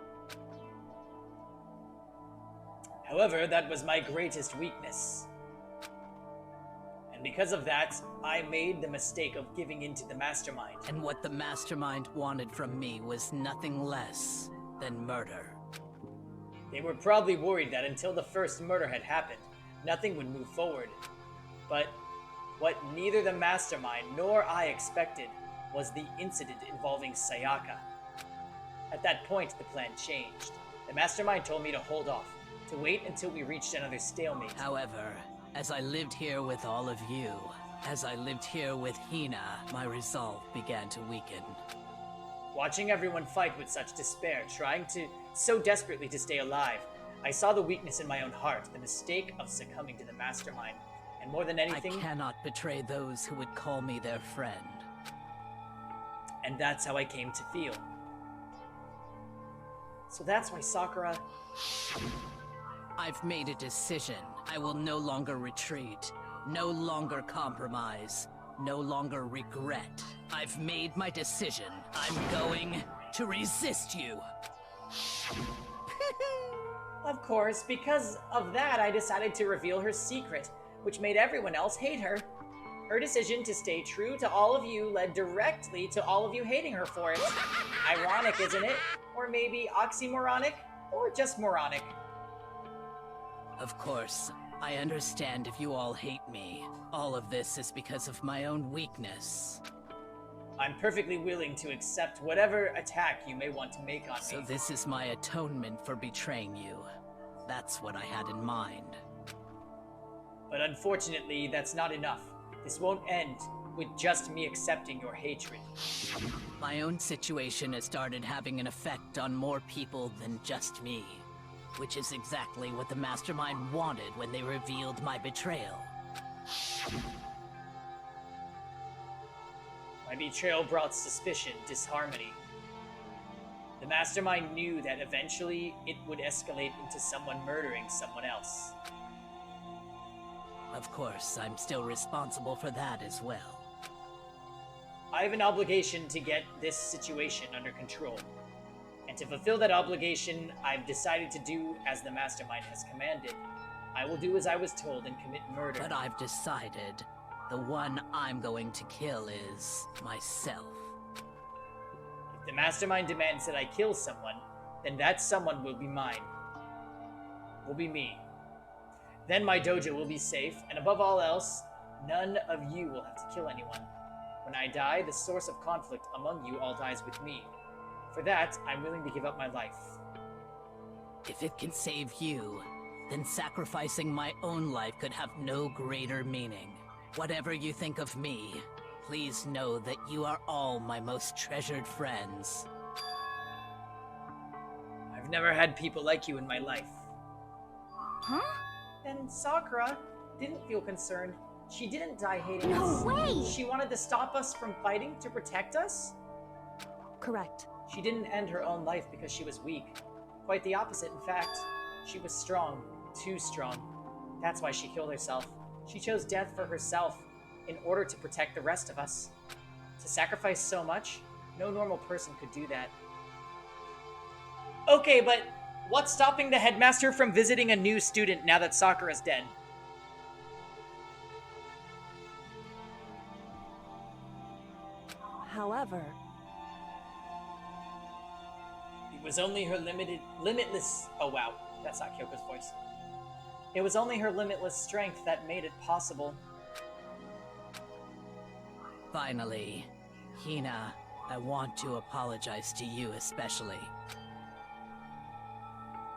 However, that was my greatest weakness. And because of that, I made the mistake of giving in to the mastermind. And what the mastermind wanted from me was nothing less than murder. They were probably worried that until the first murder had happened, nothing would move forward. But what neither the mastermind nor I expected was the incident involving Sayaka. At that point, the plan changed. The mastermind told me to hold off, to wait until we reached another stalemate. However, as I lived here with all of you, as I lived here with Hina, my resolve began to weaken. Watching everyone fight with such despair, trying so desperately to stay alive, I saw the weakness in my own heart, the mistake of succumbing to the mastermind. And more than anything, I cannot betray those who would call me their friend. And that's how I came to feel. So that's why Sakura... I've made a decision. I will no longer retreat, no longer compromise, no longer regret. I've made my decision. I'm going to resist you. Of course, because of that, I decided to reveal her secret, which made everyone else hate her. Her decision to stay true to all of you led directly to all of you hating her for it. Ironic, isn't it? Or maybe oxymoronic? Or just moronic? Of course, I understand if you all hate me. All of this is because of my own weakness. I'm perfectly willing to accept whatever attack you may want to make on So me. this is my atonement for betraying you. That's what I had in mind. But unfortunately, that's not enough. This won't end with just me accepting your hatred. My own situation has started having an effect on more people than just me. Which is exactly what the mastermind wanted when they revealed my betrayal. My betrayal brought suspicion, disharmony. The mastermind knew that eventually it would escalate into someone murdering someone else. Of course, I'm still responsible for that as well. I have an obligation to get this situation under control. And to fulfill that obligation, I've decided to do as the mastermind has commanded. I will do as I was told and commit murder. But I've decided the one I'm going to kill is myself. If the mastermind demands that I kill someone, then that someone will be mine. Will be me. Then my dojo will be safe, and above all else, none of you will have to kill anyone. When I die, the source of conflict among you all dies with me. For that, I'm willing to give up my life. If it can save you, then sacrificing my own life could have no greater meaning. Whatever you think of me, please know that you are all my most treasured friends. I've never had people like you in my life. Huh? And Sakura didn't feel concerned. She didn't die hating No us. way! She wanted to stop us from fighting to protect us? Correct. She didn't end her own life because she was weak. Quite the opposite, in fact. She was strong. Too strong. That's why she killed herself. She chose death for herself. in order to protect the rest of us. To sacrifice so much, no normal person could do that. Okay, but what's stopping the headmaster from visiting a new student now that Sakura's dead? However, It was only her limitless... Oh wow, that's not Kyoko's voice. It was only her limitless strength that made it possible. Finally, Hina, I want to apologize to you especially.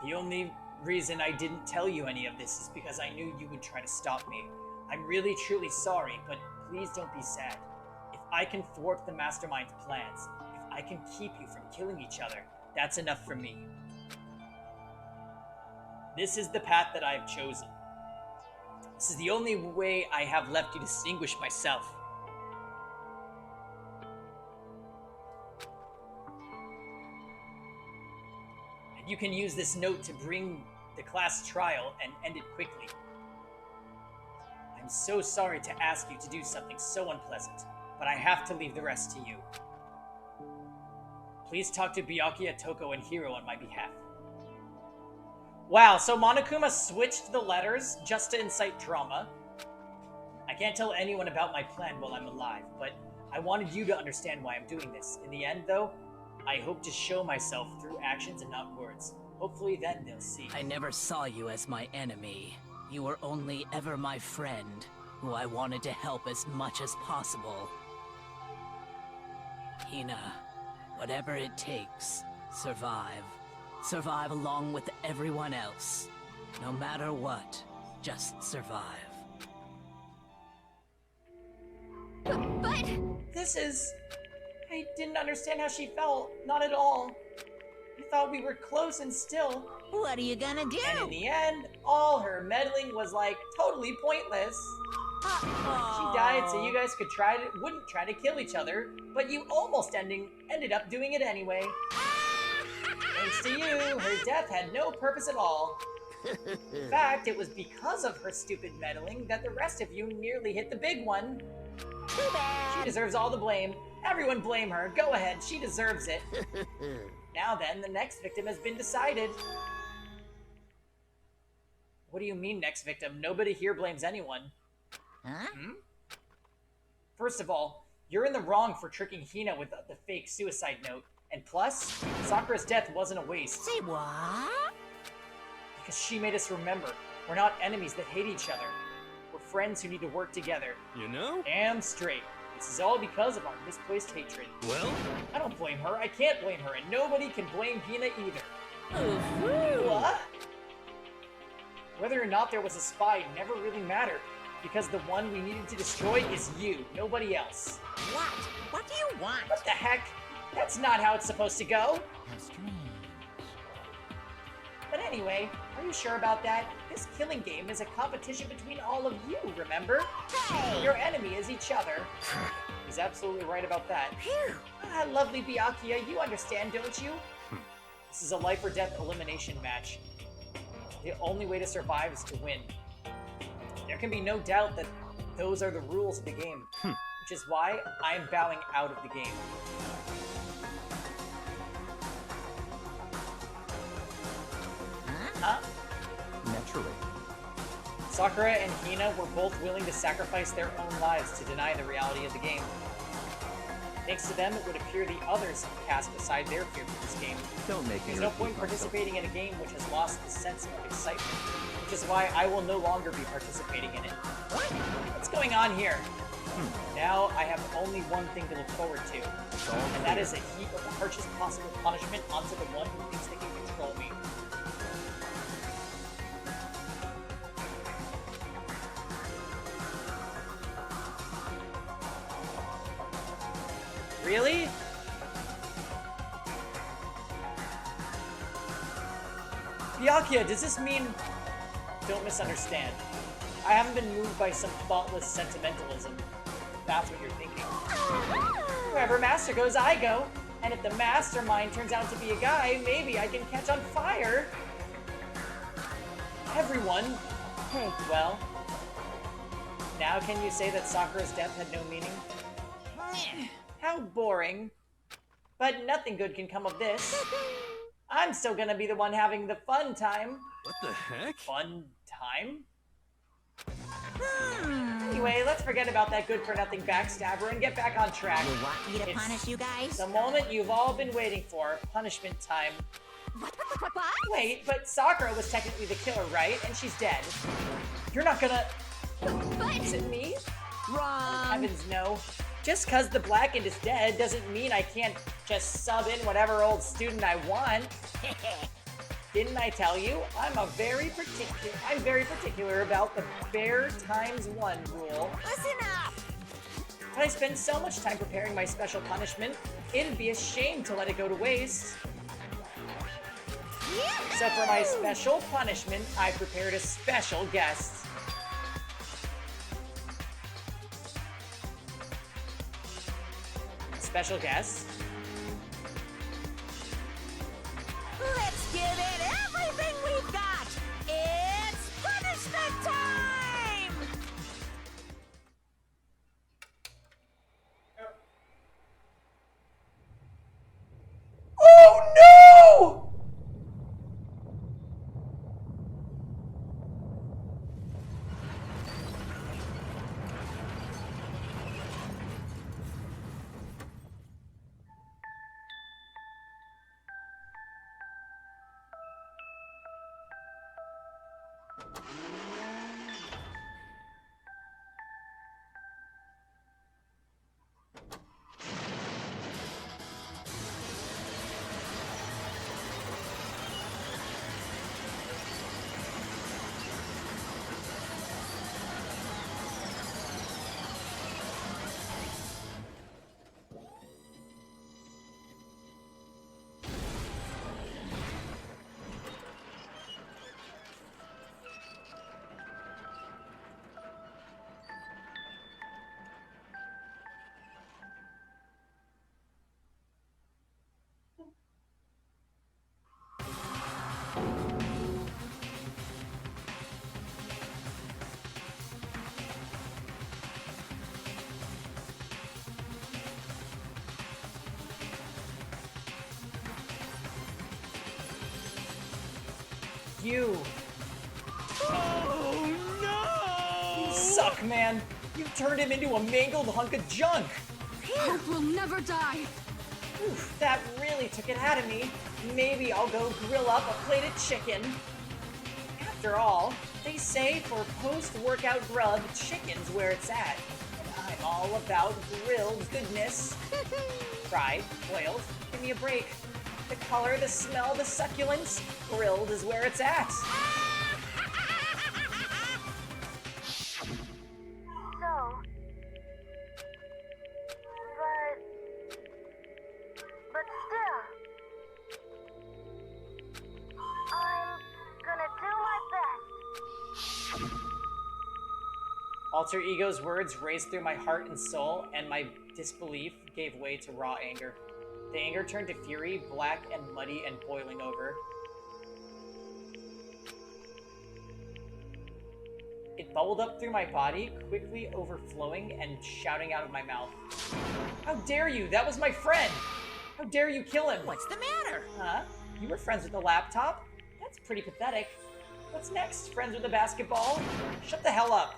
The only reason I didn't tell you any of this is because I knew you would try to stop me. I'm really truly sorry, but please don't be sad. If I can thwart the Mastermind's plans, if I can keep you from killing each other, that's enough for me. This is the path that I have chosen. This is the only way I have left to distinguish myself. And you can use this note to bring the class trial and end it quickly. I'm so sorry to ask you to do something so unpleasant, but I have to leave the rest to you. Please talk to Byakuya, Toko, and Hiro on my behalf. Wow, so Monokuma switched the letters just to incite drama. I can't tell anyone about my plan while I'm alive, but I wanted you to understand why I'm doing this. In the end, though, I hope to show myself through actions and not words. Hopefully then they'll see. I never saw you as my enemy. You were only ever my friend, who I wanted to help as much as possible. Hina, whatever it takes, survive. Survive along with everyone else. No matter what, just survive. But... I didn't understand how she felt. Not at all. I thought we were close and still. What are you gonna do? And in the end, all her meddling was like totally pointless. She died so you guys wouldn't try to kill each other, but you almost ended up doing it anyway. Thanks to you, her death had no purpose at all. In fact, it was because of her stupid meddling that the rest of you nearly hit the big one. Too bad. She deserves all the blame. Everyone blame her. Go ahead, she deserves it. Now then, the next victim has been decided. What do you mean, next victim? Nobody here blames anyone. Huh? First of all, you're in the wrong for tricking Hina with the fake suicide note. And plus, Sakura's death wasn't a waste. Say what? Because she made us remember, we're not enemies that hate each other. We're friends who need to work together. You know? Damn straight. This is all because of our misplaced hatred. Well? I don't blame her, I can't blame her, and nobody can blame Hina either. Ooh. What? Whether or not there was a spy never really mattered, because the one we needed to destroy is you, nobody else. What? What do you want? What the heck? That's not how it's supposed to go. How strange. But anyway, are you sure about that? This killing game is a competition between all of you, remember? Hey! Your enemy is each other. He's absolutely right about that. Phew. Ah, lovely Byakuya, you understand, don't you? This is a life or death elimination match. The only way to survive is to win. There can be no doubt that those are the rules of the game, which is why I'm bowing out of the game. Huh? Naturally. Sakura and Hina were both willing to sacrifice their own lives to deny the reality of the game. Thanks to them, it would appear the others have cast aside their fear for this game. Don't make me There's no repeat point myself. participating in a game which has lost the sense of excitement, which is why I will no longer be participating in it. What's going on here? Now I have only one thing to look forward to, and that is a heap of harshest possible punishment onto the one who thinks they can control me. Really? Byakuya, does this mean... Don't misunderstand. I haven't been moved by some thoughtless sentimentalism. That's what you're thinking. Wherever Master goes, I go. And if the mastermind turns out to be a guy, maybe I can catch on fire. Everyone. Hey, Well, Now can you say that Sakura's death had no meaning? How boring. But nothing good can come of this. I'm still gonna be the one having the fun time. What the heck? Fun time? Anyway, let's forget about that good-for-nothing backstabber and get back on track. You want me to It's punish you guys? the moment you've all been waiting for. Punishment time. What? Wait, but Sakura was technically the killer, right? And she's dead. You're not gonna... Is it me? Wrong. Heavens no. Just cause the Blackened is dead doesn't mean I can't just sub in whatever old student I want. Didn't I tell you? I'm very particular about the bare times one rule. Listen up. But I spend so much time preparing my special punishment, it'd be a shame to let it go to waste. So for my special punishment, I prepared a special guest. Special guest? Let's give it everything we've got. It's punishment time. Oh no! You. Oh no! You suck, man. You turned him into a mangled hunk of junk. Hope will never die. Oof, that really took it out of me. Maybe I'll go grill up a plate of chicken. After all, they say for post-workout grub, chicken's where it's at. And I'm all about grilled goodness. Fried, boiled, give me a break. The color, the smell, the succulence, grilled is where it's at. So, but still, I'm gonna do my best. Alter Ego's words raced through my heart and soul, and my disbelief gave way to raw anger. The anger turned to fury, black and muddy and boiling over. It bubbled up through my body, quickly overflowing and shouting out of my mouth. How dare you? That was my friend! How dare you kill him? What's the matter? Huh? You were friends with the laptop? That's pretty pathetic. What's next? Friends with a basketball? Shut the hell up.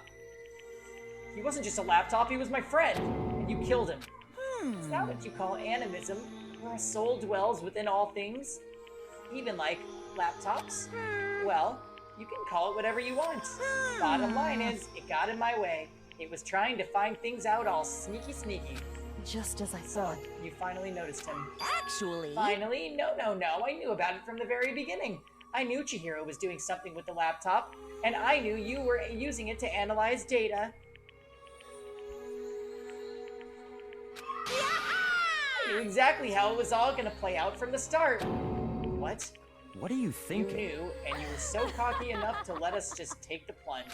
He wasn't just a laptop, he was my friend. And you killed him. Is that what you call animism? Where a soul dwells within all things? Even like laptops? Well, you can call it whatever you want. Bottom line is, it got in my way. It was trying to find things out all sneaky. Just as I So, thought. you finally noticed him. Actually, Finally? No. I knew about it from the very beginning. I knew Chihiro was doing something with the laptop, and I knew you were using it to analyze data. I knew exactly how it was all gonna play out from the start. What? What are you You thinking? knew, and you were so cocky enough to let us just take the plunge.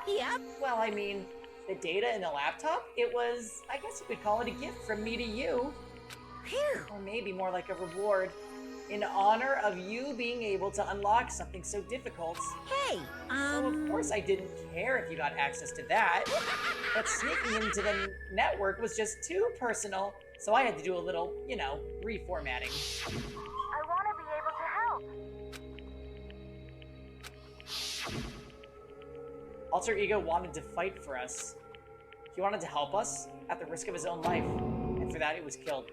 yep. Well, I mean, the data in the laptop, it was, I guess you could call it a gift from me to you. Phew. Or maybe more like a reward. in honor of you being able to unlock something so difficult. Hey, So of course I didn't care if you got access to that, but sneaking into the network was just too personal, so I had to do a little, you know, reformatting. I want to be able to help. Alter Ego wanted to fight for us. He wanted to help us at the risk of his own life, and for that it was killed.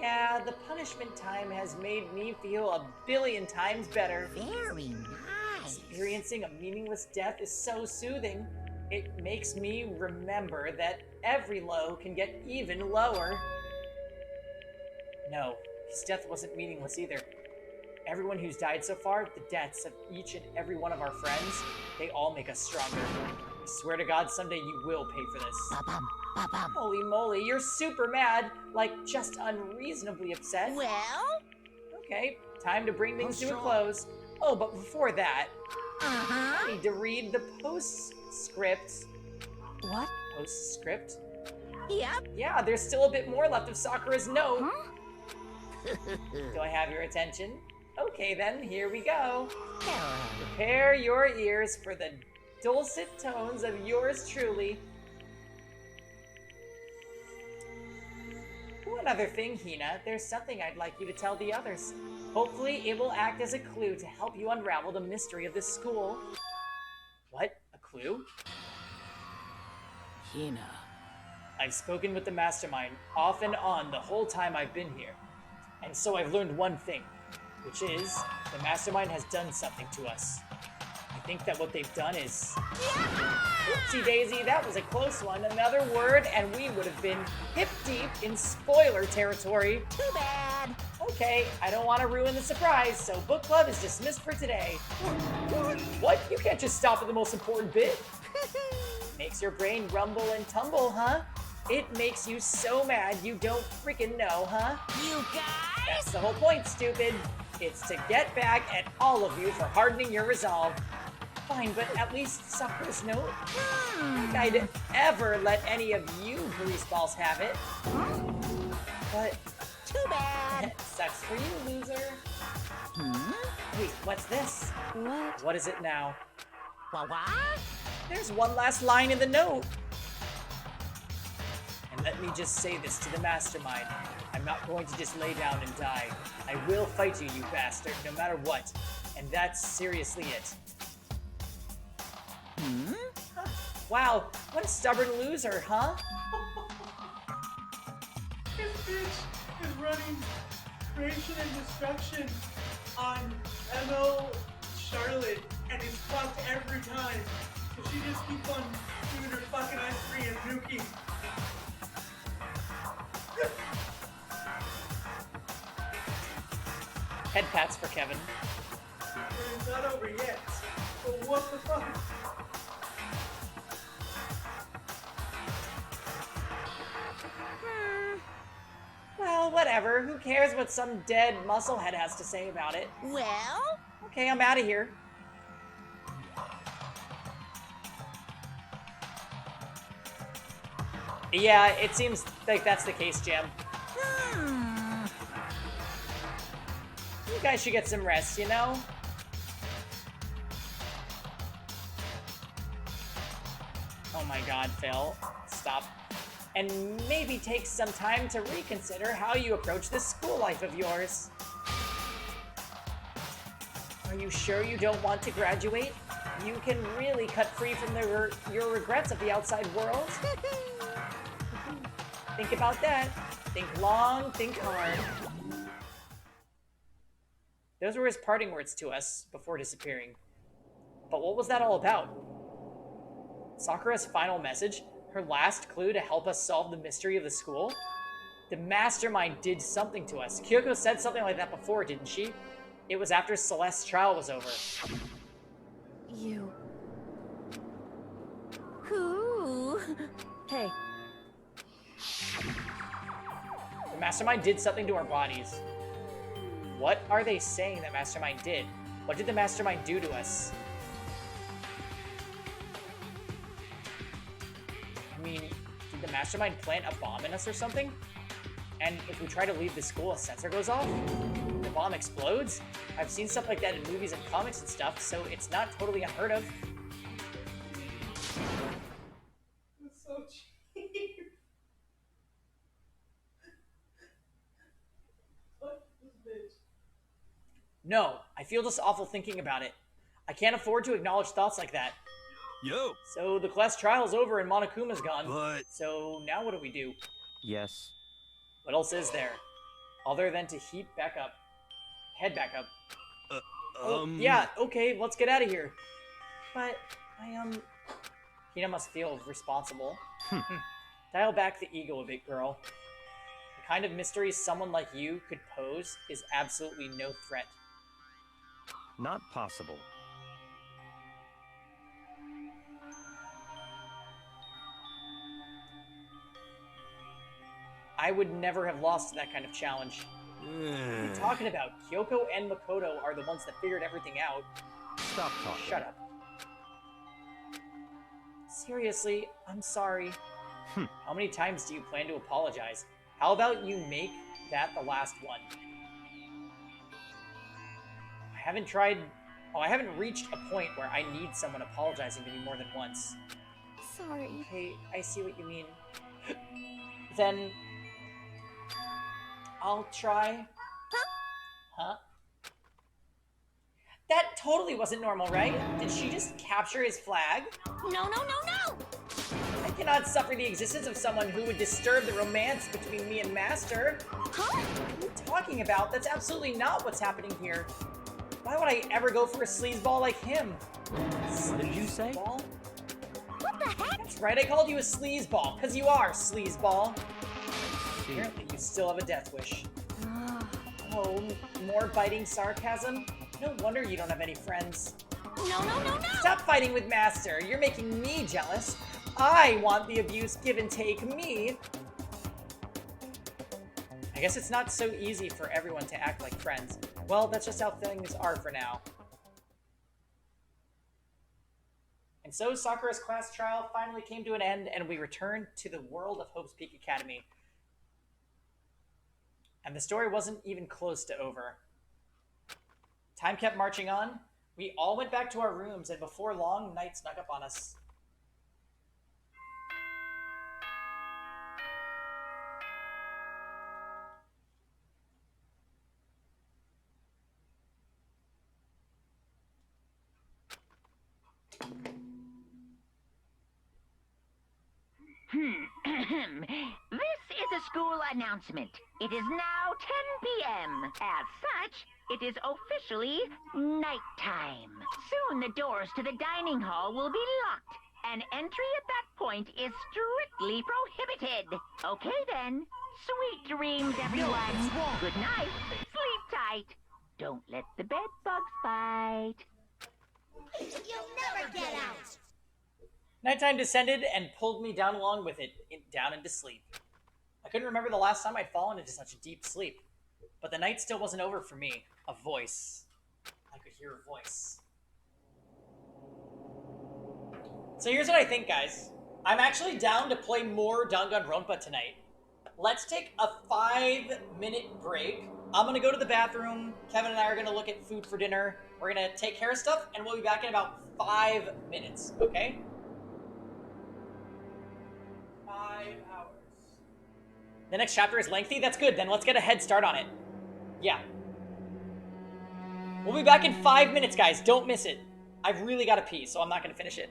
Yeah, the punishment time has made me feel a billion times better. very nice. Experiencing a meaningless death is so soothing. It makes me remember that every low can get even lower. No, his death wasn't meaningless either. Everyone who's died so far, the deaths of each and every one of our friends, they all make us stronger. I swear to God, someday you will pay for this. Ba-bum, ba-bum. Holy moly, you're super mad, like just unreasonably upset. Well? Okay, time to bring things to a close. Oh, but before that, Uh-huh. I need to read the postscript. What? Postscript? Yep. Yeah, there's still a bit more left of Sakura's note. Do I have your attention? Okay then, here we go. Prepare your ears for the dulcet tones of yours truly. One other thing, Hina, there's something I'd like you to tell the others. Hopefully it will act as a clue to help you unravel the mystery of this school. What? A clue? Hina. I've spoken with the Mastermind off and on the whole time I've been here. And so I've learned one thing, which is the Mastermind has done something to us. I think that what they've done is... Oopsie daisy, that was a close one. Another word and we would have been hip deep in spoiler territory. Too bad. Okay, I don't want to ruin the surprise, so book club is dismissed for today. What? You can't just stop at the most important bit? Makes your brain rumble and tumble, huh? It makes you so mad you don't freaking know, huh? You guys? That's the whole point, stupid. It's to get back at all of you for hardening your resolve. Fine, but at least Sakura's note. Like I'd ever let any of you greaseballs have it. But Too bad. sucks for you, loser. Wait, what's this? What? What is it now? What? There's one last line in the note. And let me just say this to the Mastermind. I'm not going to just lay down and die. I will fight you, you bastard, no matter what. And that's seriously it. Huh. Wow, what a stubborn loser, huh? This bitch is running creation and destruction on ML Charlotte and is fucked every time. So she just keeps on doing her fucking ice cream and nuking. Head pats for Kevin. And it's not over yet. But what the fuck? Well, whatever. Who cares what some dead musclehead has to say about it? Well? Okay, I'm out of here. Yeah, it seems like that's the case, Jim. You guys should get some rest, you know? Oh my god, Phil. Stop. And maybe take some time to reconsider how you approach this school life of yours. Are you sure you don't want to graduate? You can really cut free from your regrets of the outside world. Think about that. Think long, think hard. Those were his parting words to us before disappearing. But what was that all about? Sakura's final message? Her last clue to help us solve the mystery of the school? The Mastermind did something to us. Kyoko said something like that before, didn't she? It was after Celeste's trial was over. You. Who? Hey, The Mastermind did something to our bodies. What are they saying that Mastermind did? What did the Mastermind do to us? I mean, did the Mastermind plant a bomb in us or something? And if we try to leave the school, a sensor goes off? The bomb explodes? I've seen stuff like that in movies and comics and stuff, so it's not totally unheard of. It's so cheap. Fuck this bitch. No, I feel just awful thinking about it. I can't afford to acknowledge thoughts like that. Yo! So the class trial's over and Monokuma's gone. But... So now what do we do? Yes. What else is there? Other than to head back up. Yeah, okay, let's get out of here. But, Hina must feel responsible. Dial back the ego a bit, girl. The kind of mystery someone like you could pose is absolutely no threat. Not possible. I would never have lost to that kind of challenge. What are you talking about? Kyoko and Makoto are the ones that figured everything out. Stop talking. Shut up. Seriously, I'm sorry. How many times do you plan to apologize? How about you make that the last one? I haven't reached a point where I need someone apologizing to me more than once. Sorry. Okay, I see what you mean. Then... I'll try. Huh? That totally wasn't normal, right? Did she just capture his flag? No, no, no, no! I cannot suffer the existence of someone who would disturb the romance between me and Master. Huh? What are you talking about? That's absolutely not what's happening here. Why would I ever go for a sleazeball like him? What did you say? Sleazeball? What the heck? That's right, I called you a sleazeball, because you are, sleazeball. Apparently you still have a death wish. Oh, more biting sarcasm? No wonder you don't have any friends. No, no, no, no! Stop fighting with Master! You're making me jealous. I want the abuse give and take me. I guess it's not so easy for everyone to act like friends. Well, that's just how things are for now. And so Sakura's class trial finally came to an end, and we returned to the world of Hope's Peak Academy. And the story wasn't even close to over. Time kept marching on. We all went back to our rooms, and before long, night snuck up on us. This is a school announcement. It is now 10 p.m. As such, it is officially nighttime. Soon the doors to the dining hall will be locked, and entry at that point is strictly prohibited. Okay then. Sweet dreams, everyone. Good night. Sleep tight. Don't let the bed bugs bite. You'll never get out! Nighttime descended and pulled me down along with it, down into sleep. I couldn't remember the last time I'd fallen into such a deep sleep. But the night still wasn't over for me. A voice. I could hear a voice. So here's what I think, guys. I'm actually down to play more Danganronpa tonight. Let's take a 5-minute break. I'm gonna go to the bathroom. Kevin and I are gonna look at food for dinner. We're gonna take care of stuff, and we'll be back in about 5 minutes, okay? 5 hours. The next chapter is lengthy? That's good, then let's get a head start on it. Yeah. We'll be back in 5 minutes, guys. Don't miss it. I've really got to pee, so I'm not going to finish it.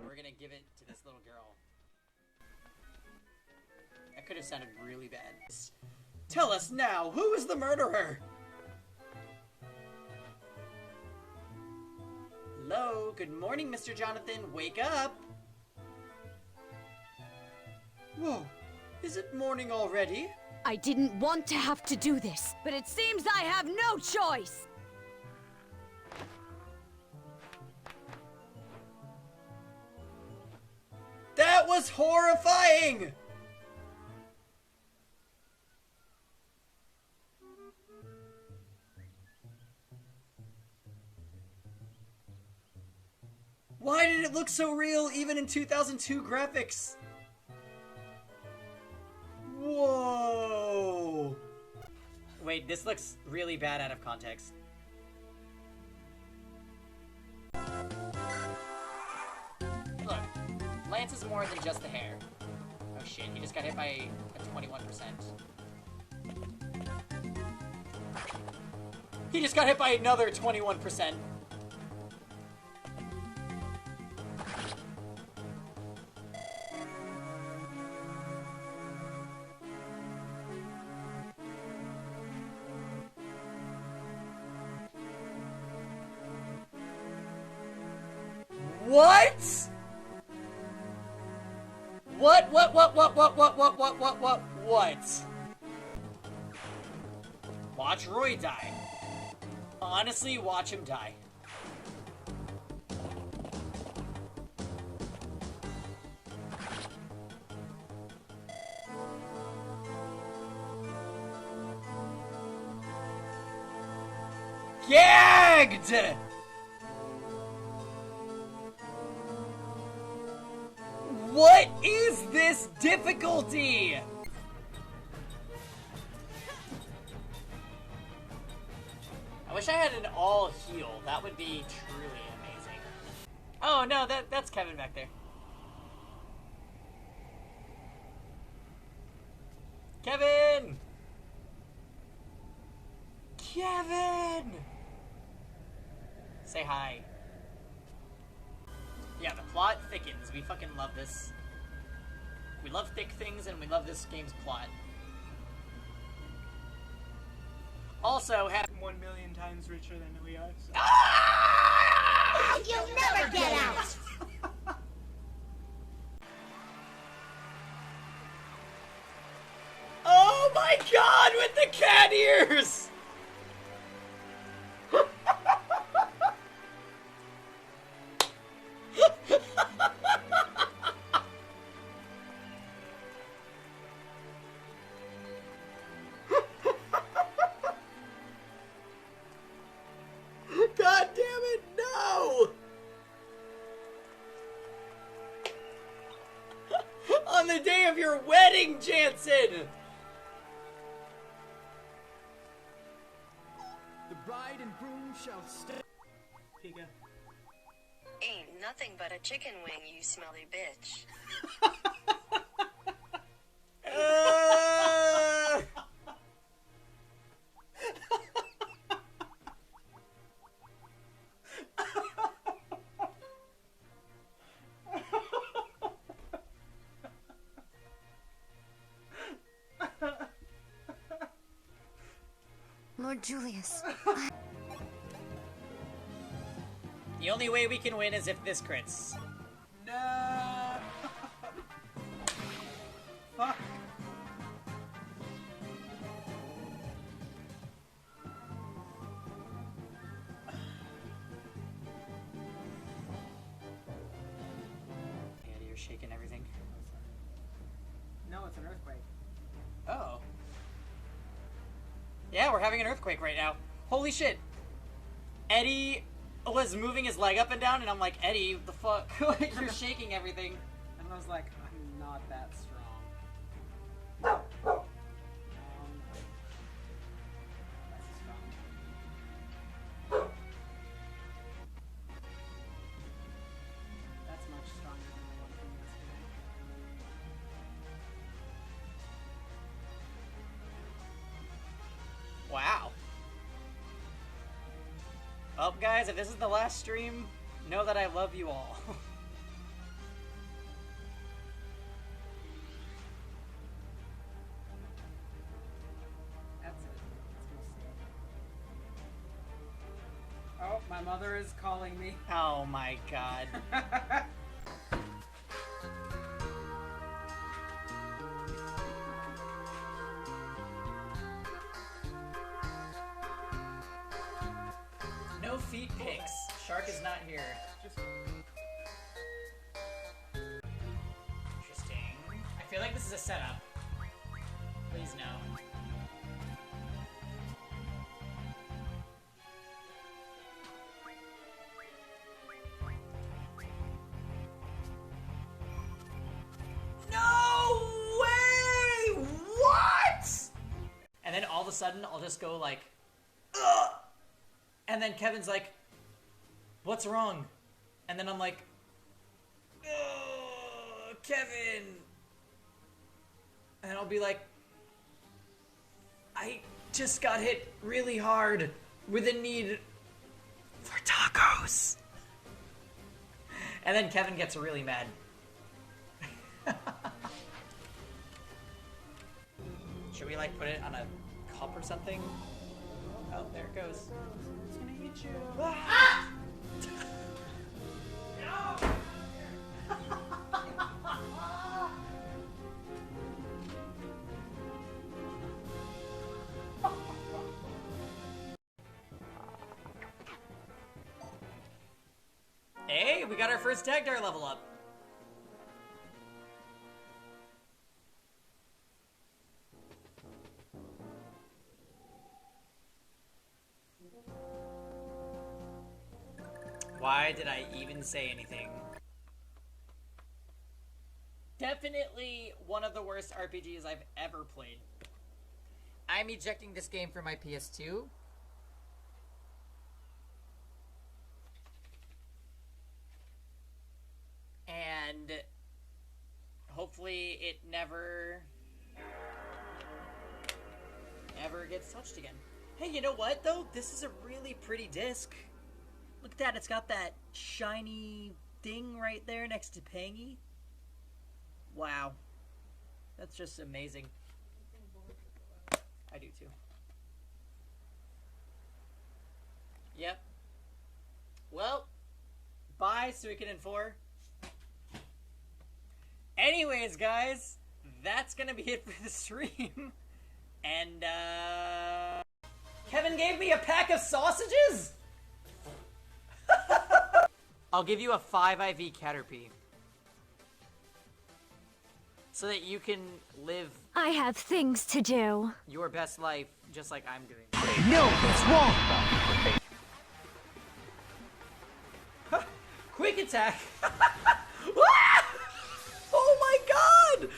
We're going to give it to this little girl. That could have sounded really bad. Tell us now, who is the murderer? Hello, good morning, Mr. Jonathan. Wake up. Whoa, is it morning already? I didn't want to have to do this, but it seems I have no choice! That was horrifying! Why did it look so real even in 2002 graphics? Whoa! Wait, this looks really bad out of context. Look, Lance is more than just the hair. Oh shit, he just got hit by a 21%. He just got hit by another 21%. What? What? Watch Roy die. Honestly, watch him die. Gagged! What is this difficulty? I wish I had an all heal. That would be truly amazing. Oh no, that's Kevin back there. Kevin! Kevin! Say hi. Yeah, the plot thickens. We fucking love this. We love thick things, and we love this game's plot. Also, 1 million times richer than we are. So. You'll never get out! Oh my god, with the cat ears! God damn it, no! On the day of your wedding, Jansen! The bride and groom shall stay. Pika. Ain't nothing but a chicken wing, you smelly bitch. Lord Julius. The only way we can win is if this crits. No. Fuck. Eddie, you're shaking everything. No, it's an earthquake. Oh. Yeah, we're having an earthquake right now. Holy shit. Eddie was moving his leg up and down, and I'm like, Eddie, what the fuck? Like, you're shaking everything. And I was like, I'm not that strong. That's strong. That's much stronger than the one from yesterday. Wow. Well, guys, if this is the last stream, know that I love you all. That's it. Let's go see. Oh, my mother is calling me. Oh my god. No feet pics. Shark is not here. Just Interesting. I feel like this is a setup. Please no. No way! a sudden I'll just go like, ugh! And then Kevin's like, what's wrong? And then I'm like, ugh, Kevin. And I'll be like, I just got hit really hard with a need for tacos. And then Kevin gets really mad. Should we like put it on a cup or something? Oh, there it goes. It's gonna eat you. Ah! Hey, we got our first Dagdar level up. Why did I even say anything? Definitely one of the worst RPGs I've ever played. I'm ejecting this game from my PS2. And hopefully it never gets touched again. Hey, you know what though? This is a really pretty disc. Look at that, it's got that shiny thing right there next to Pangy. Wow. That's just amazing. I do too. Yep. Well, bye, Suikoden 4. Anyways, guys, that's gonna be it for the stream. And, Kevin gave me a pack of sausages? I'll give you a 5 IV Caterpie. So that you can live I have things to do. your best life just like I'm doing. No, it's wrong! Quick attack! Oh my god!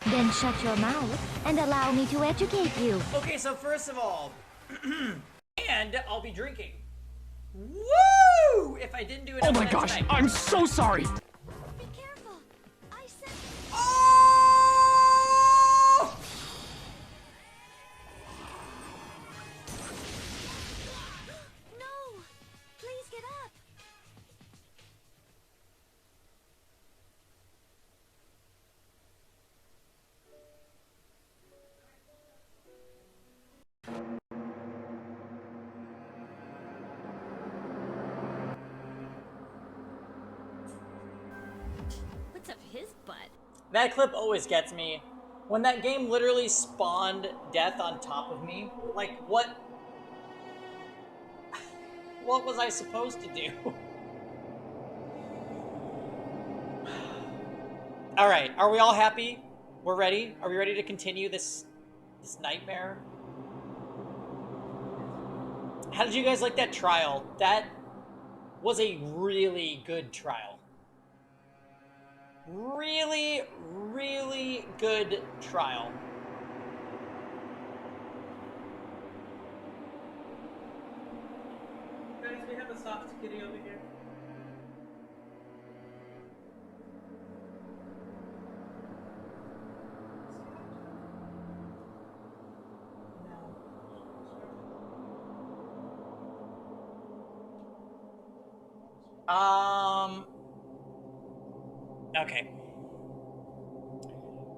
Then shut your mouth and allow me to educate you. Okay, so first of all, and I'll be drinking. Woo! If I didn't do it. Oh my gosh, tonight. I'm so sorry. Be careful. I said... Oh! No! Please get up. What's up his butt? That clip always gets me. When that game literally spawned death on top of me, like what? What was I supposed to do? All right, are we all happy? We're ready. Are we ready to continue this nightmare? How did you guys like that trial? That was a really good trial. Really, really good trial. Guys, we have a soft kitty over here.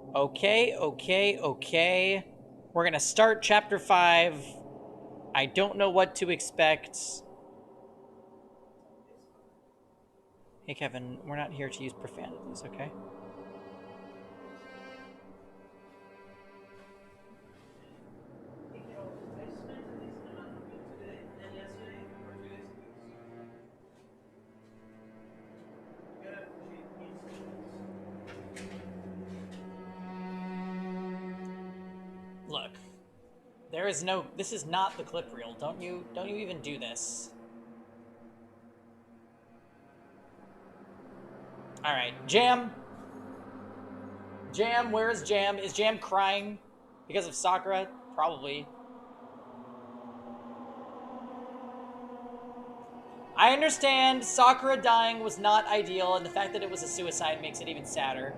Okay. Okay. We're gonna start chapter 5. I don't know what to expect. Hey, Kevin, we're not here to use profanities, okay? Look, there is no. This is not the clip reel. Don't you even do this. Alright, Jam. Jam, where is Jam? Is Jam crying because of Sakura? Probably. I understand Sakura dying was not ideal, and the fact that it was a suicide makes it even sadder.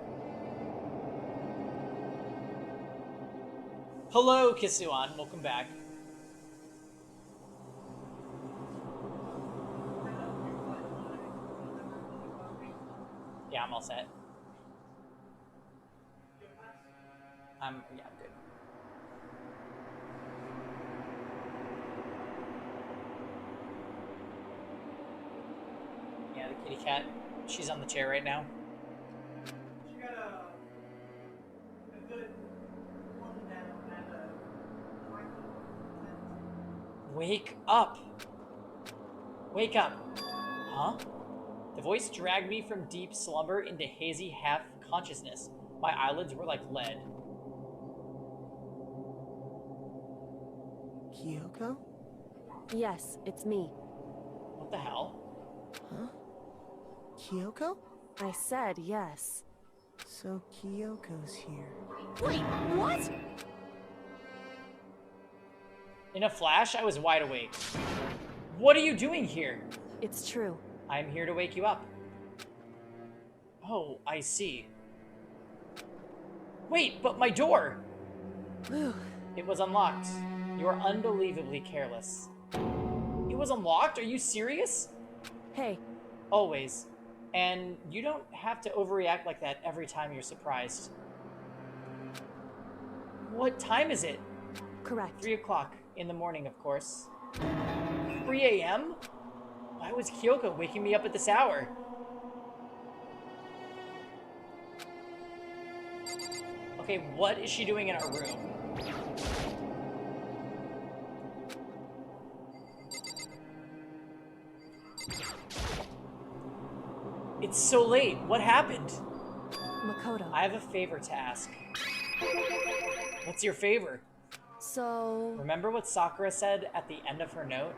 Hello, Kisuan. Welcome back. Yeah, I'm all set. Yeah, I'm good. Yeah, the kitty cat. She's on the chair right now. She got a good one down and a Wake up. Wake up. Huh? The voice dragged me from deep slumber into hazy half-consciousness. My eyelids were like lead. Kyoko? Yes, it's me. What the hell? Huh? Kyoko? I said yes. So Kyoko's here. Wait, what? In a flash, I was wide awake. What are you doing here? It's true. I'm here to wake you up. Oh, I see. Wait, but my door! It was unlocked. You are unbelievably careless. It was unlocked? Are you serious? Hey. Always. And you don't have to overreact like that every time you're surprised. What time is it? Correct. 3 o'clock in the morning, of course. 3 a.m.? Why was Kyoko waking me up at this hour? Okay, what is she doing in our room? It's so late. What happened? Makoto. I have a favor to ask. What's your favor? So... Remember what Sakura said at the end of her note?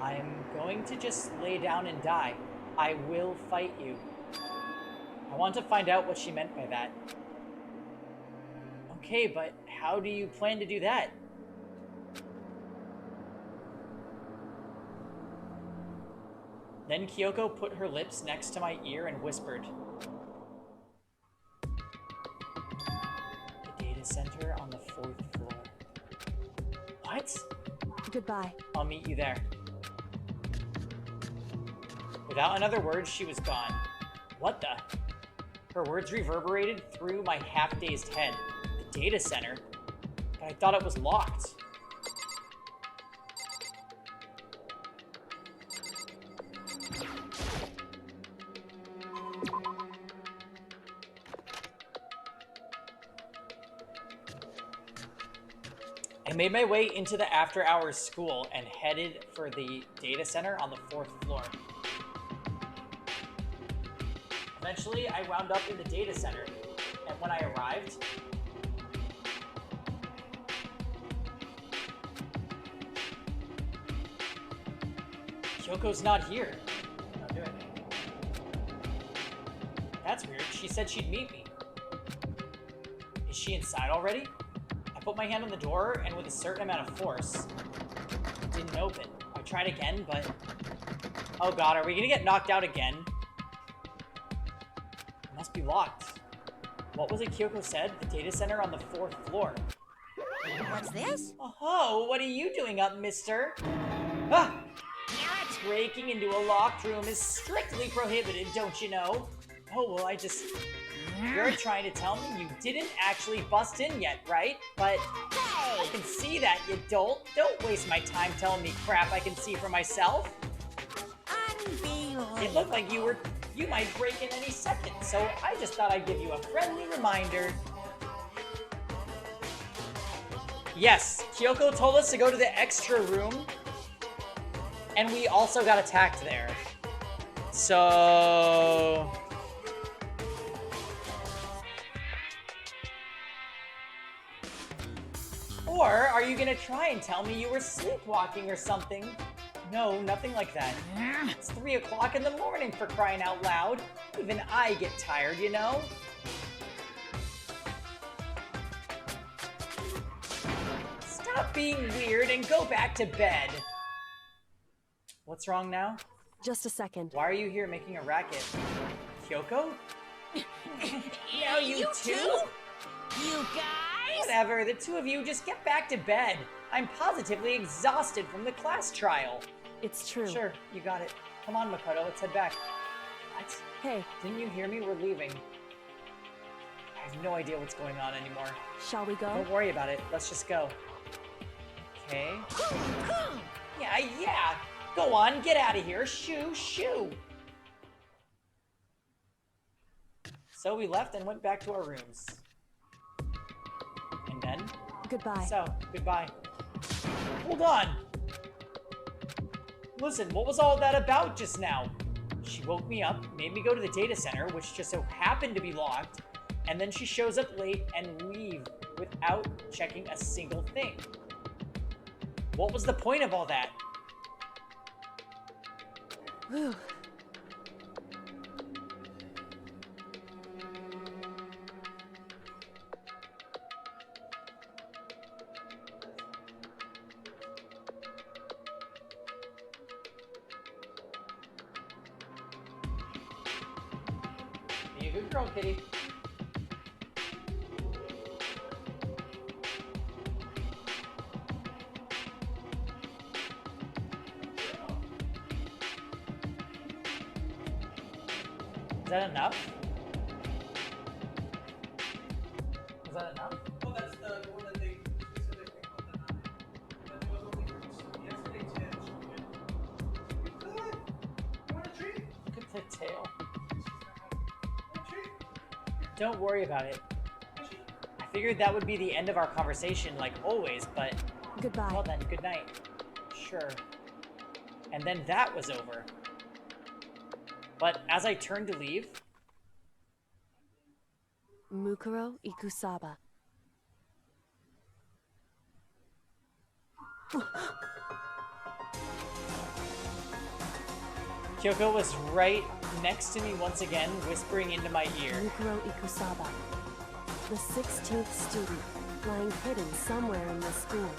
I'm going to just lay down and die. I will fight you. I want to find out what she meant by that. Okay, but how do you plan to do that? Then Kyoko put her lips next to my ear and whispered. The data center on the 4th floor. What? Goodbye. I'll meet you there. Without another word, she was gone. What the? Her words reverberated through my half-dazed head. The data center? But I thought it was locked. I made my way into the after-hours school and headed for the data center on the 4th floor. Eventually, I wound up in the data center, and when I arrived, Kyoko's not here. I'll do it. That's weird. She said she'd meet me. Is she inside already? I put my hand on the door, and with a certain amount of force, it didn't open. I tried again, but... Oh god, are we gonna get knocked out again? It must be locked. What was it Kyoko said? The data center on the 4th floor. What's this? Oh, what are you doing up, mister? Ah! Breaking into a locked room is strictly prohibited, don't you know? Oh, well, You're trying to tell me you didn't actually bust in yet, right? But Hey! I can see that, you dolt. Don't waste my time telling me crap I can see for myself. Unbelievable. It looked like you might break in any second, so I just thought I'd give you a friendly reminder. Yes, Kyoko told us to go to the extra room, and we also got attacked there. So... Or are you gonna try and tell me you were sleepwalking or something? No, nothing like that. It's 3 o'clock in the morning, for crying out loud. Even I get tired, you know? Stop being weird and go back to bed. What's wrong now? Just a second. Why are you here making a racket? Kyoko? Yeah, you too? You guys? Whatever, the two of you just get back to bed. I'm positively exhausted from the class trial. It's true. Sure, you got it. Come on, Makoto, let's head back. What? Hey, Didn't you hear me? We're leaving. I have no idea what's going on anymore. shall we go? Don't worry about it. Let's just go. Okay. Yeah. Go on, get out of here. Shoo. So we left and went back to our rooms. And then? Goodbye. So, goodbye. Hold on! Listen, what was all that about just now? She woke me up, made me go to the data center, which just so happened to be locked, and then she shows up late and leave without checking a single thing. What was the point of all that? Whew. Be a good girl, kitty. Is that enough? Is that enough? Well, that's the one that they specifically put them on. But it was only for yesterday, Ted. Good. You want a treat? Look at the tail. A treat? Don't worry about it. A treat? I figured that would be the end of our conversation, like always, but Goodbye. well then, good night. Sure. And then that was over. But as I turned to leave, Mukuro Ikusaba. Kyoko was right next to me once again, whispering into my ear. Mukuro Ikusaba. The 16th student, lying hidden somewhere in the school.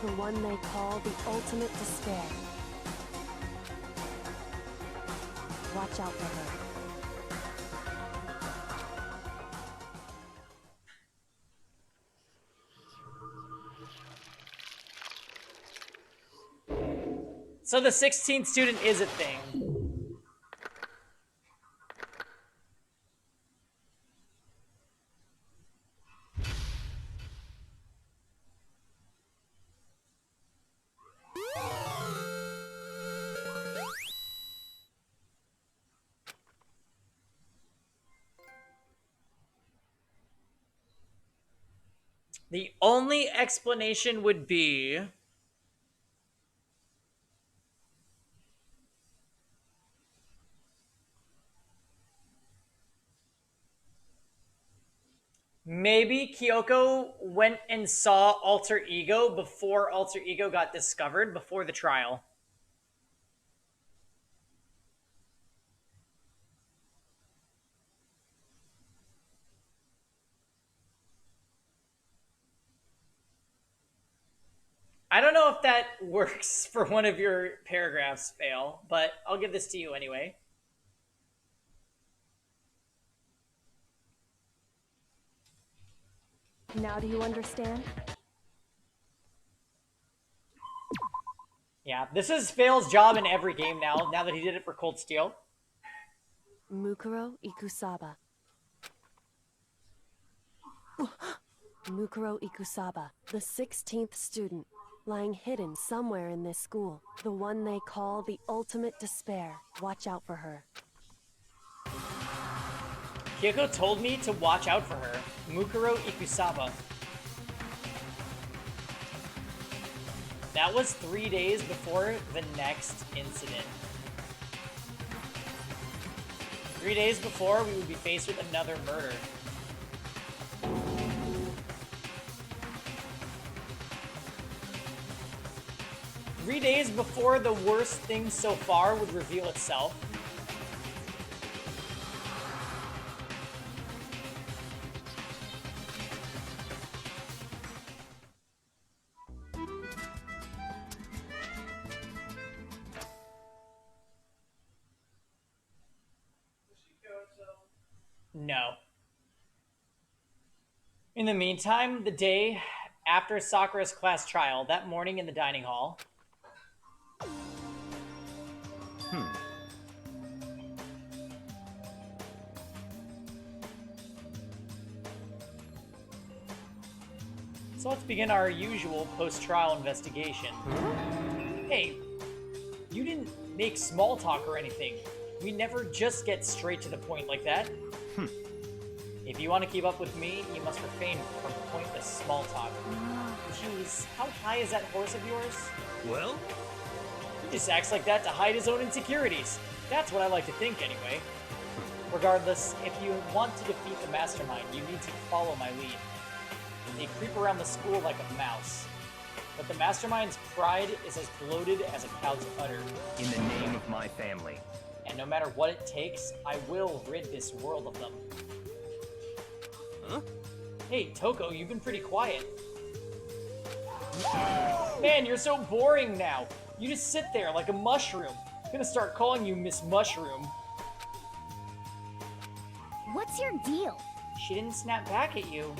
The one they call the ultimate despair. Watch out for her. So the 16th student is a thing. The only explanation would be maybe Kyoko went and saw Alter Ego before Alter Ego got discovered, before the trial. I don't know if that works for one of your paragraphs, Fail, but I'll give this to you anyway. Now do you understand? Yeah, this is Fail's job in every game now that he did it for Cold Steel. Mukuro Ikusaba. Mukuro Ikusaba, the 16th student, lying hidden somewhere in this school. The one they call the ultimate despair. Watch out for her. Kyoko told me to watch out for her. Mukuro Ikusaba. That was 3 days before the next incident. 3 days before we would be faced with another murder. 3 days before the worst thing so far would reveal itself. No. In the meantime, the day after Sakura's class trial, that morning in the dining hall. So let's begin our usual post-trial investigation. Hey, you didn't make small talk or anything. We never just get straight to the point like that. If you want to keep up with me, you must refrain from pointless small talk. Jeez, how high is that horse of yours? Well? He just acts like that to hide his own insecurities. That's what I like to think, anyway. Regardless, if you want to defeat the mastermind, you need to follow my lead. They creep around the school like a mouse. But the mastermind's pride is as bloated as a cow's udder. In the name of my family. And no matter what it takes, I will rid this world of them. Huh? Hey, Toko, you've been pretty quiet. Man, you're so boring now. You just sit there like a mushroom. I'm gonna start calling you Miss Mushroom. What's your deal? She didn't snap back at you.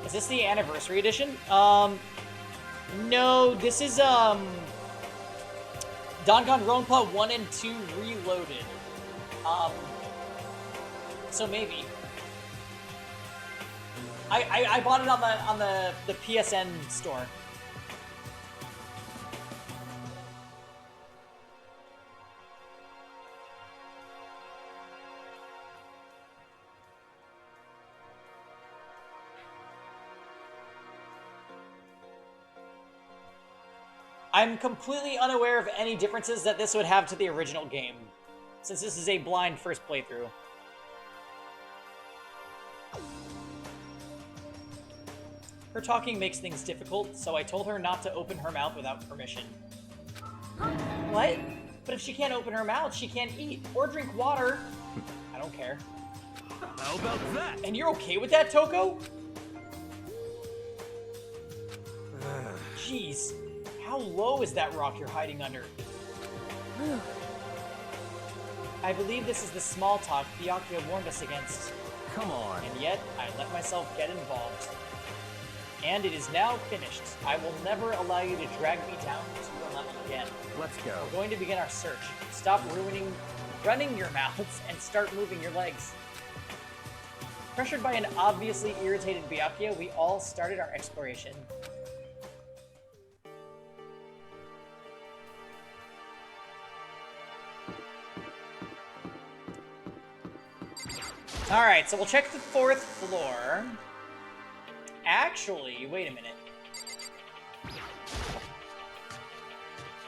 Is this the anniversary edition? No, this is, Danganronpa 1 and 2 Reloaded. So maybe. I bought it on the PSN store. I'm completely unaware of any differences that this would have to the original game, since this is a blind first playthrough. Her talking makes things difficult, so I told her not to open her mouth without permission. What? But if she can't open her mouth, she can't eat or drink water. I don't care. How about that? And you're okay with that, Toko? Jeez. How low is that rock you're hiding under? I believe this is the small talk Byakuya warned us against. Come on. And yet, I let myself get involved. And it is now finished. I will never allow you to drag me down to your level again. Let's go. We're going to begin our search. Stop running your mouths and start moving your legs. Pressured by an obviously irritated Byakuya, we all started our exploration. Alright, so we'll check the 4th floor. Actually, wait a minute.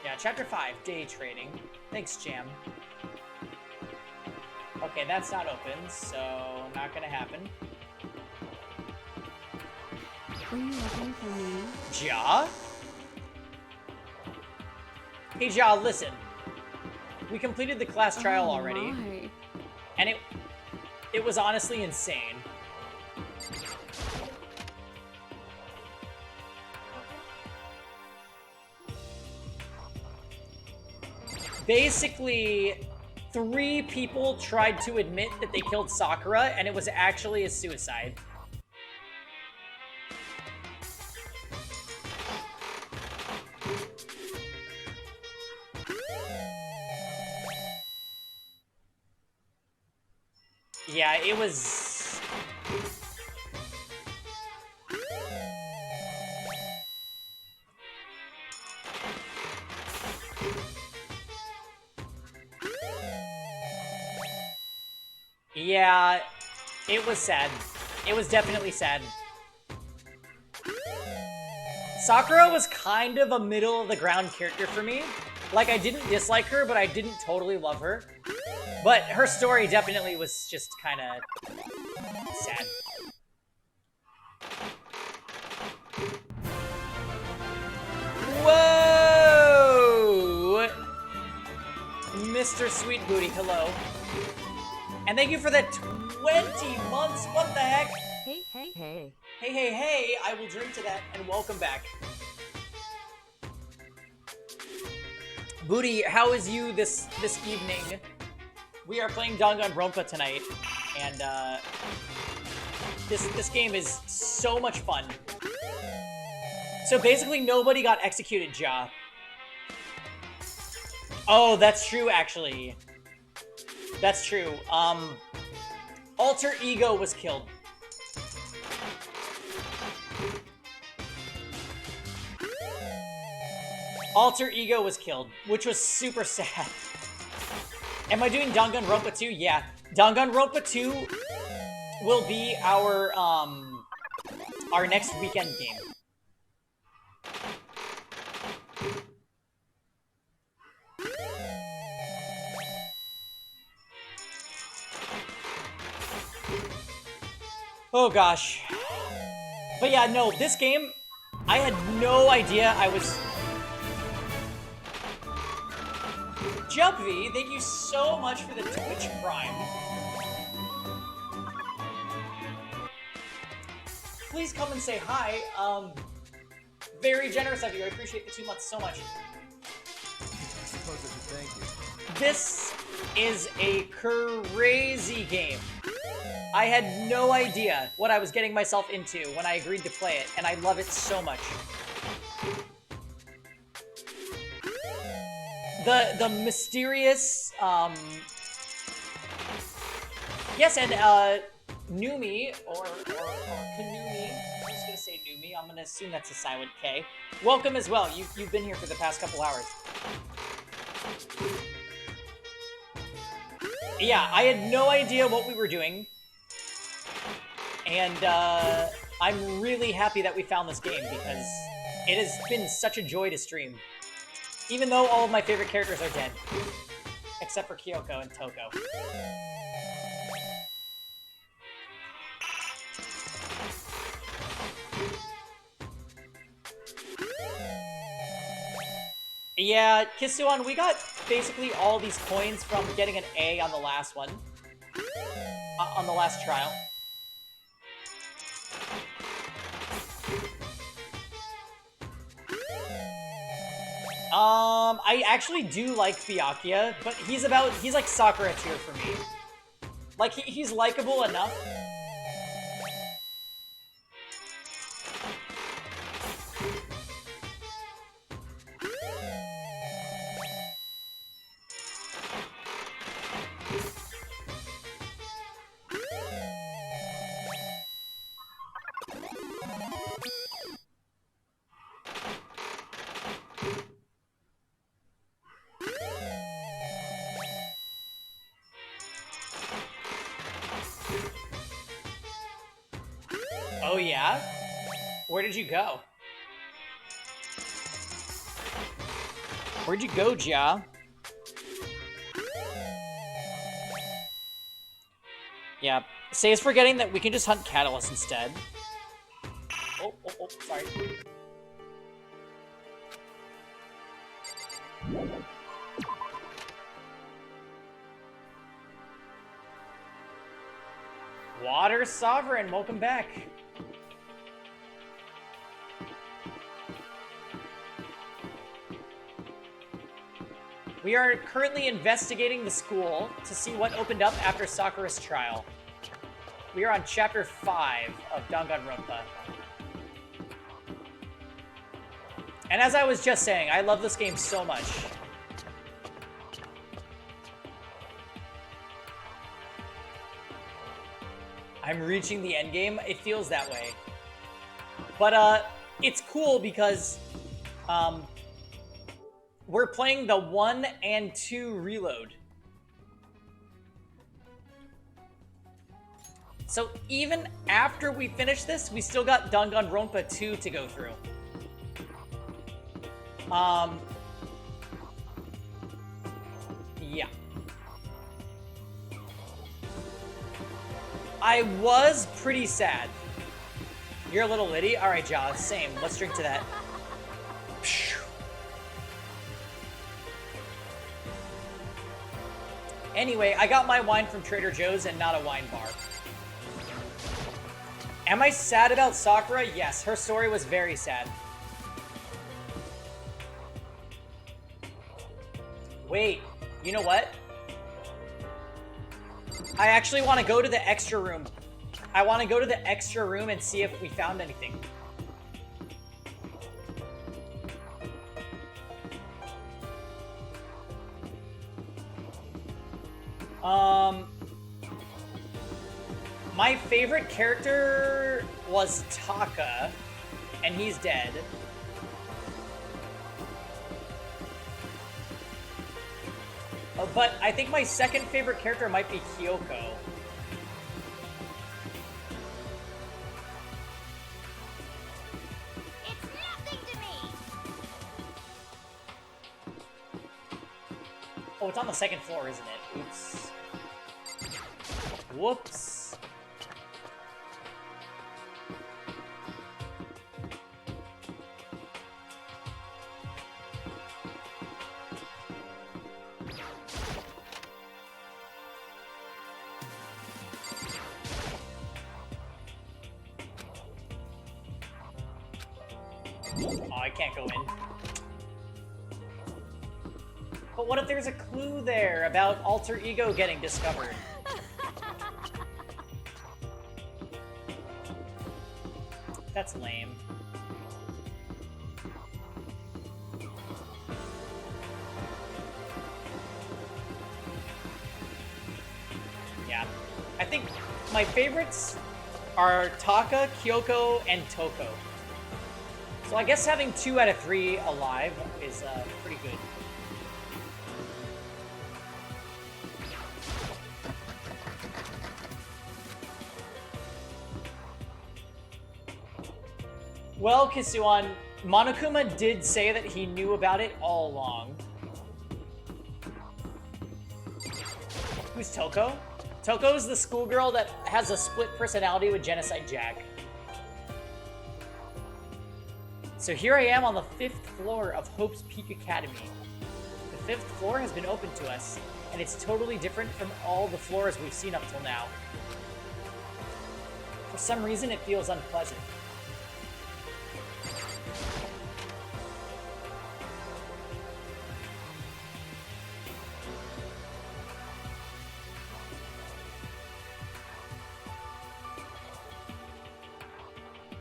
Yeah, Chapter 5, Day Trading. Thanks, Jam. Okay, that's not open, so not gonna happen. Were you looking for me? Ja? Hey, Ja, listen. We completed the class trial already. My. And it was honestly insane. Basically, 3 people tried to admit that they killed Sakura, and it was actually a suicide. Yeah, it was... Yeah, it was sad. It was definitely sad. Sakura was kind of a middle-of-the-ground character for me. Like, I didn't dislike her, but I didn't totally love her. But her story definitely was just kind of sad. Mr. Sweet Booty, hello. And thank you for the 20 months, what the heck? Hey, hey, hey. Hey, hey, hey, I will drink to that, and welcome back. Booty, how is you this evening? We are playing Danganronpa tonight, and this game is so much fun. So basically, nobody got executed, Ja. Oh, that's true, actually. That's true. Alter Ego was killed. Alter Ego was killed, which was super sad. Am I doing Danganronpa 2? Yeah. Danganronpa 2 will be our next weekend game. Oh gosh. But yeah, no, this game, I had no idea I was... Jumpy, thank you so much for the Twitch Prime. Please come and say hi. Very generous of you. I appreciate the 2 months so much. I suppose I should thank you. This is a crazy game. I had no idea what I was getting myself into when I agreed to play it, and I love it so much. The mysterious, yes, and, Numi, or Kanumi, I'm just gonna say Numi, I'm gonna assume that's a silent K. Welcome as well, you've been here for the past couple hours. Yeah, I had no idea what we were doing, and, I'm really happy that we found this game, because it has been such a joy to stream. Even though all of my favorite characters are dead. Except for Kyoko and Toko. Yeah, Kisuan, we got basically all these coins from getting an A on the last one. On the last trial. I actually do like Byakuya, but he's like Sakura tier for me. Like, he's likable enough. Oh yeah? Where did you go? Where'd you go, Ja? Yeah, Say's forgetting that we can just hunt Catalyst instead. Oh, sorry. Water Sovereign, welcome back. We are currently investigating the school to see what opened up after Sakura's trial. We are on chapter 5 of Danganronpa. And as I was just saying, I love this game so much. I'm reaching the end game. It feels that way. But it's cool because we're playing the 1 and 2 reload. So even after we finish this, we still got Danganronpa 2 to go through. Yeah. I was pretty sad. You're a little litty? Alright, Jaws, same. Let's drink to that. Anyway, I got my wine from Trader Joe's and not a wine bar. Am I sad about Sakura? Yes, her story was very sad. Wait, you know what? I actually want to go to the extra room. I want to go to the extra room and see if we found anything. My favorite character was Taka, and he's dead. But I think my second favorite character might be Kyoko. It's nothing to me. Oh, it's on the second floor, isn't it? Oops. Whoops. Oh, I can't go in. But what if there's a clue there about alter ego getting discovered? That's lame. Yeah. I think my favorites are Taka, Kyoko, and Toko. So I guess having 2 out of 3 alive is pretty good. Well, Kisuan, Monokuma did say that he knew about it all along. Who's Toko? Toko's the schoolgirl that has a split personality with Genocide Jack. So here I am on the 5th floor of Hope's Peak Academy. The 5th floor has been opened to us, and it's totally different from all the floors we've seen up till now. For some reason, it feels unpleasant.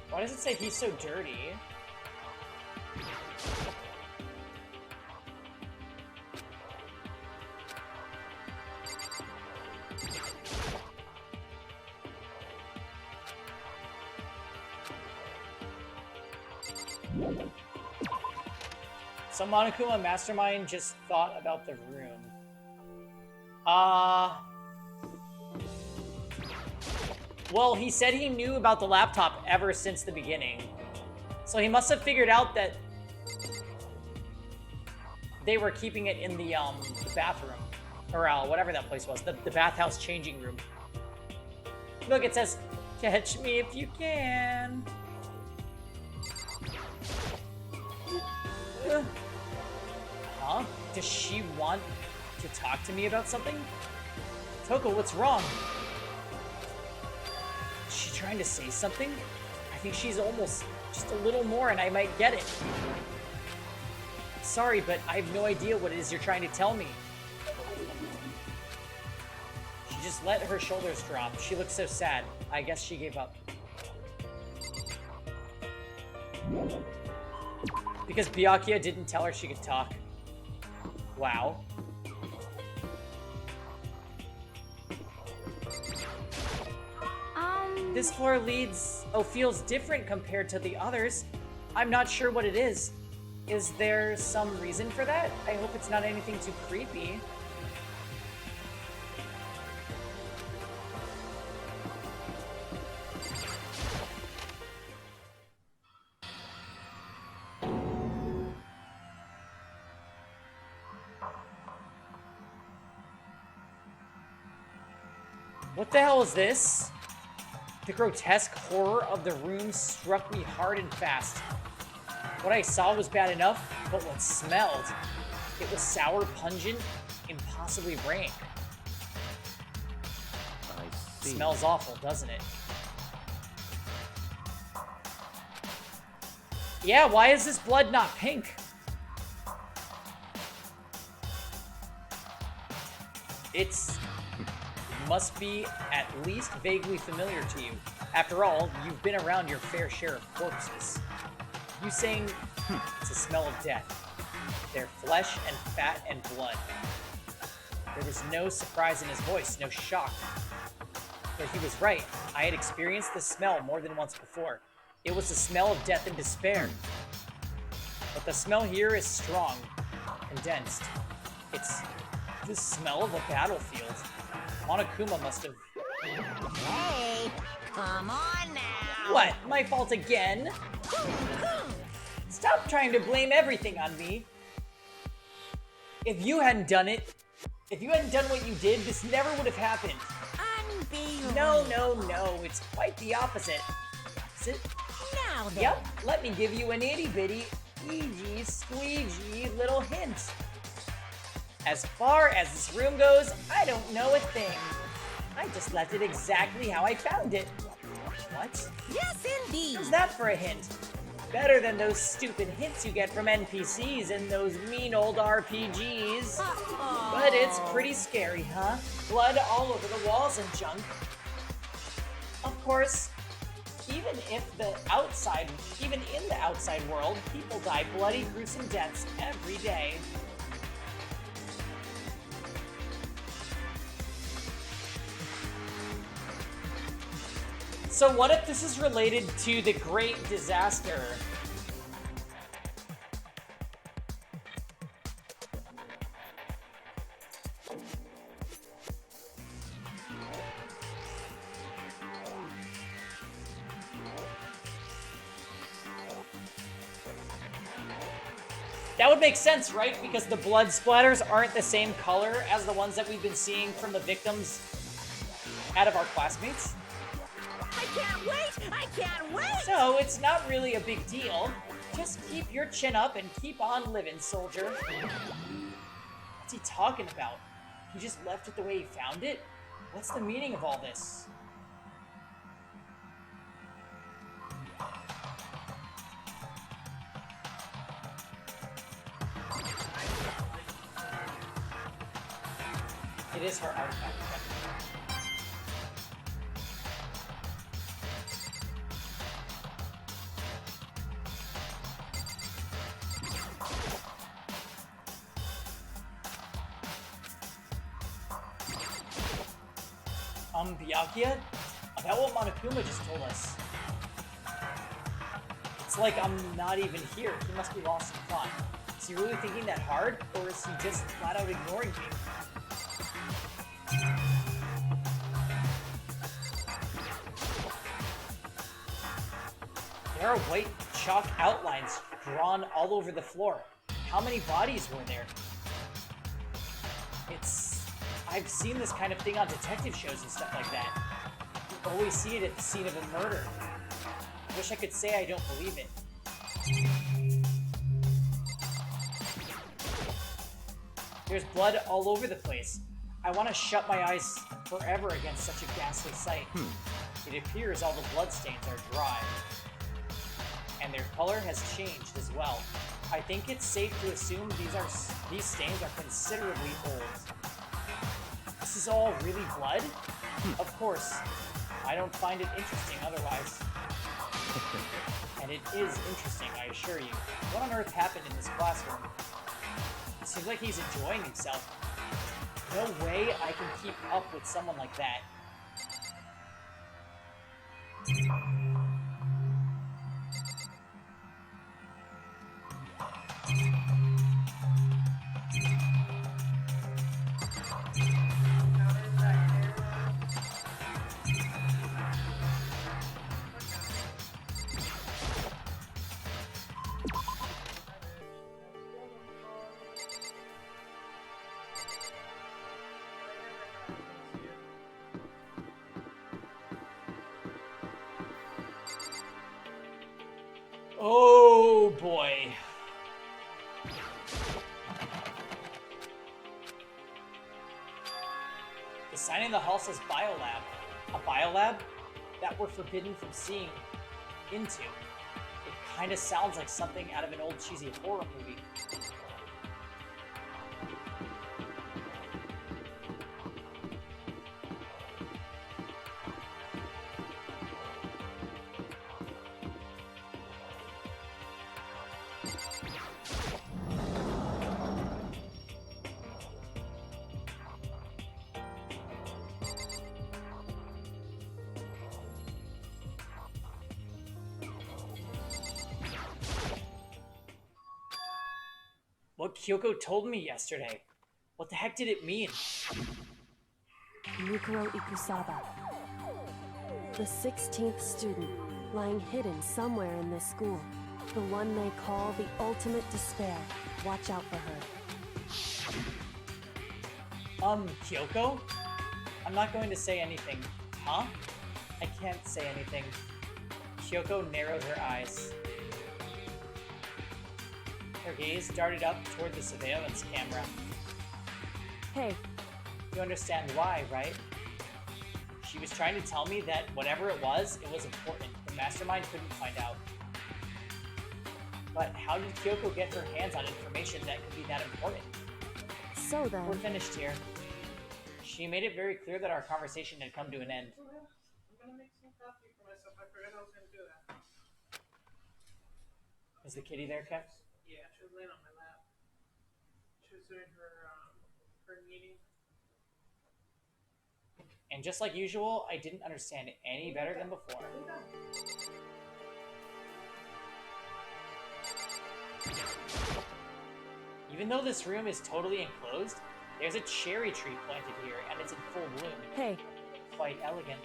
Why does it say he's so dirty? So Monokuma Mastermind just thought about the room. Well, he said he knew about the laptop ever since the beginning. So he must have figured out that they were keeping it in the bathroom. Or whatever that place was. The bathhouse changing room. Look, it says, "Catch me if you can." Huh? Does she want to talk to me about something? Toko, what's wrong? Is she trying to say something? I think she's almost just a little more and I might get it. Sorry, but I have no idea what it is you're trying to tell me. She just let her shoulders drop. She looked so sad. I guess she gave up. Because Byakuya didn't tell her she could talk. Wow. This floor feels different compared to the others. I'm not sure what it is. Is there some reason for that? I hope it's not anything too creepy. What the hell is this? The grotesque horror of the room struck me hard and fast. What I saw was bad enough, but what smelled? It was sour, pungent, impossibly rank. be. Smells awful, doesn't it? Yeah, why is this blood not pink? It must be at least vaguely familiar to you. After all, you've been around your fair share of corpses. You saying it's a smell of death. They're flesh and fat and blood. There was no surprise in his voice, no shock. But he was right. I had experienced this smell more than once before. It was the smell of death and despair. But the smell here is strong, condensed. It's the smell of a battlefield. Monokuma must have... Hey, come on now. What? My fault again? Stop trying to blame everything on me. If you hadn't done it, if you hadn't done what you did, this never would have happened. Unbelievable. No, it's quite the opposite. Is it? Now then. Yep, let me give you an itty-bitty, eegee, squeegee little hint. As far as this room goes, I don't know a thing. I just left it exactly how I found it. What? Yes, indeed. How's that for a hint? Better than those stupid hints you get from NPCs in those mean old RPGs. But it's pretty scary, huh? Blood all over the walls and junk. Of course, even in the outside world, people die bloody, gruesome deaths every day. So what if this is related to the Great Disaster? That would make sense, right? Because the blood splatters aren't the same color as the ones that we've been seeing from the victims out of our classmates. I can't wait! I can't wait! So it's not really a big deal. Just keep your chin up and keep on living, soldier. What's he talking about? He just left it the way he found it? What's the meaning of all this? It is her artifact. Byakuya? About what Monokuma just told us. It's like I'm not even here. He must be lost in thought. Is he really thinking that hard, or is he just flat out ignoring me? There are white chalk outlines drawn all over the floor. How many bodies were there? I've seen this kind of thing on detective shows and stuff like that. You always see it at the scene of a murder. I wish I could say I don't believe it. There's blood all over the place. I want to shut my eyes forever against such a ghastly sight. It appears all the bloodstains are dry. And their color has changed as well. I think it's safe to assume these stains are considerably old. This is all really blood? Of course. I don't find it interesting otherwise. And it is interesting, I assure you. What on earth happened in this classroom? It seems like he's enjoying himself. No way I can keep up with someone like that. Oh boy. The sign in the hall says Biolab. A biolab that we're forbidden from seeing into. It kind of sounds like something out of an old cheesy horror movie. What Kyoko told me yesterday. What the heck did it mean? Mikuro Ikusaba. The 16th student, lying hidden somewhere in this school. The one they call the ultimate despair. Watch out for her. Kyoko? I'm not going to say anything. Huh? I can't say anything. Kyoko narrowed her eyes. Her gaze darted up toward the surveillance camera. Hey. You understand why, right? She was trying to tell me that whatever it was important. The mastermind couldn't find out. But how did Kyoko get her hands on information that could be that important? So then... We're finished here. She made it very clear that our conversation had come to an end. I'm gonna make some coffee for myself. I forgot I was gonna do that. Is the kitty there, Kev? Yeah, she was laying on my lap. She was doing her meeting. And just like usual, I didn't understand it any better than before. Even though this room is totally enclosed, there's a cherry tree planted here, and it's in full bloom. Hey. Quite elegant.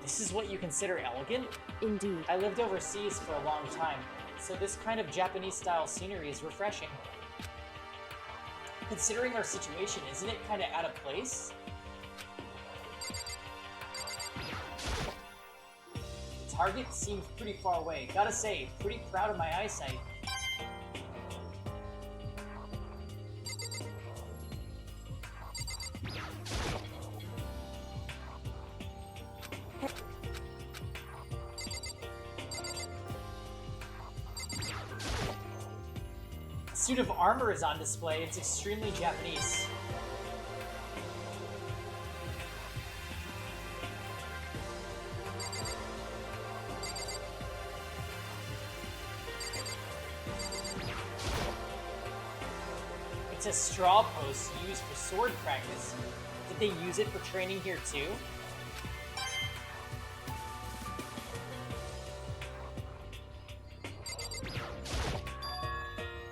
This is what you consider elegant? Indeed. I lived overseas for a long time, so this kind of Japanese-style scenery is refreshing. Considering our situation, isn't it kind of out of place? The target seems pretty far away. Gotta say, pretty proud of my eyesight. A suit of armor is on display. It's extremely Japanese. It's a straw post used for sword practice. Did they use it for training here too?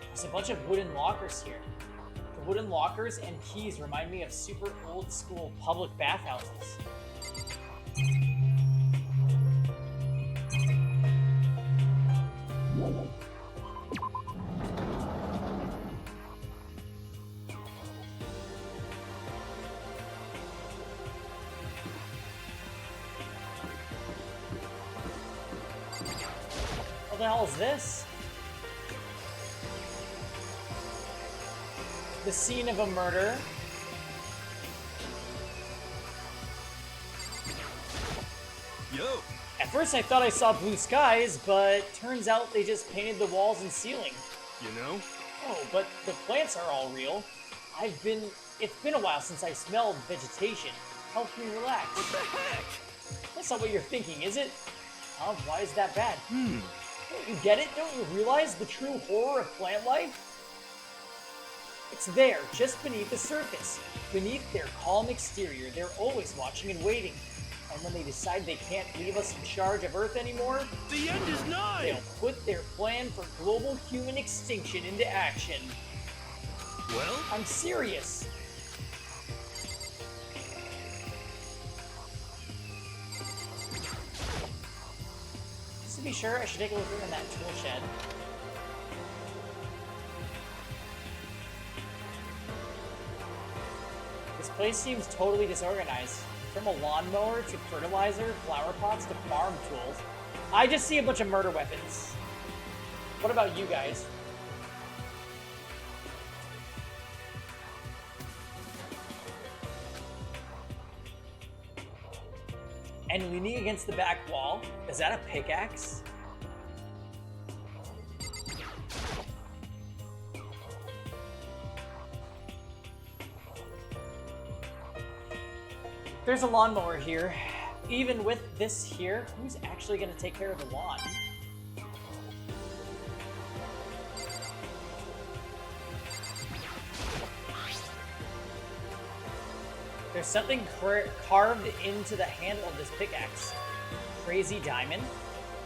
There's a bunch of wooden lockers here. The wooden lockers and keys remind me of super old school public bathhouses. What the hell is this? The scene of a murder. Yo! At first I thought I saw blue skies, but turns out they just painted the walls and ceiling. You know? Oh, but the plants are all real. It's been a while since I smelled vegetation. Helps me relax. What the heck? That's not what you're thinking, is it? Why is that bad? Hmm. Don't you get it? Don't you realize the true horror of plant life? It's there, just beneath the surface. Beneath their calm exterior, they're always watching and waiting. And when they decide they can't leave us in charge of Earth anymore, the end is nigh! They'll put their plan for global human extinction into action. Well? I'm serious. Just to be sure, I should take a look in that tool shed. This place seems totally disorganized. From a lawnmower to fertilizer, flower pots to farm tools. I just see a bunch of murder weapons. What about you guys? And leaning against the back wall, is that a pickaxe? There's a lawnmower here. Even with this here, who's actually going to take care of the lawn? There's something carved into the handle of this pickaxe. Crazy Diamond?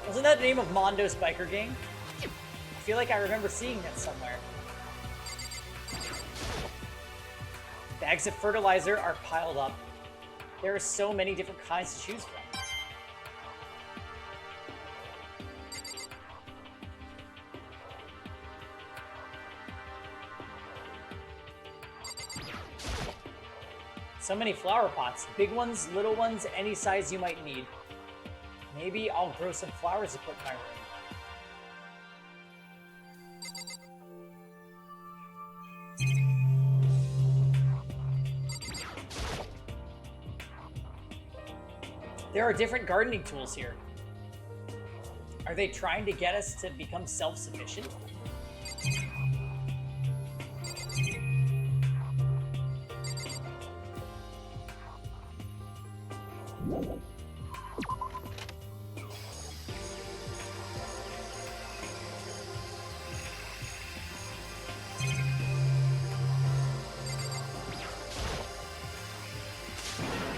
Wasn't that the name of Mondo's biker gang? I feel like I remember seeing that somewhere. Bags of fertilizer are piled up. There are so many different kinds to choose from. So many flower pots. Big ones, little ones, any size you might need. Maybe I'll grow some flowers to put in my room. There are different gardening tools here. Are they trying to get us to become self-sufficient?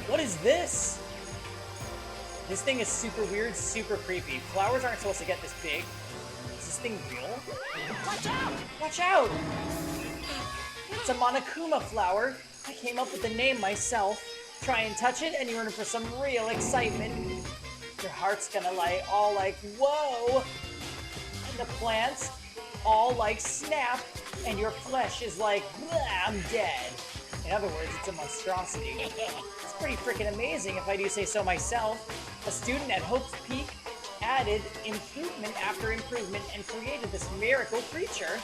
What is this? This thing is super weird, super creepy. Flowers aren't supposed to get this big. Is this thing real? Watch out! Watch out! It's a Monokuma flower. I came up with the name myself. Try and touch it and you're in for some real excitement. Your heart's gonna all like, whoa! And the plants all like snap, and your flesh is like, I'm dead. In other words, it's a monstrosity. It's pretty freaking amazing if I do say so myself. A student at Hope's Peak added improvement after improvement and created this miracle creature.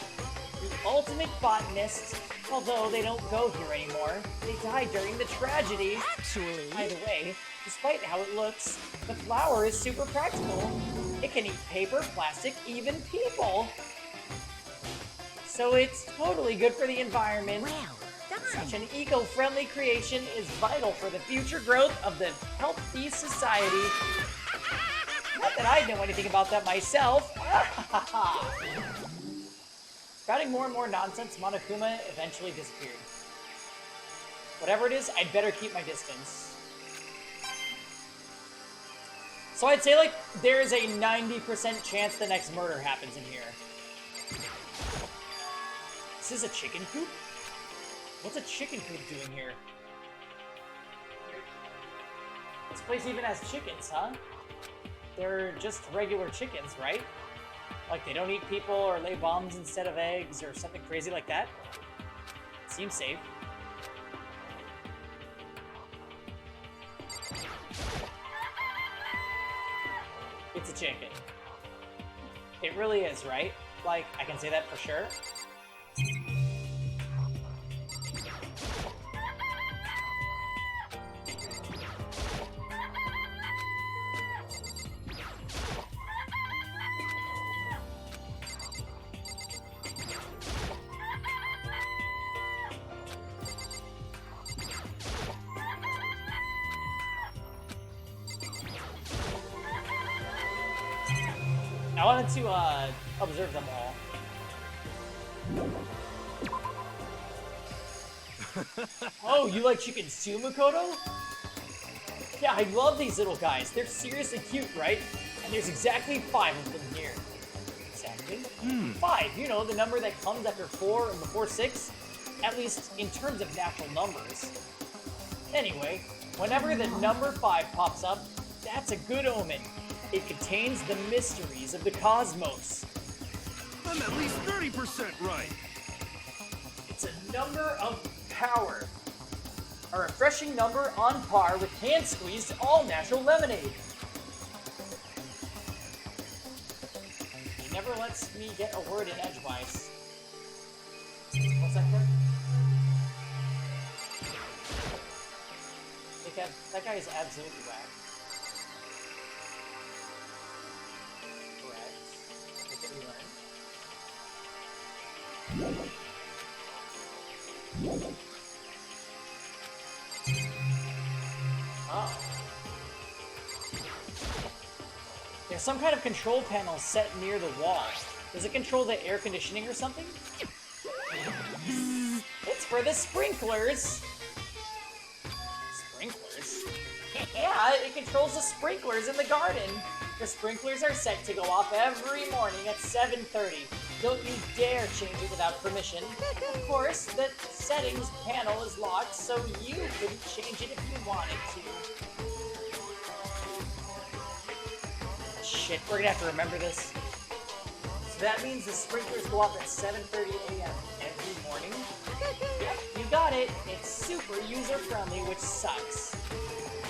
The ultimate botanist, although they don't go here anymore. They died during the tragedy. Actually... Either way, despite how it looks, the flower is super practical. It can eat paper, plastic, even people. So it's totally good for the environment. Well done. Such an eco-friendly creation is vital for the future growth of the healthy society. Not that I know anything about that myself. Spouting more and more nonsense, Monokuma eventually disappeared. Whatever it is, I'd better keep my distance. So I'd say, like, there is a 90% chance the next murder happens in here. This is a chicken coop? What's a chicken coop doing here? This place even has chickens, huh? They're just regular chickens, right? Like, they don't eat people or lay bombs instead of eggs or something crazy like that? Seems safe. It's a chicken. It really is, right? Like, I can say that for sure. I wanted to observe them all. Oh, you like chicken stew, Makoto? Yeah, I love these little guys. They're seriously cute, right? And there's exactly 5 of them here. Exactly? 5, you know, the number that comes after 4 and before 6. At least in terms of natural numbers. Anyway, whenever the number 5 pops up, that's a good omen. It contains the mysteries of the cosmos. I'm at least 30% right. It's a number of power. A refreshing number on par with hand-squeezed all-natural lemonade. He never lets me get a word in edgewise. What's that, Kurt? That guy is absolutely whack. Correct. Look what we learned. Oh. There's some kind of control panel set near the wall. Does it control the air conditioning or something? It's for the sprinklers! Sprinklers? Yeah, it controls the sprinklers in the garden. The sprinklers are set to go off every morning at 7:30. Don't you dare change it without permission. Of course, the settings panel is locked, so you couldn't change it if you wanted to. Shit, we're gonna have to remember this. So that means the sprinklers go off at 7:30 a.m. every morning? Yep, you got it. It's super user-friendly, which sucks.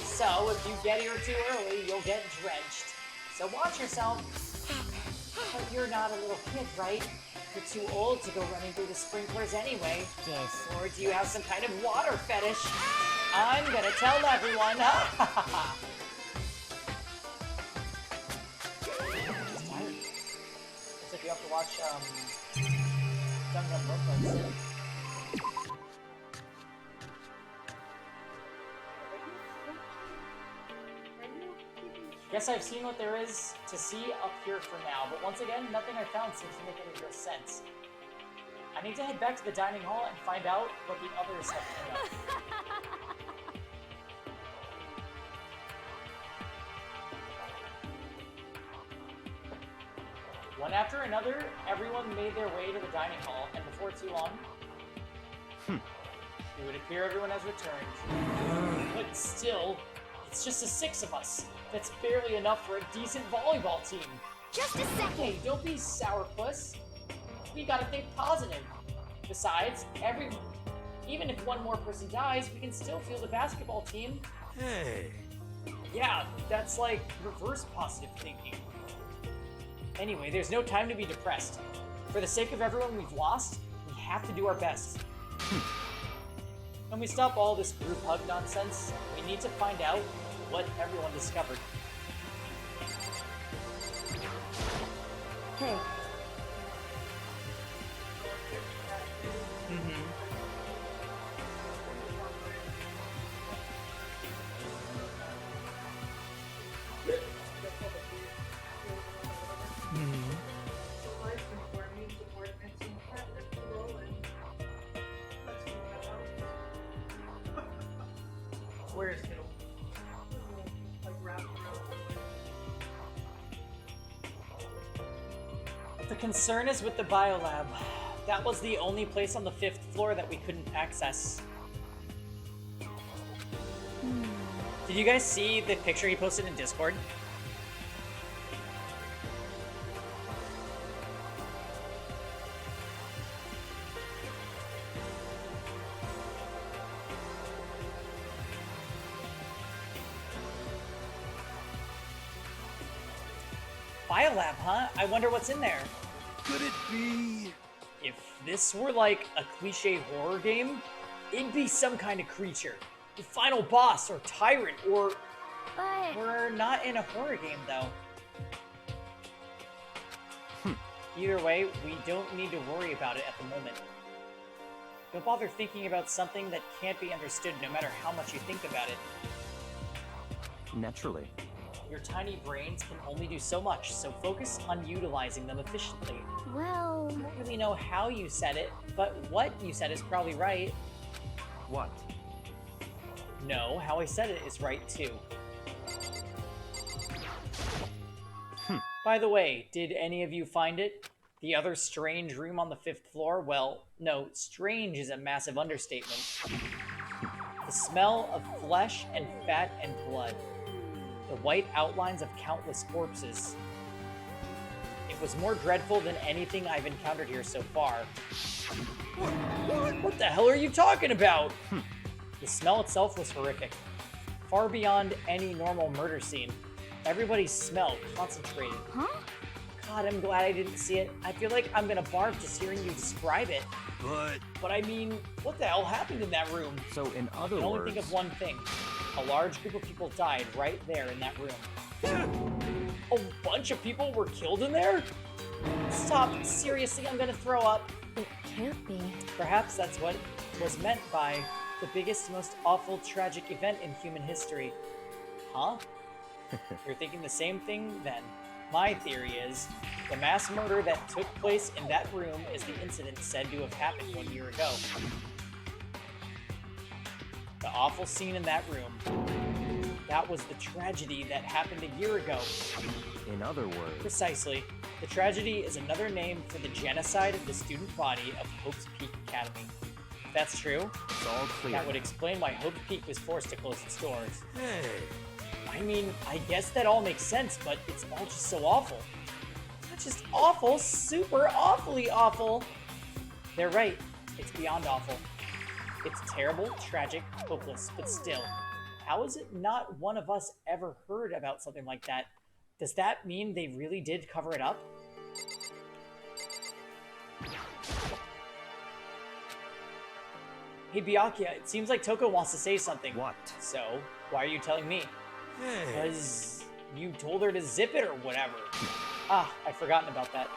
So, if you get here too early, you'll get drenched. So watch yourself. But you're not a little kid, right? You're too old to go running through the sprinklers anyway. Yes. Or do you have some kind of water fetish? I'm gonna tell everyone. It's tired. Looks like you have to watch Danganronpa instead. Guess I've seen what there is to see up here for now, but once again, nothing I found seems to make any real sense. I need to head back to the dining hall and find out what the others have turned up. One after another, everyone made their way to the dining hall, and before too long, it would appear everyone has returned. But still, it's just the 6 of us. That's barely enough for a decent volleyball team. Just a second. Hey, don't be sourpuss. We gotta think positive. Besides, even if one more person dies, we can still field a basketball team. Hey. Yeah, that's like reverse positive thinking. Anyway, there's no time to be depressed. For the sake of everyone we've lost, we have to do our best. When we stop all this group hug nonsense, we need to find out what everyone discovered. Hey. Where is Kittle? Like wrapped around. The concern is with the biolab. That was the only place on the 5th floor that we couldn't access. Did you guys see the picture he posted in Discord? Biolab, huh? I wonder what's in there. Could it be? If this were like a cliche horror game, it'd be some kind of creature. The final boss or tyrant or... But... We're not in a horror game though. Either way, we don't need to worry about it at the moment. Don't bother thinking about something that can't be understood no matter how much you think about it. Naturally. Your tiny brains can only do so much, so focus on utilizing them efficiently. Well... I don't really know how you said it, but what you said is probably right. What? No, how I said it is right too. By the way, did any of you find it? The other strange room on the 5th floor? Well, no, strange is a massive understatement. The smell of flesh and fat and blood. The white outlines of countless corpses. It was more dreadful than anything I've encountered here so far. What the hell are you talking about? The smell itself was horrific. Far beyond any normal murder scene. Everybody's smell concentrated. Huh? God, I'm glad I didn't see it. I feel like I'm gonna barf just hearing you describe it. But I mean, what the hell happened in that room? So in I other can only words, think of one thing. A large group of people died right there in that room. A bunch of people were killed in there? Stop. Seriously, I'm gonna throw up. It can't be. Perhaps that's what was meant by the biggest, most awful, tragic event in human history. Huh? You're thinking the same thing then? My theory is, the mass murder that took place in that room is the incident said to have happened 1 year ago. The awful scene in that room, that was the tragedy that happened a year ago. in other words, Precisely. The tragedy is another name for the genocide of the student body of Hope's Peak Academy. If that's true, it's all clear. that would explain why Hope's Peak was forced to close its doors. Hey, I mean, I guess that all makes sense, but it's all just so awful. Not just awful, super awfully awful. They're right. It's beyond awful. It's terrible, tragic, hopeless, but still, how is it not one of us ever heard about something like that? Does that mean they really did cover it up? Hey, Byakuya, it seems like Toko wants to say something. What? So, why are you telling me? hey. Because you told her to zip it or whatever. Ah, I'd forgotten about that.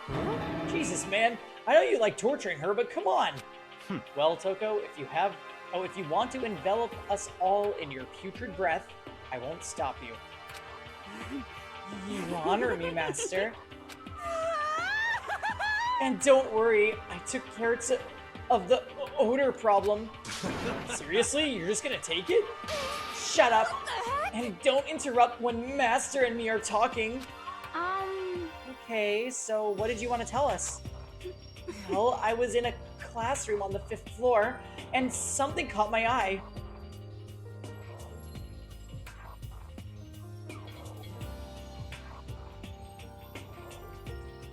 Jesus, man. I know you like torturing her, but come on. Well, Toko, if you want to envelop us all in your putrid breath, I won't stop you. You honor me, Master. And don't worry, I took care of the odor problem. Seriously? You're just gonna take it? Shut up. And don't interrupt when Master and me are talking. Okay, so what did you want to tell us? Well, I was in a classroom on the 5th floor, and something caught my eye.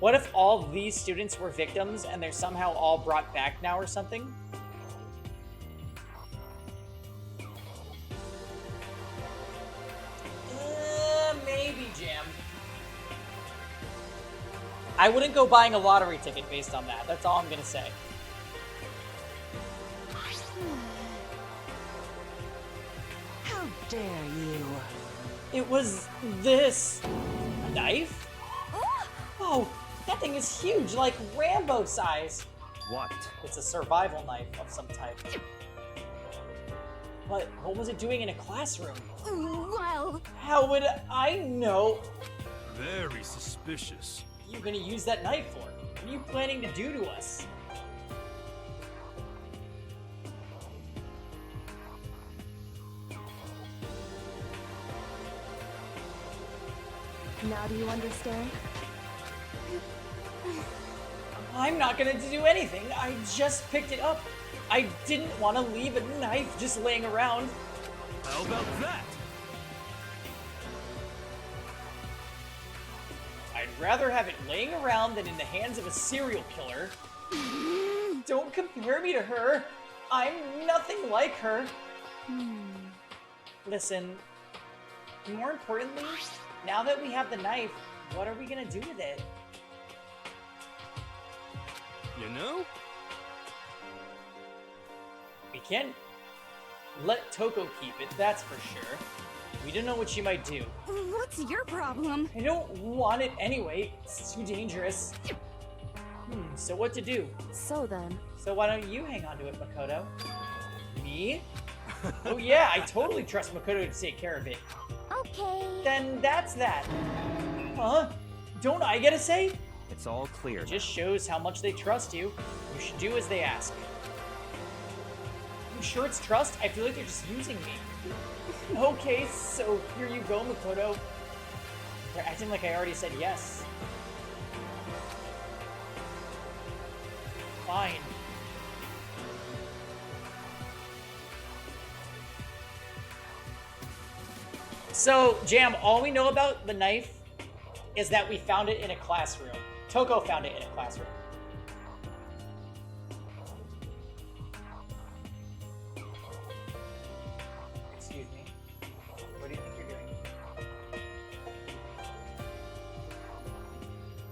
What if all these students were victims and they're somehow all brought back now or something? Maybe, Jam. I wouldn't go buying a lottery ticket based on that. That's all I'm gonna say. How dare you? It was this. A knife? Oh, that thing is huge, like Rambo size. What? It's a survival knife of some type. But what was it doing in a classroom? Well, How would I know? Very suspicious. What are you gonna use that knife for? What are you planning to do to us? Now do you understand? I'm not gonna do anything. I just picked it up. I didn't want to leave a knife just laying around. How about that? I'd rather have it laying around than in the hands of a serial killer. Don't compare me to her. I'm nothing like her. Listen, more importantly, now that we have the knife, what are we gonna do with it? You know? We can't let Toko keep it, that's for sure. We don't know what she might do. what's your problem? I don't want it anyway. It's too dangerous. So what to do? So then, So why don't you hang on to it, Makoto? Me? Oh yeah, I totally trust Makoto to take care of it. Okay. Then that's that. Huh? Don't I get a say? It's all clear. It just shows how much they trust you. You should do as they ask. You sure it's trust? I feel like they're just using me. Okay, so here you go, Makoto. They're acting like I already said yes. Fine. So, Jam, all we know about the knife is that we found it in a classroom. Toko found it in a classroom.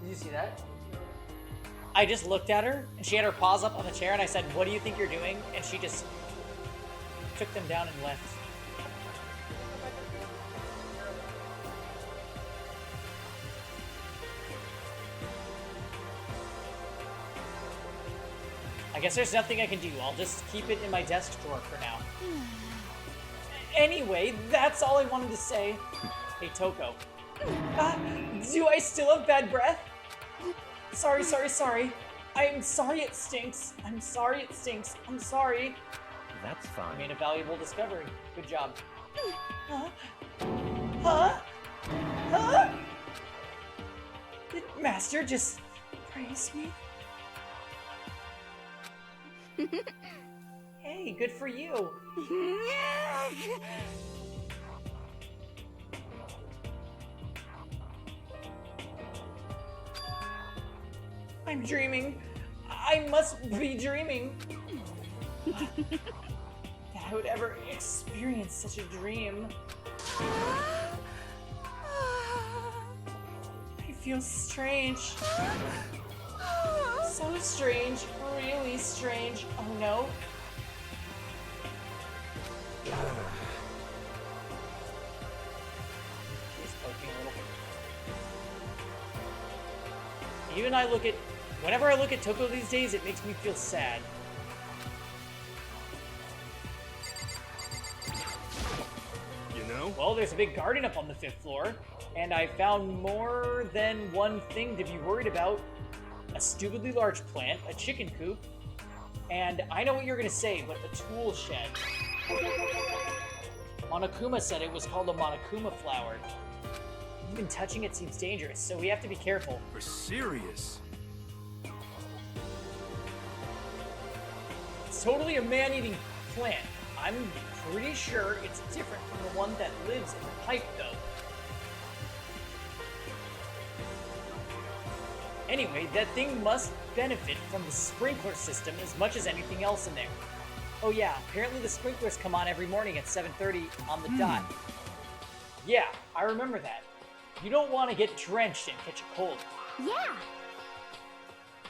Did you see that? I just looked at her, and she had her paws up on the chair, and I said, "What do you think you're doing?" And she just took them down and left. I guess there's nothing I can do. I'll just keep it in my desk drawer for now. Anyway, that's all I wanted to say. Hey, Toko. Do I still have bad breath? Sorry. I'm sorry it stinks. I'm sorry it stinks. I'm sorry. That's I fine. made a valuable discovery. Good job. Huh? Did Master just praise me? Hey, good for you. I'm dreaming. I must be dreaming. That I would ever experience such a dream. I feel strange. So strange. Really strange. Oh no. She's poking a little. Whenever I look at Toko these days, it makes me feel sad. You know? Well, there's a big garden up on the 5th floor, and I found more than one thing to be worried about. A stupidly large plant, a chicken coop, and I know what you're gonna say, but a tool shed. Monokuma said it was called a Monokuma flower. Even touching it seems dangerous, so we have to be careful. We're serious. It's totally a man-eating plant. I'm pretty sure it's different from the one that lives in the pipe, though. Anyway, that thing must benefit from the sprinkler system as much as anything else in there. Oh yeah, apparently the sprinklers come on every morning at 7:30 on the dot. Yeah, I remember that. You don't want to get drenched and catch a cold. Yeah.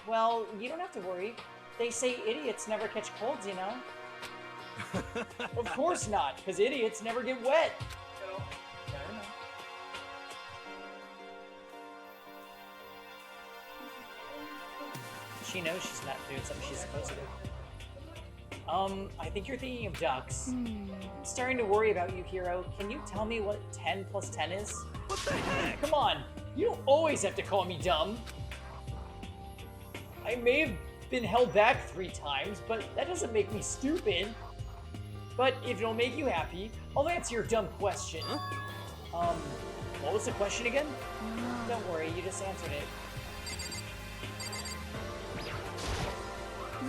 Well, you don't have to worry. They say idiots never catch colds, you know? Of course not, because idiots never get wet. So, never mind. She knows she's not doing something she's supposed to do. I think you're thinking of ducks. I'm starting to worry about you, Hiro. Can you tell me what 10 plus 10 is? What the heck? Come on, you don't always have to call me dumb. I may have been held back 3 times, but that doesn't make me stupid. But if it'll make you happy, I'll answer your dumb question. What was the question again? Don't worry, you just answered it.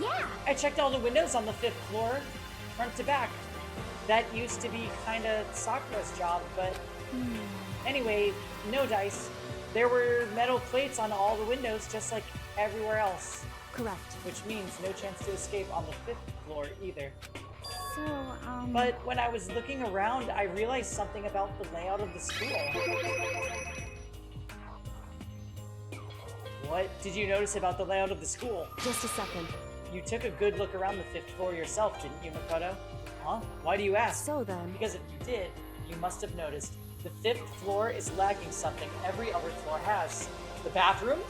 Yeah. I checked all the windows on the 5th floor, front to back. That used to be kinda Sakura's job, but anyway, no dice. There were metal plates on all the windows, just like everywhere else. Correct. Which means no chance to escape on the 5th floor either. So, But when I was looking around, I realized something about the layout of the school. What did you notice about the layout of the school? Just a second. You took a good look around the 5th floor yourself, didn't you, Makoto? Huh? Why do you ask? So then... Because if you did, you must have noticed. The 5th floor is lacking something every other floor has. The bathroom?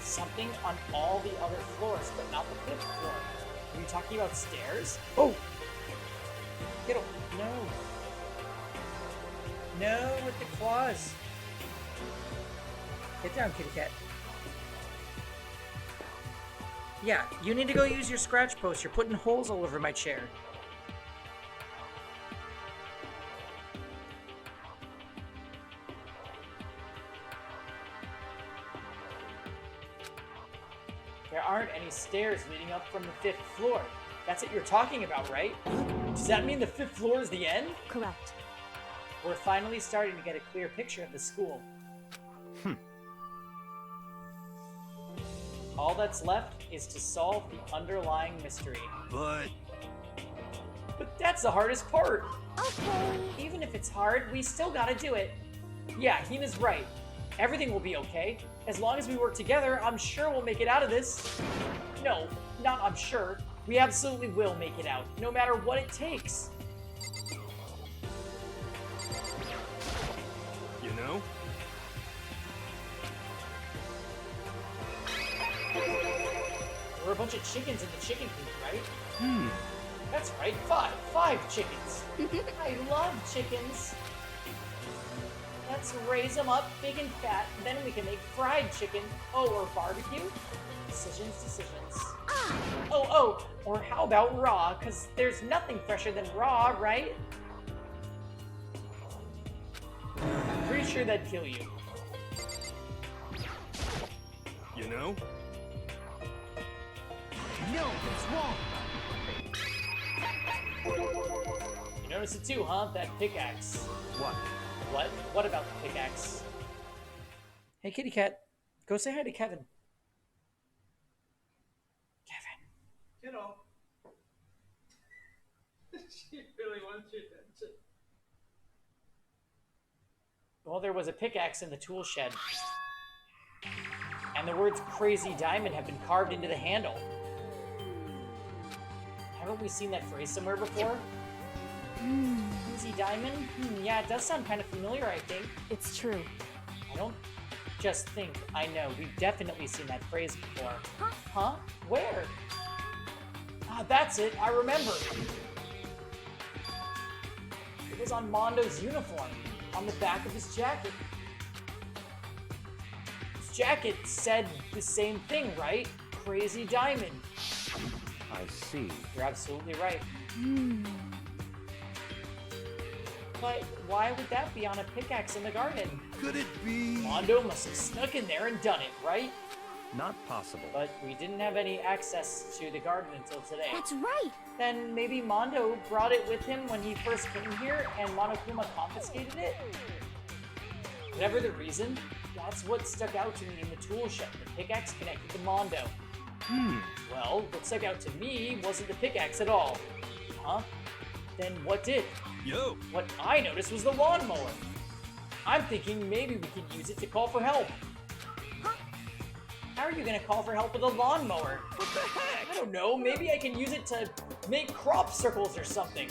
Something on all the other floors, but not the 5th floor. Are you talking about stairs? Oh! Get a... No. No, with the claws. Get down, kitty cat. Yeah, you need to go use your scratch post. You're putting holes all over my chair. There aren't any stairs leading up from the 5th floor. That's what you're talking about, right? Does that mean the 5th floor is the end? Correct. We're finally starting to get a clear picture of the school. All that's left is to solve the underlying mystery. But that's the hardest part. okay. Even if it's hard, we still gotta do it. Yeah, Hina's right. Everything will be okay. As long as we work together, I'm sure we'll make it out of this. No, not I'm sure. We absolutely will make it out, no matter what it takes. You know? We're a bunch of chickens in the chicken coop, right? That's right, five chickens. I love chickens. Let's raise them up big and fat, then we can make fried chicken. Oh, or barbecue? Decisions. Oh, or how about raw? Because there's nothing fresher than raw, right? I'm pretty sure that'd kill you. You know? No, it's wrong. You notice it too, huh? That pickaxe. What? What? What about the pickaxe? Hey, kitty cat. Go say hi to Kevin. Kevin. Kiddo. She really wants your attention. Well, there was a pickaxe in the tool shed. And the words Crazy Diamond have been carved into the handle. Haven't we seen that phrase somewhere before? Crazy Diamond? Yeah, it does sound kind of familiar, I think. It's true. I don't just think, I know. We've definitely seen that phrase before. Huh? Where? Ah, that's it. I remember. It was on Mondo's uniform, on the back of his jacket. His jacket said the same thing, right? Crazy Diamond. I see. You're absolutely right. But why would that be on a pickaxe in the garden? Could it be? Mondo must have snuck in there and done it, right? Not possible. But we didn't have any access to the garden until today. That's right. Then maybe Mondo brought it with him when he first came here and Monokuma confiscated it? Whatever the reason, that's what stuck out to me in the tool shed, the pickaxe connected to Mondo. Well, what stuck out to me wasn't the pickaxe at all. Huh? Then what did? Yo! What I noticed was the lawnmower. I'm thinking maybe we could use it to call for help. Huh? How are you gonna call for help with a lawnmower? What the heck? I don't know, maybe I can use it to make crop circles or something.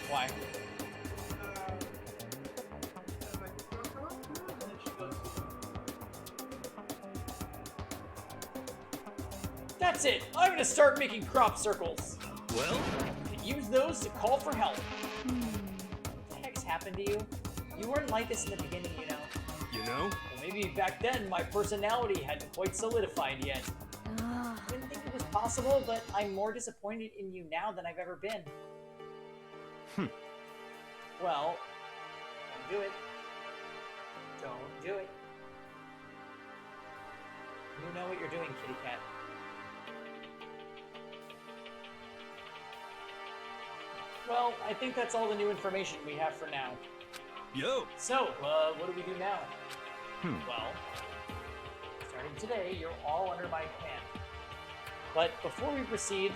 Why? That's it! I'm gonna start making crop circles. Well? And use those to call for help. What the heck's happened to you? You weren't like this in the beginning, you know. You know? Well, maybe back then my personality hadn't quite solidified yet. I didn't think it was possible, but I'm more disappointed in you now than I've ever been. Well, don't do it. Don't do it. You know what you're doing, kitty cat. Well, I think that's all the new information we have for now. Yo! So, what do we do now? Well, starting today, you're all under my command. But before we proceed,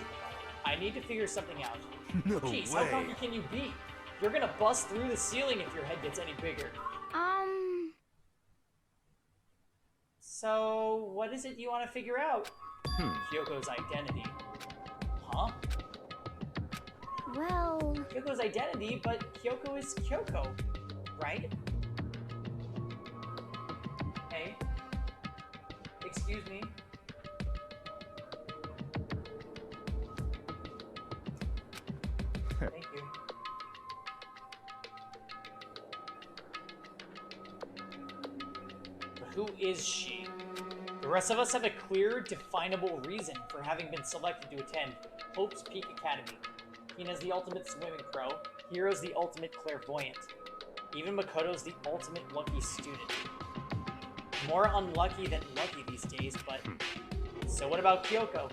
I need to figure something out. No Jeez, way! how cocky can you be? You're gonna bust through the ceiling if your head gets any bigger. So, what is it you want to figure out? Kyoko's identity. Huh? Well... Kyoko's identity, but Kyoko is Kyoko, right? Hey. Excuse me. Thank you. But who is she? The rest of us have a clear, definable reason for having been selected to attend Hope's Peak Academy. Hina's the ultimate swimming pro, Hiro's the ultimate clairvoyant. Even Makoto's the ultimate lucky student. More unlucky than lucky these days, but... So what about Kyoko?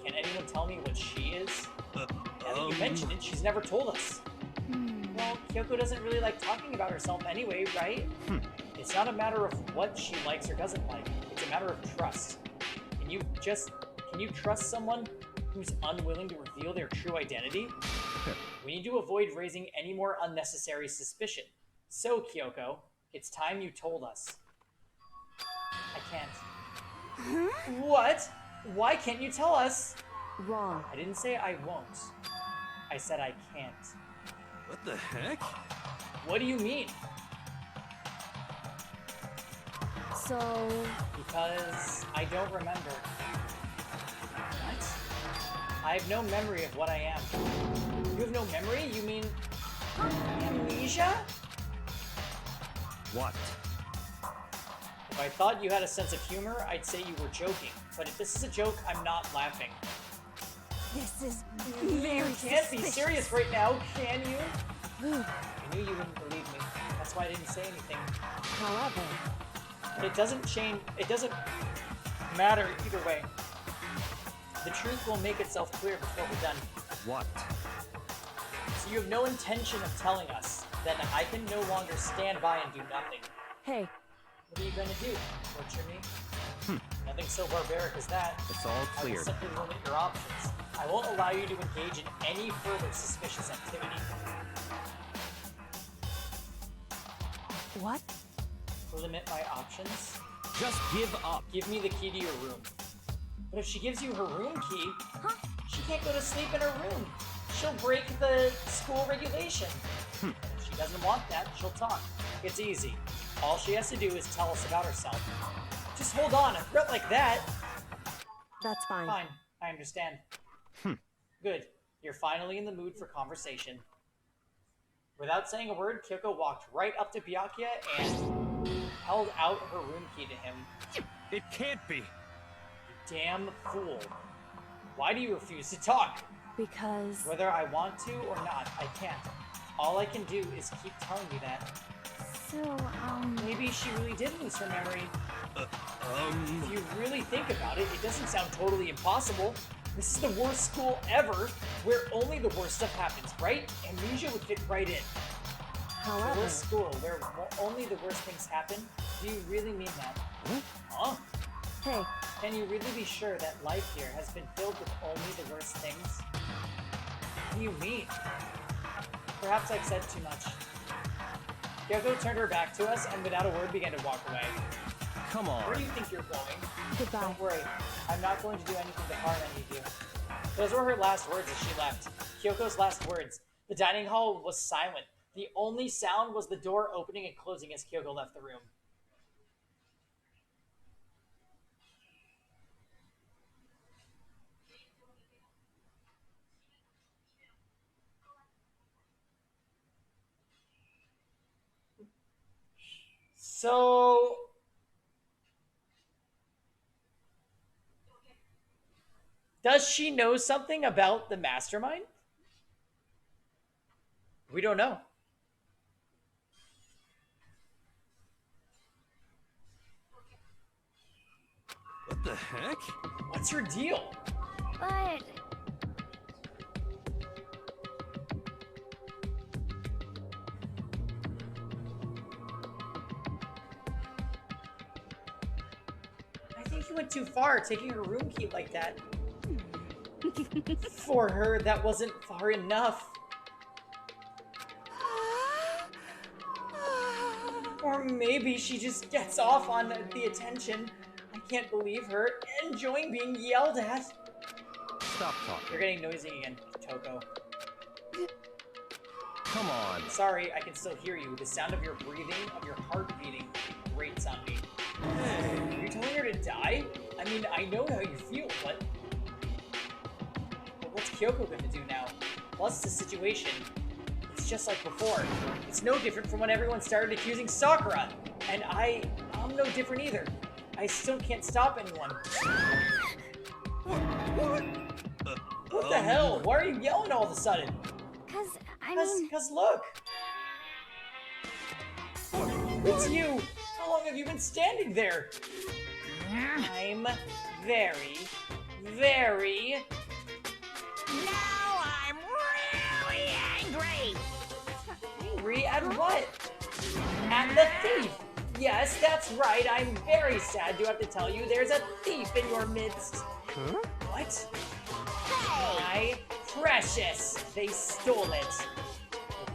Can anyone tell me what she is? Now that you mentioned it, she's never told us. Well, Kyoko doesn't really like talking about herself anyway, right? It's not a matter of what she likes or doesn't like. It's a matter of trust. Can you trust someone who's unwilling to reveal their true identity? We need to avoid raising any more unnecessary suspicion. So, Kyoko, It's time you told us. I can't. What? Why can't you tell us? Wrong. I didn't say I won't. I said I can't. What the heck? What do you mean? So, Because I don't remember. What? I have no memory of what I am. You have no memory? You mean amnesia? What? If I thought you had a sense of humor, I'd say you were joking. But if this is a joke, I'm not laughing. This is You very can't be suspicious. serious right now, can you? I knew you wouldn't believe me. That's why I didn't say anything. however, But it doesn't change. It doesn't matter either way. The truth will make itself clear before we're done. What? So you have no intention of telling us. Then I can no longer stand by and do nothing. hey, What are you going to do? Torture me? Nothing so barbaric as that. It's all I will cleared. simply limit your options. I won't allow you to engage in any further suspicious activity. what? Limit my options? Just give up. Give me the key to your room. But if she gives you her room key, she can't go to sleep in her room. She'll break the school regulation. And if she doesn't want that, she'll talk. It's easy. All she has to do is tell us about herself. Just hold on, a threat like that. That's fine. Fine, I understand. Good. You're finally in the mood for conversation. Without saying a word, Kyoko walked right up to Byakuya and held out her room key to him. It can't be. Damn fool. Why do you refuse to talk? Because, Whether I want to or not, I can't. All I can do is keep telling you that. So, Maybe she really did lose her memory. If you really think about it, it doesn't sound totally impossible. This is the worst school ever, where only the worst stuff happens, right? Amnesia would fit right in. The however, worst school, where only the worst things happen? Do you really mean that? Huh? hey, Can you really be sure that life here has been filled with only the worst things? What do you mean? Perhaps I've said too much. Kyoko turned her back to us and without a word began to walk away. Come on. Where do you think you're going? goodbye. Don't worry, I'm not going to do anything to harm any of you. Those were her last words as she left. Kyoko's last words. The dining hall was silent. The only sound was the door opening and closing as Kyoko left the room. So... does she know something about the mastermind? We don't know. What the heck? What's her deal? but I think you went too far taking her room key like that. For her, that wasn't far enough. Or maybe she just gets off on the attention. I can't believe her enjoying being yelled at. Stop talking. You're getting noisy again, Toko. Come on. Sorry, I can still hear you. The sound of your breathing, of your heart beating, grates on me. Are you telling her to die? I mean, I know how you feel, but what's Kyoko gonna do now? Plus, the situation, it's just like before. It's no different from when everyone started accusing Sakura. And I'm no different either. I still can't stop anyone. What the hell? Why are you yelling all of a sudden? Cause look! It's you! How long have you been standing there? I'm very, very... Now I'm really angry! angry at what? At the thief! Yes, that's right, I'm very sad to have to tell you there's a thief in your midst. Huh? What? Hey! My precious! They stole it.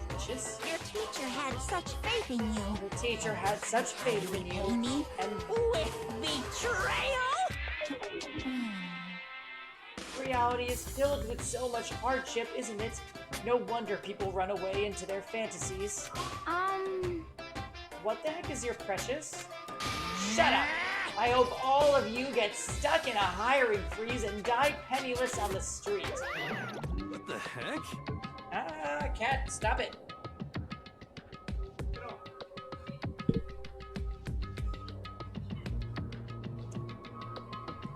Precious? Your teacher had had such faith in you. The teacher had such faith in you. Amy, And with betrayal? reality is filled with so much hardship, isn't it? No wonder people run away into their fantasies. What the heck is your precious? Shut up! I hope all of you get stuck in a hiring freeze and die penniless on the street. What the heck? Ah, cat, stop it.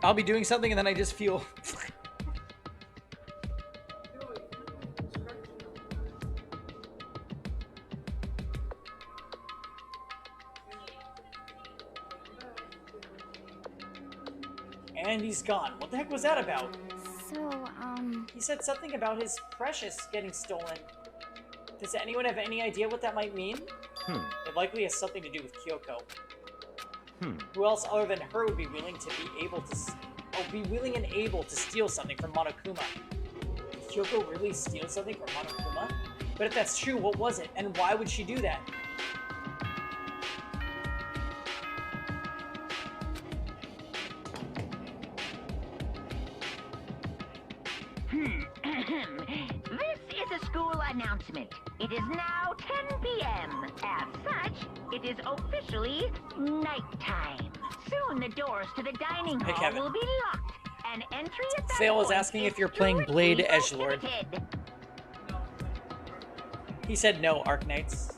I'll be doing something and then I just feel... And he's gone. What the heck was that about? So, He said something about his precious getting stolen. Does anyone have any idea what that might mean? It likely has something to do with Kyoko. Who else other than her would be willing to be able to... be willing and able to steal something from Monokuma? Did Kyoko really steal something from Monokuma? But if that's true, what was it? And why would she do that? This is a school announcement. It is now 10 p.m. As such, it is officially nighttime. Soon the doors to the dining Hey, hall Kevin. will be locked, and entry at that Sale is point asking if you're is playing Blade strictly Edgelord. prohibited. He said no, Arknights.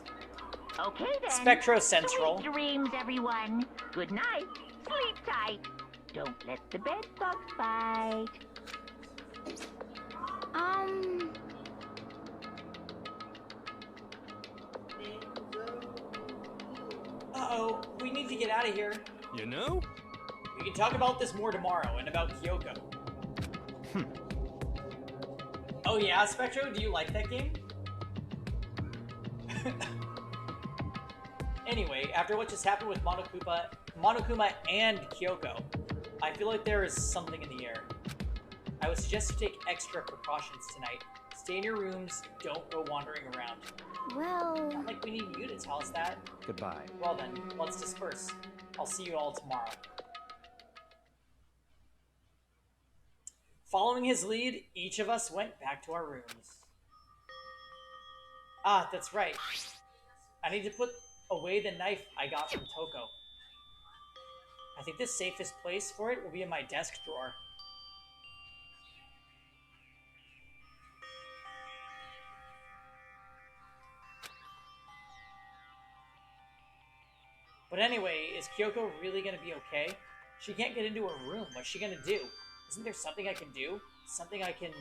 Okay then. Spectro Central. Sweet dreams, everyone. Good night. Sleep tight. Don't let the bed bugs bite. Uh-oh, we need to get out of here. You know? We can talk about this more tomorrow and about Kyoko. Oh yeah, Spectro, do you like that game? Anyway, after what just happened with Monokuma and Kyoko, I feel like there is something in the air. I would suggest you take extra precautions tonight. Stay in your rooms, don't go wandering around. well... Not like we need you to tell us that. Goodbye. Well then, let's disperse. I'll see you all tomorrow. Following his lead, each of us went back to our rooms. Ah, that's right. I need to put away the knife I got from Toko. I think the safest place for it will be in my desk drawer. But anyway, is Kyoko really gonna be okay? She can't get into her room. What's she gonna do? Isn't there something I can do? Something I can...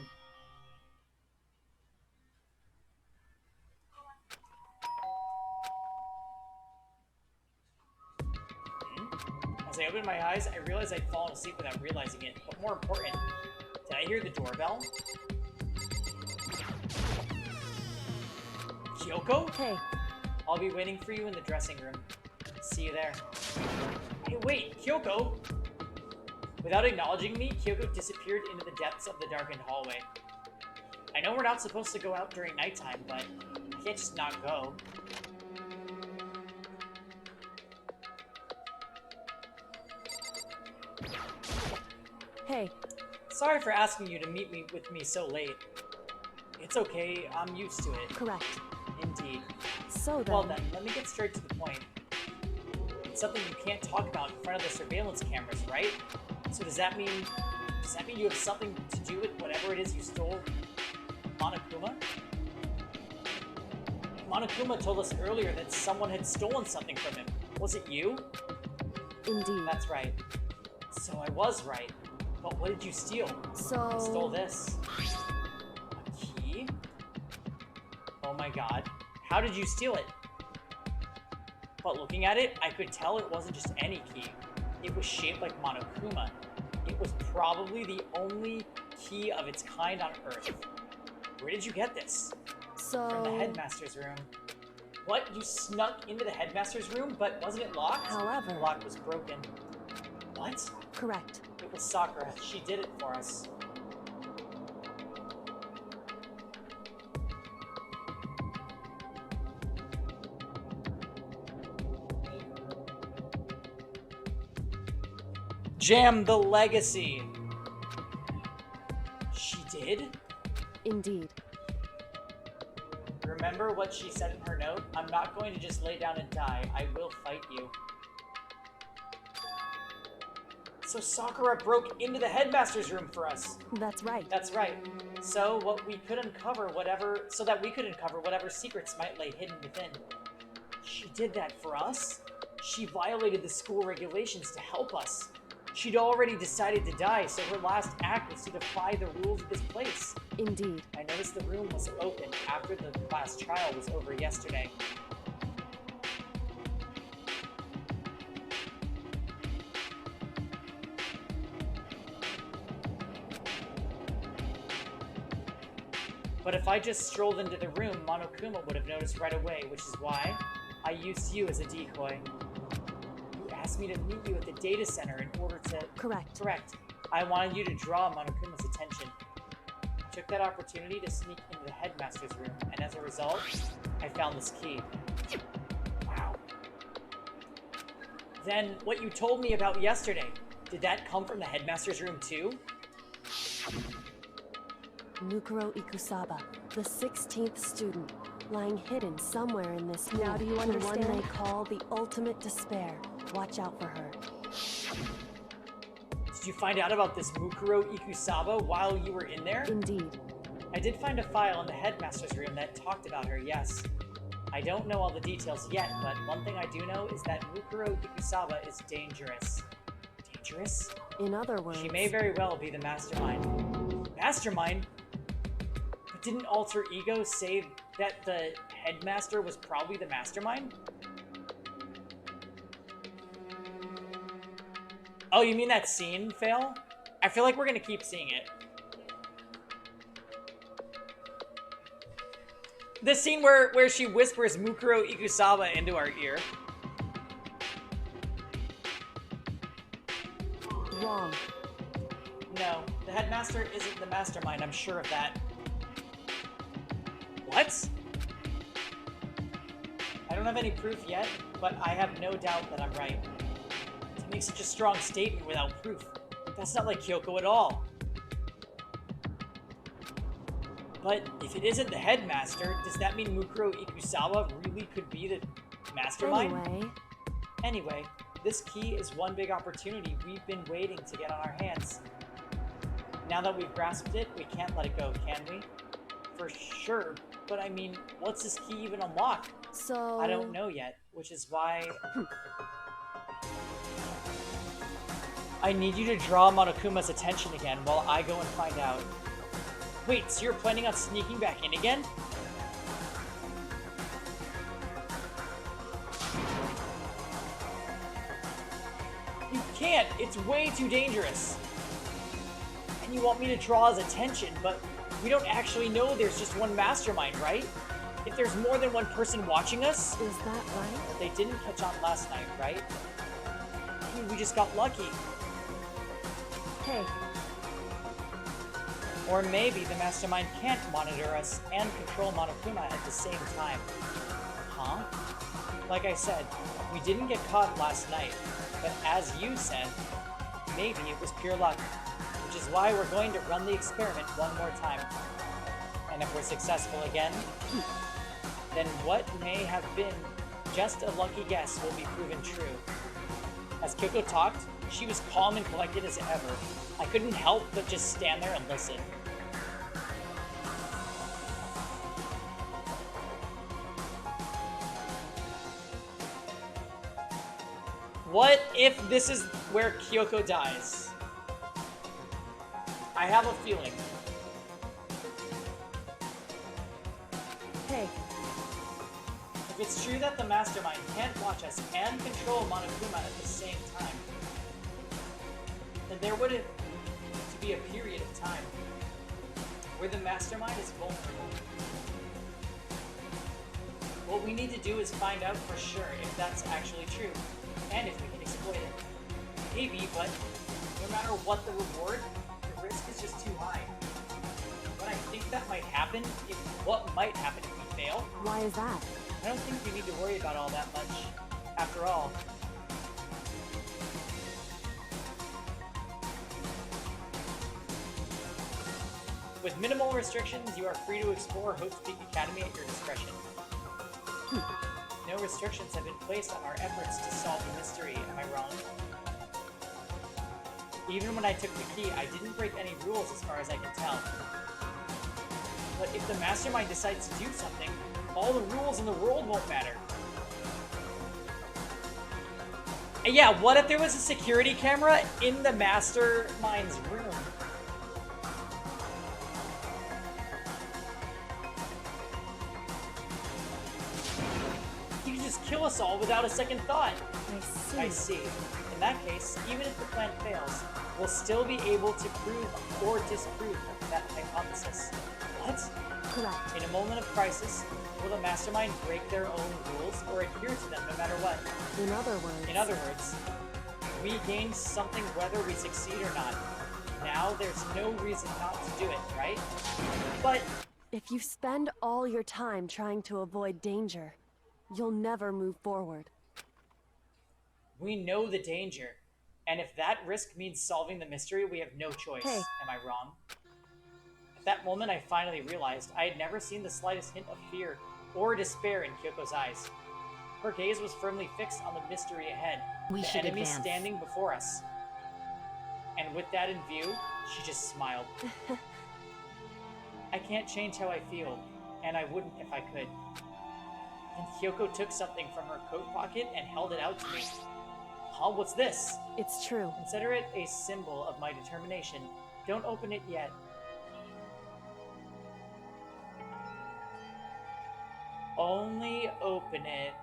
As I opened my eyes, I realized I'd fallen asleep without realizing it. But more important, did I hear the doorbell? Kyoko? Hey, I'll be waiting for you in the dressing room. See you there. Hey, wait, Kyoko! Without acknowledging me, Kyoko disappeared into the depths of the darkened hallway. I know we're not supposed to go out during nighttime, but I can't just not go. hey, Sorry for asking you to meet with me so late. It's okay, I'm used to it. correct. Indeed. So then... Well then, let me get straight to the point. It's something you can't talk about in front of the surveillance cameras, right? So does that mean you have something to do with whatever it is you stole Monokuma? Monokuma told us earlier that someone had stolen something from him. Was it you? Indeed. That's right. So I was right. But what did you steal? So... I stole this. A key? Oh my god. How did you steal it? But looking at it, I could tell it wasn't just any key. It was shaped like Monokuma. It was probably the only key of its kind on Earth. Where did you get this? So... From the headmaster's room. What? You snuck into the headmaster's room, but wasn't it locked? However... The lock was broken. What? Correct. It was Sakura. She did it for us. Jam the legacy. She did? Indeed. Remember what she said in her note? I'm not going to just lay down and die. I will fight you. So Sakura broke into the headmaster's room for us. That's right. That's right. So we could uncover whatever secrets might lay hidden within. She did that for us? She violated the school regulations to help us. She'd already decided to die, so her last act was to defy the rules of this place. Indeed. I noticed the room was open after the class trial was over yesterday. But if I just strolled into the room, Monokuma would have noticed right away, which is why I used you as a decoy. You asked me to meet you at the data center in order to... Correct. Correct. I wanted you to draw Monokuma's attention. I took that opportunity to sneak into the headmaster's room, and as a result, I found this key. Wow. Then, what you told me about yesterday, did that come from the headmaster's room too? Mukuro Ikusaba, the 16th student, lying hidden somewhere in this room. Now do you understand? The one they call the ultimate despair. Watch out for her. Did you find out about this Mukuro Ikusaba while you were in there? Indeed. I did find a file in the headmaster's room that talked about her, yes. I don't know all the details yet, but one thing I do know is that Mukuro Ikusaba is dangerous. Dangerous? In other words... She may very well be the mastermind. Mastermind? But didn't Alter Ego say that the headmaster was probably the mastermind? Oh, you mean that scene, Fail? I feel like we're gonna keep seeing it. The scene where she whispers Mukuro Ikusaba into our ear. Wrong. No, the headmaster isn't the mastermind, I'm sure of that. What? I don't have any proof yet, but I have no doubt that I'm right. To make such a strong statement without proof, that's not like Kyoko at all. But if it isn't the headmaster, does that mean Mukuro Ikusaba really could be the mastermind? Anyway, this key is one big opportunity we've been waiting to get on our hands. Now that we've grasped it, we can't let it go, can we? For sure, but I mean, what's this key even unlock? So... I don't know yet, which is why... I need you to draw Monokuma's attention again while I go and find out. Wait, so you're planning on sneaking back in again? You can't! It's way too dangerous! And you want me to draw his attention, but we don't actually know there's just one mastermind, right? If there's more than one person watching us... Is that right? They didn't catch on last night, right? Maybe we just got lucky. Hey. Or maybe the mastermind can't monitor us and control Monokuma at the same time. Huh? Like I said, we didn't get caught last night, but as you said, maybe it was pure luck, which is why we're going to run the experiment one more time. And if we're successful again, then what may have been just a lucky guess will be proven true. As Kyoko talked, she was calm and collected as ever. I couldn't help but just stand there and listen. What if this is where Kyoko dies? I have a feeling. Hey. If it's true that the mastermind can't watch us and control Monokuma at the same time, then there would have to be a period of time where the mastermind is vulnerable. What we need to do is find out for sure if that's actually true, and if we can exploit it. Maybe, but no matter what the reward, the risk is just too high. But I think that might happen if what might happen if we fail. Why is that? I don't think we need to worry about all that much. After all, With minimal restrictions, you are free to explore Hope's Peak Academy at your discretion. No restrictions have been placed on our efforts to solve the mystery, am I wrong? Even when I took the key, I didn't break any rules as far as I can tell. But if the mastermind decides to do something, all the rules in the world won't matter. And yeah, what if there was a security camera in the mastermind's room? You can just kill us all without a second thought. I see. In that case, even if the plan fails, we'll still be able to prove or disprove that hypothesis. What? Correct. In a moment of crisis, will the mastermind break their own rules or adhere to them no matter what? In other words, we gain something whether we succeed or not. Now there's no reason not to do it, right? But if you spend all your time trying to avoid danger, you'll never move forward. we know the danger. And if that risk means solving the mystery, we have no choice. Hey. Am I wrong? At that moment, I finally realized I had never seen the slightest hint of fear or despair in Kyoko's eyes. Her gaze was firmly fixed on the mystery ahead, We the should enemy advance. standing before us. And with that in view, she just smiled. I can't change how I feel, and I wouldn't if I could. And Kyoko took something from her coat pocket and held it out to me. Huh, what's this? It's true. Consider it a symbol of my determination. Don't open it yet. Only open it.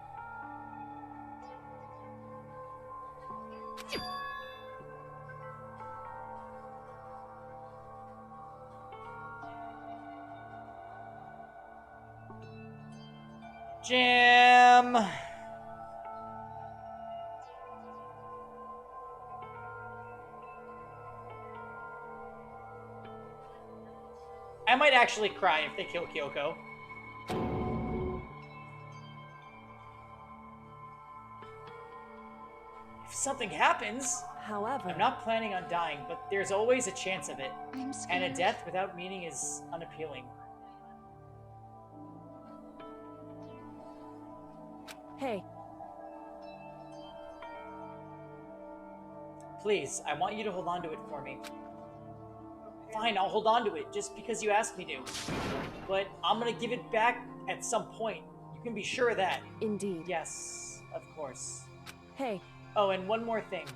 Jam! I might actually cry if they kill Kyoko. If something happens, However, I'm not planning on dying, but there's always a chance of it. I'm scared. And a death without meaning is unappealing. hey, Please, I want you to hold on to it for me. Fine, I'll hold on to it, just because you asked me to. But I'm gonna give it back at some point. You can be sure of that. indeed. Yes, of course. Hey, Oh, and one more thing.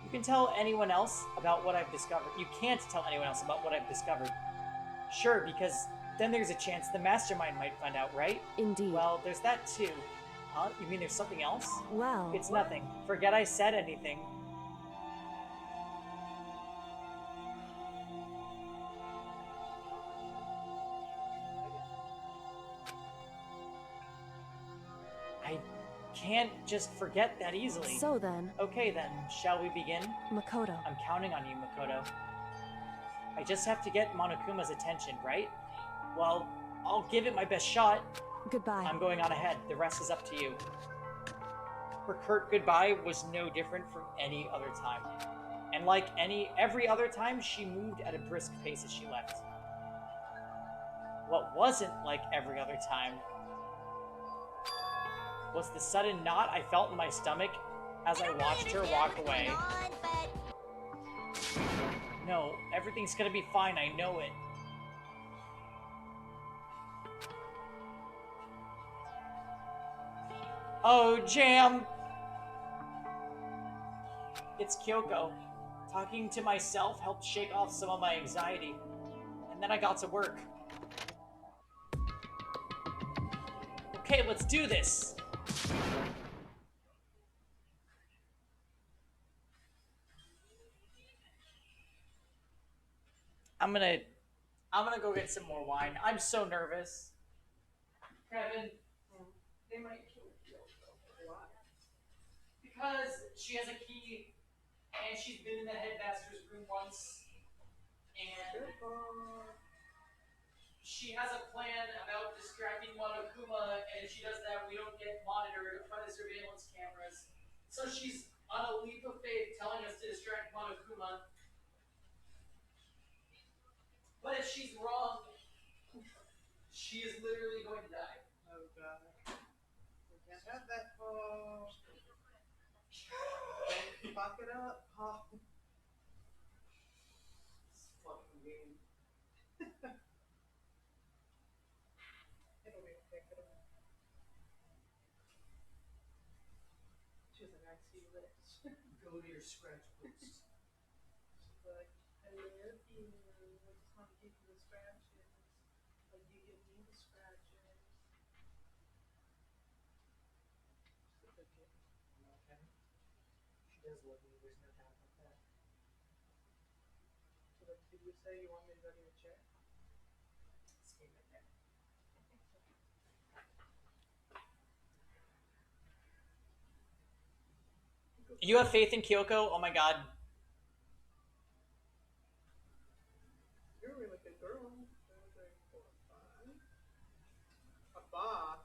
You can tell anyone else about what I've discovered. You can't tell anyone else about what I've discovered. Sure, because then there's a chance the mastermind might find out, right? indeed. Well, there's that too. Huh? You mean there's something else? Well, It's nothing. Forget I said anything. I can't just forget that easily. so then, Okay then, shall we begin? Makoto. I'm counting on you, Makoto. I just have to get Monokuma's attention, right? Well, I'll give it my best shot. Goodbye. I'm going on ahead. The rest is up to you. Her curt goodbye was no different from any other time. And like every other time, she moved at a brisk pace as she left. What wasn't like every other time was the sudden knot I felt in my stomach as I watched her walk away. No, everything's gonna be fine, I know it. Oh, Jam! It's Kyoko. Talking to myself helped shake off some of my anxiety. And then I got to work. Okay, let's do this! I'm gonna go get some more wine. I'm so nervous. Kevin, they might kill Kyoko. Why? Because she has a key, and she's been in the headmaster's room once, and she has a plan about distracting Monokuma, and if she does that, we don't get monitored by the surveillance cameras. So she's on a leap of faith telling us to distract Monokuma. But if she's wrong, She is literally going to die. Oh god. We can't have that. Oh. Fuck it up. Oh. It's fucking game. It'll be okay. She's like, I see this. Go to your scratch post. She's like, I love you. I just want to give you the scratches. Like you give me the scratches. She's a good kid. Okay. She does love me. There's no doubt about that. So like, did you say you want me to go to your chair? Stay right there. You have faith in Kyoko? Oh my god. You're a really good girl. 2, 3, 4, 5. A boss.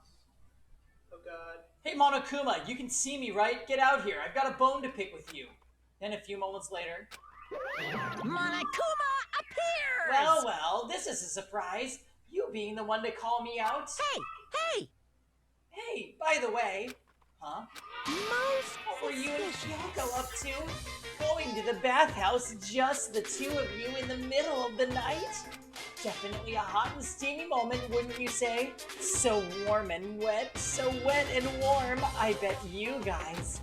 Oh god. Hey Monokuma, you can see me, right? Get out here. I've got a bone to pick with you. Then a few moments later. Monokuma appears! Well, this is a surprise. You being the one to call me out. Hey! Hey, by the way. Huh? Most What were you and Kyoko up to? Going to the bathhouse, just the two of you in the middle of the night? Definitely a hot and steamy moment, wouldn't you say? So warm and wet, so wet and warm. I bet you guys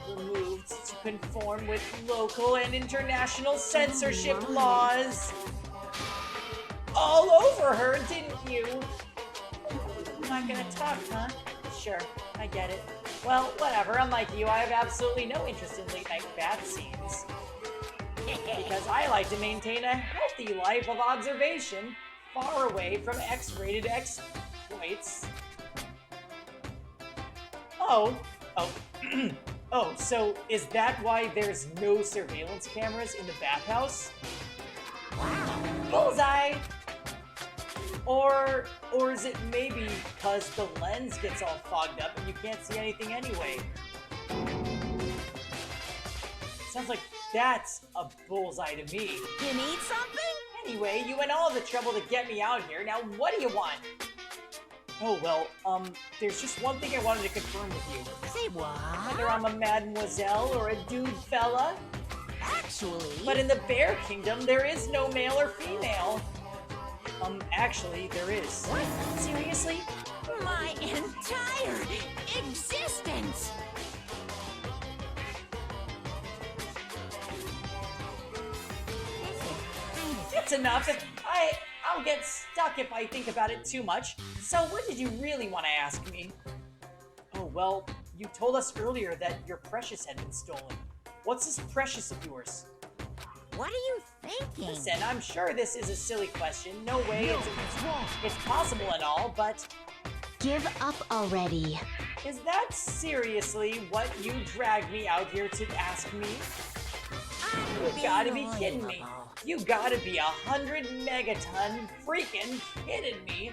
were moved to conform with local and international censorship laws. All over her, didn't you? Not gonna talk, huh? Sure, I get it. Well, whatever, unlike you, I have absolutely no interest in late night bath scenes. Because I like to maintain a healthy life of observation, far away from X-rated exploits. Oh, so is that why there's no surveillance cameras in the bathhouse? Bullseye! Or is it maybe because the lens gets all fogged up and you can't see anything anyway? Sounds like that's a bullseye to me. You need something? Anyway, you went all the trouble to get me out here. Now what do you want? Oh, well, there's just one thing I wanted to confirm with you. Say what? Whether I'm a mademoiselle or a dude fella. Actually... But in the Bear Kingdom, there is no male or female. Actually, there is. What? Seriously? My entire existence! It's enough. I'll get stuck if I think about it too much. So what did you really want to ask me? Oh, well, you told us earlier that your Precious had been stolen. What's this Precious of yours? What are you thinking? Listen, I'm sure this is a silly question. No way it's possible and all, but... Give up already. Is that seriously what you dragged me out here to ask me? You gotta be kidding me. You gotta be 100 megaton freaking kidding me.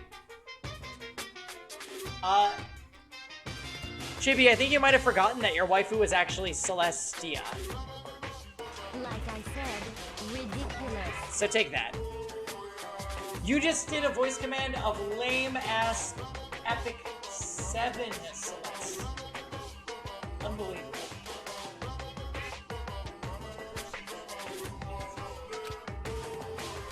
Chibi, I think you might have forgotten that your waifu was actually Celestia. Like I said, ridiculous. So take that. You just did a voice command of lame-ass Epic 7 Celeste. Unbelievable.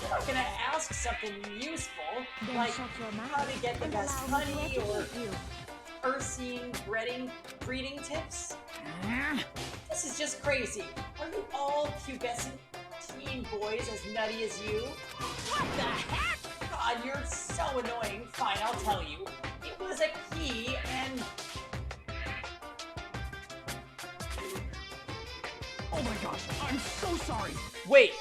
You're gonna ask something useful, Then like shut your mouth how to get the and best allow me to honey or educate you. Ursine breeding tips? This is just crazy. Are you all pubescent teen boys as nutty as you? What the heck? God, you're so annoying. Fine, I'll tell you. It was a key and... Oh my gosh, I'm so sorry. Wait.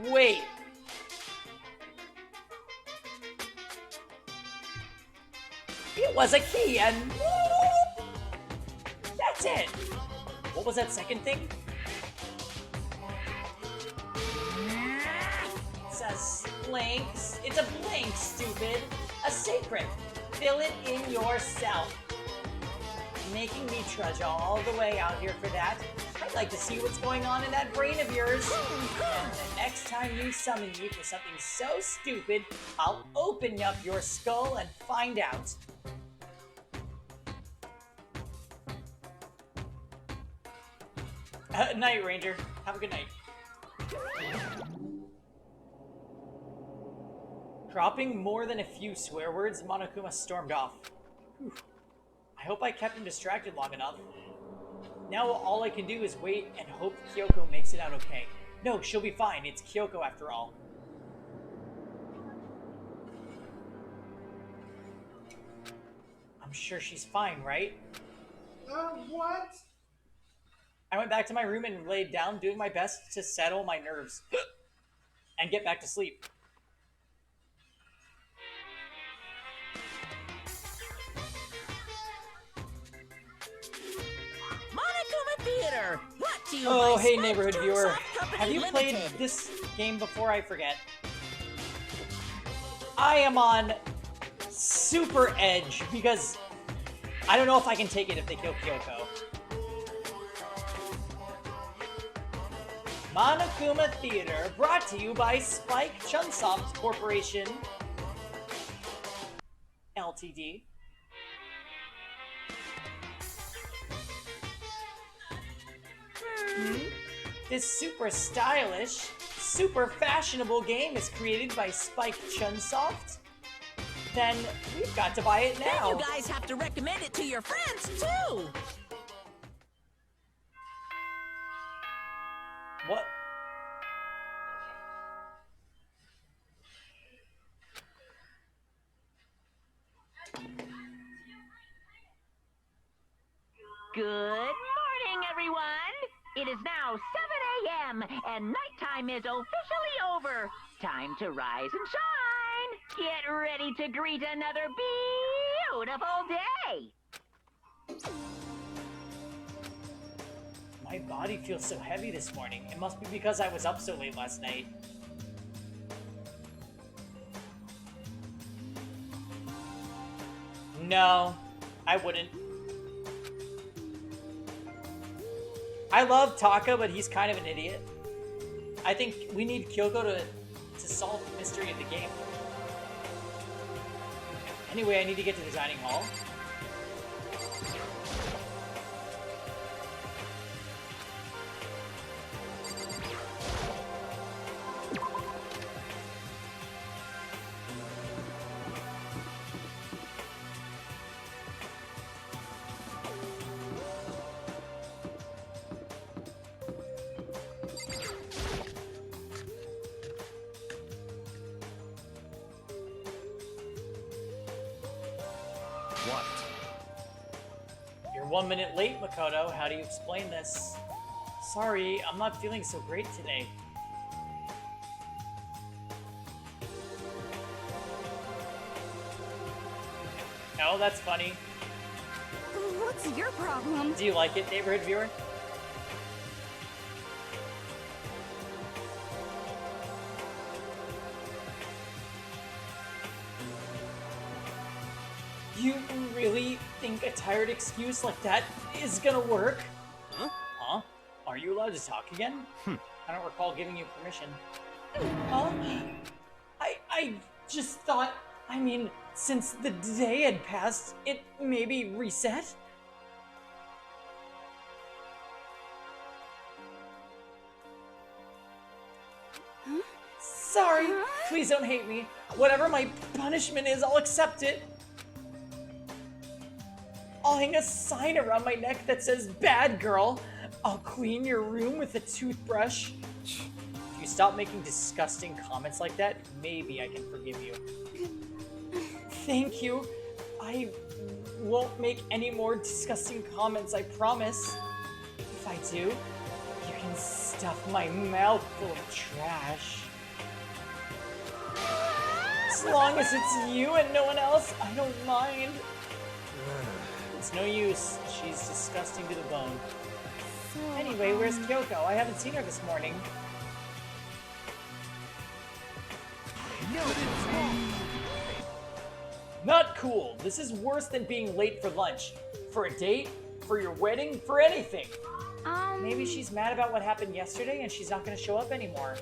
Wait. It was a key and... That's it. What was that second thing? It says blanks. It's a blank, stupid. A secret. Fill it in yourself. Making me trudge all the way out here for that. I I'd like to see what's going on in that brain of yours. And the next time you summon me for something so stupid, I'll open up your skull and find out. Night, Ranger. Have a good night. Dropping more than a few swear words, Monokuma stormed off. Whew. I hope I kept him distracted long enough. Now all I can do is wait and hope Kyoko makes it out okay. No, she'll be fine. It's Kyoko after all. I'm sure she's fine, right? What? I went back to my room and laid down, doing my best to settle my nerves and get back to sleep. Monokuma Theater, brought to you Oh, by hey, Spike neighborhood viewer. Chunsoft Company Have you played Limited. this game before? I forget. I am on super edge because I don't know if I can take it if they kill Kyoko. Monokuma Theater, brought to you by Spike Chunsoft Corporation, Ltd. This super stylish, super fashionable game is created by Spike Chunsoft. Then we've got to buy it now. Then you guys have to recommend it to your friends, too! What? Good morning, everyone! It is now 7 a.m. and nighttime is officially over. Time to rise and shine! Get ready to greet another beautiful day! My body feels so heavy this morning. It must be because I was up so late last night. No, I wouldn't. I love Taka, but he's kind of an idiot. I think we need Kyoko to solve the mystery of the game. Anyway, I need to get to the dining hall. What? You're 1 minute late, Makoto. How do you explain this? Sorry, I'm not feeling so great today. Oh, that's funny. What's your problem? Do you like it, neighborhood viewer? You really think a tired excuse like that is gonna work? Huh? Huh? Are you allowed to talk again? I don't recall giving you permission. Huh? I just thought, I mean, since the day had passed, it maybe reset? Sorry, please don't hate me. Whatever my punishment is, I'll accept it. I'll hang a sign around my neck that says, "Bad girl." I'll clean your room with a toothbrush. If you stop making disgusting comments like that, maybe I can forgive you. Thank you. I won't make any more disgusting comments, I promise. If I do, you can stuff my mouth full of trash. As long as it's you and no one else, I don't mind. It's no use. She's disgusting to the bone. Anyway, where's Kyoko? I haven't seen her this morning. Not cool. This is worse than being late for lunch. For a date, for your wedding, for anything. Maybe she's mad about what happened yesterday and she's not going to show up anymore.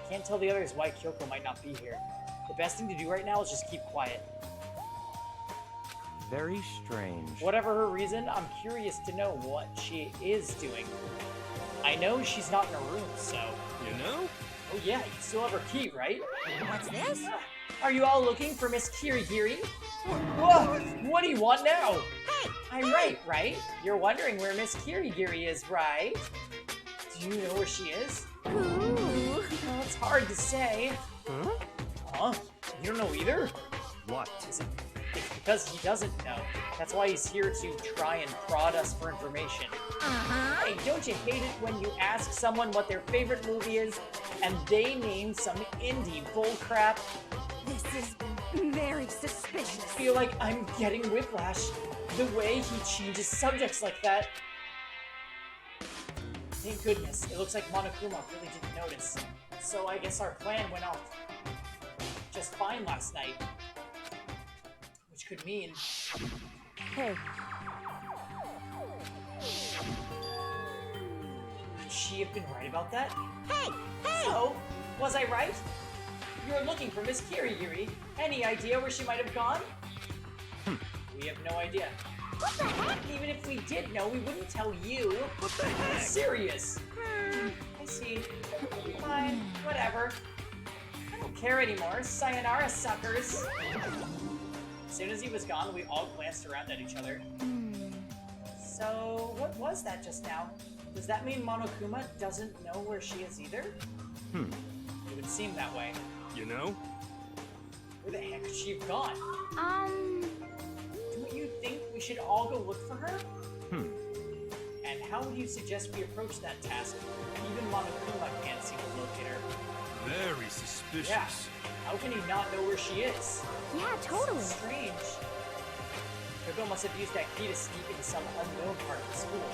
I can't tell the others why Kyoko might not be here. The best thing to do right now is just keep quiet. Very strange. Whatever her reason, I'm curious to know what she is doing. I know she's not in her room, so... You know? Oh yeah, you still have her key, right? What's this? Are you all looking for Miss Kirigiri? Whoa! What do you want now? Hey! I'm right? You're wondering where Miss Kirigiri is, right? Do you know where she is? Ooh. Well, it's hard to say. Huh? Huh? You don't know either? What? It's because he doesn't know. That's why he's here to try and prod us for information. Uh-huh. Hey, don't you hate it when you ask someone what their favorite movie is and they name some indie bullcrap? This is very suspicious. I feel like I'm getting whiplash the way he changes subjects like that. Thank goodness, it looks like Monokuma really didn't notice. So I guess our plan went off just fine last night. Which could mean... Hey, Could she have been right about that? Hey! Hey! So, was I right? You're looking for Miss Kirigiri. Any idea where she might have gone? We have no idea. What the heck? Even if we did know, we wouldn't tell you. What the heck? Serious. I see. Fine, whatever. I don't care anymore. Sayonara, suckers. As soon as he was gone, we all glanced around at each other. So, what was that just now? Does that mean Monokuma doesn't know where she is either? It would seem that way. You know? Where the heck could she have gone? Don't you think we should all go look for her? And how would you suggest we approach that task? Even Monokuma can't seem to locate her. Very suspicious. Yeah. How can he not know where she is? Yeah, totally. So strange. Kyoko must have used that key to sneak into some unknown part of the school.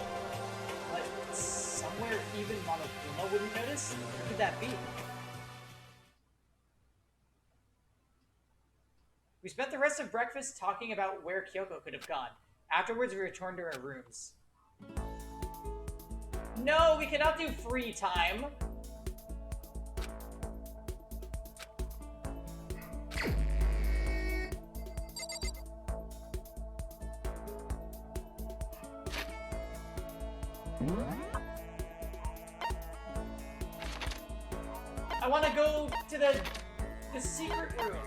But somewhere even Monokuma wouldn't notice? Where could that be? We spent the rest of breakfast talking about where Kyoko could have gone. Afterwards, we returned to our rooms. No, we cannot do free time! I want to go to the secret room.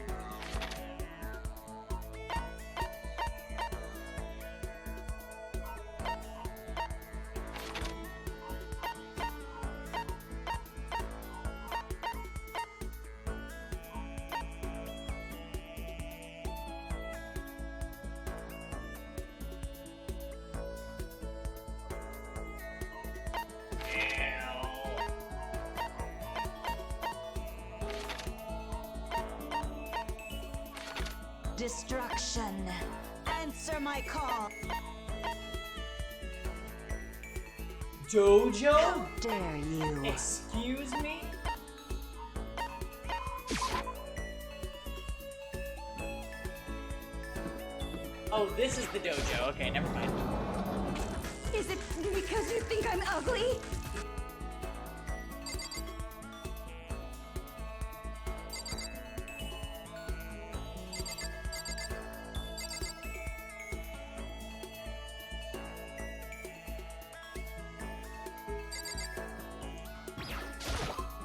Destruction. Answer my call. Dojo? How dare you? Excuse me? Oh, this is the dojo. Okay, never mind. Is it because you think I'm ugly?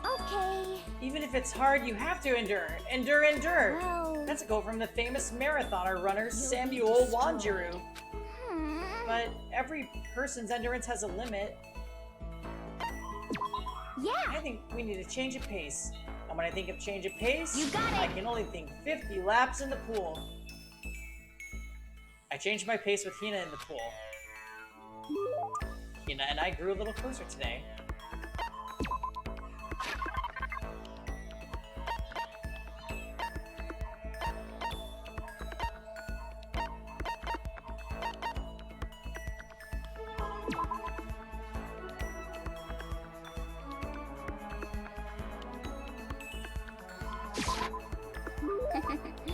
Okay. Even if it's hard, you have to endure. Endure, endure. Well, That's a quote from the famous marathoner runner you'll be Samuel destroyed. Wanjiru. But every person's endurance has a limit. Yeah. I think we need a change of pace. And when I think of change of pace, You got it. I can only think 50 laps in the pool. I changed my pace with Hina in the pool. Hina and I grew a little closer today.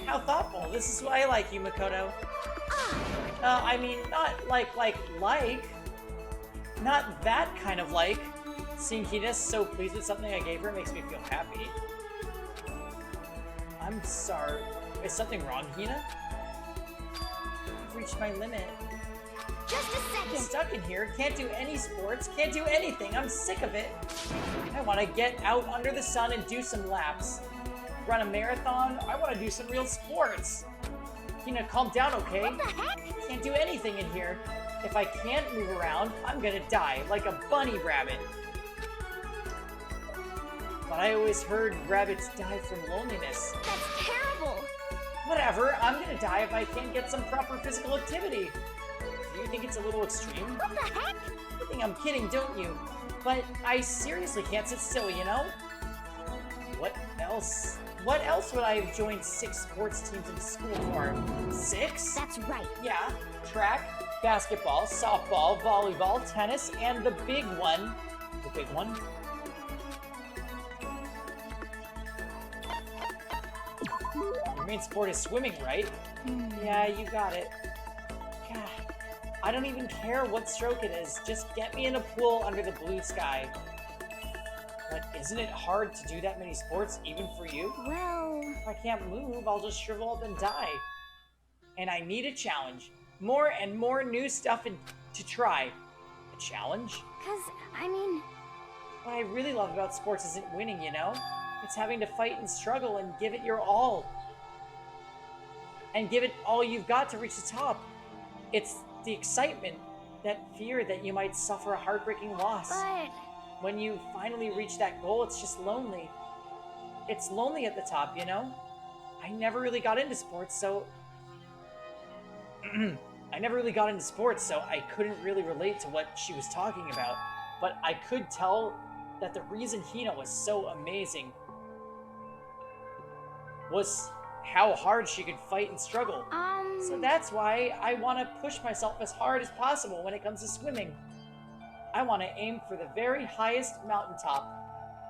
How thoughtful. This is why I like you, Makoto. I mean, not like. Not that kind of like. Seeing Hina so pleased with something I gave her makes me feel happy. I'm sorry. Is something wrong, Hina? I've reached my limit. Just a second. I'm stuck in here. Can't do any sports. Can't do anything. I'm sick of it. I want to get out under the sun and do some laps. Run a marathon. I want to do some real sports. Hina, calm down, okay? What the heck? Can't do anything in here. If I can't move around, I'm gonna die like a bunny rabbit. But I always heard rabbits die from loneliness. That's terrible. Whatever, I'm gonna die if I can't get some proper physical activity. Do you think it's a little extreme? What the heck? You think I'm kidding, don't you? But I seriously can't sit still, you know? What else? What else would I have joined 6 sports teams in school for? 6? That's right. Yeah, track, basketball, softball, volleyball, tennis, and the big one. The big one? Your main sport is swimming, right? Yeah, you got it. God, I don't even care what stroke it is. Just get me in a pool under the blue sky. But isn't it hard to do that many sports, even for you? Well... If I can't move, I'll just shrivel up and die. And I need a challenge. More and more new stuff to try. A challenge? I mean... What I really love about sports isn't winning, you know? It's having to fight and struggle and give it your all. And give it all you've got to reach the top. It's the excitement, that fear that you might suffer a heartbreaking loss. But... When you finally reach that goal, it's just lonely. It's lonely at the top, you know? I never really got into sports, so... I couldn't really relate to what she was talking about. But I could tell that the reason Hina was so amazing was how hard she could fight and struggle. So that's why I want to push myself as hard as possible when it comes to swimming. I want to aim for the very highest mountaintop.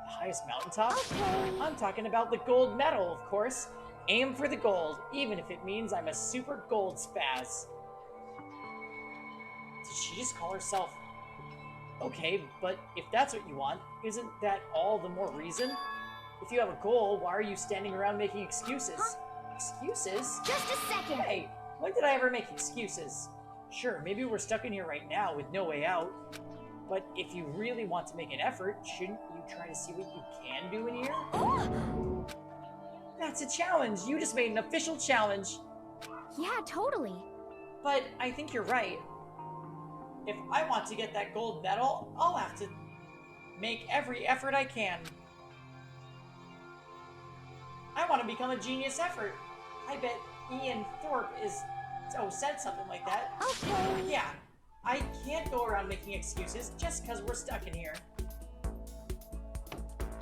The highest mountaintop? Okay. I'm talking about the gold medal, of course. Aim for the gold, even if it means I'm a super gold spaz. Did she just call herself... Okay, but if that's what you want, isn't that all the more reason? If you have a goal, why are you standing around making excuses? Huh? Excuses? Just a second. Hey, when did I ever make excuses? Sure, maybe we're stuck in here right now with no way out. But if you really want to make an effort, shouldn't you try to see what you can do in here? Oh! That's a challenge! You just made an official challenge! Yeah, totally. But I think you're right. If I want to get that gold medal, I'll have to make every effort I can. I want to become a genius effort. I bet Ian Thorpe said something like that. Okay. Yeah. I can't go around making excuses just because we're stuck in here.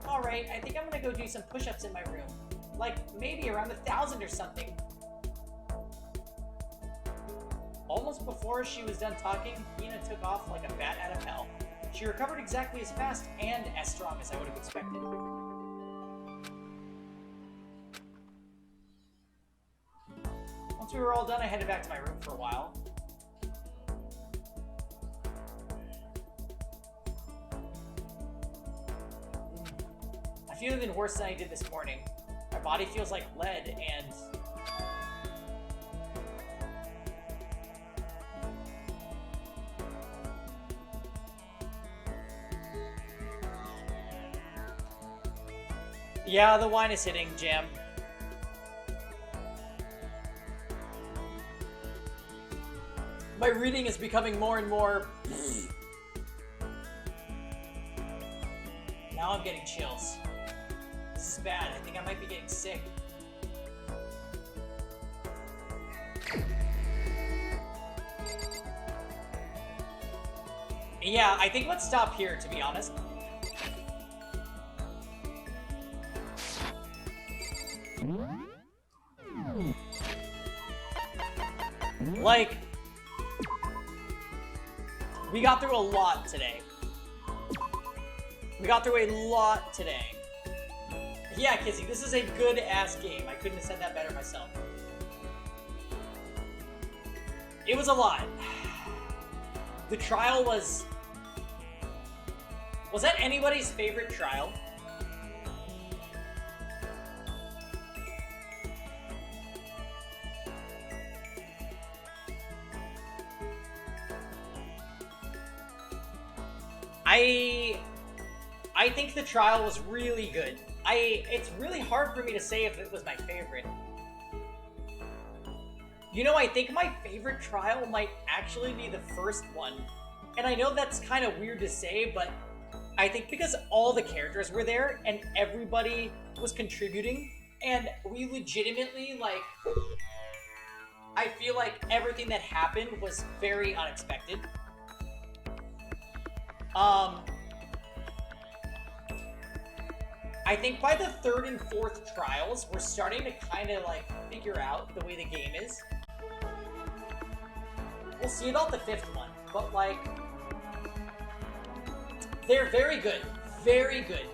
Alright, I think I'm gonna go do some push-ups in my room. Like, maybe around 1,000 or something. Almost before she was done talking, Hina took off like a bat out of hell. She recovered exactly as fast and as strong as I would have expected. Once we were all done, I headed back to my room for a while. I feel even worse than I did this morning. My body feels like lead, and... Yeah, the wine is hitting, Jam. My reading is becoming more and more... Now I'm getting chills. This is bad. I think I might be getting sick. Yeah, I think let's stop here, to be honest. Like, we got through a lot today. We got through a lot today. Yeah, Kizzy, this is a good-ass game. I couldn't have said that better myself. It was a lot. The trial was Was that anybody's favorite trial? I think the trial was really good. It's really hard for me to say if it was my favorite. You know, I think my favorite trial might actually be the first one. And I know that's kind of weird to say, but I think because all the characters were there and everybody was contributing, and we legitimately, like, I feel like everything that happened was very unexpected. I think by the third and fourth trials, we're starting to kind of, like, figure out the way the game is. We'll see about the fifth one, but, like, they're very good. Very good.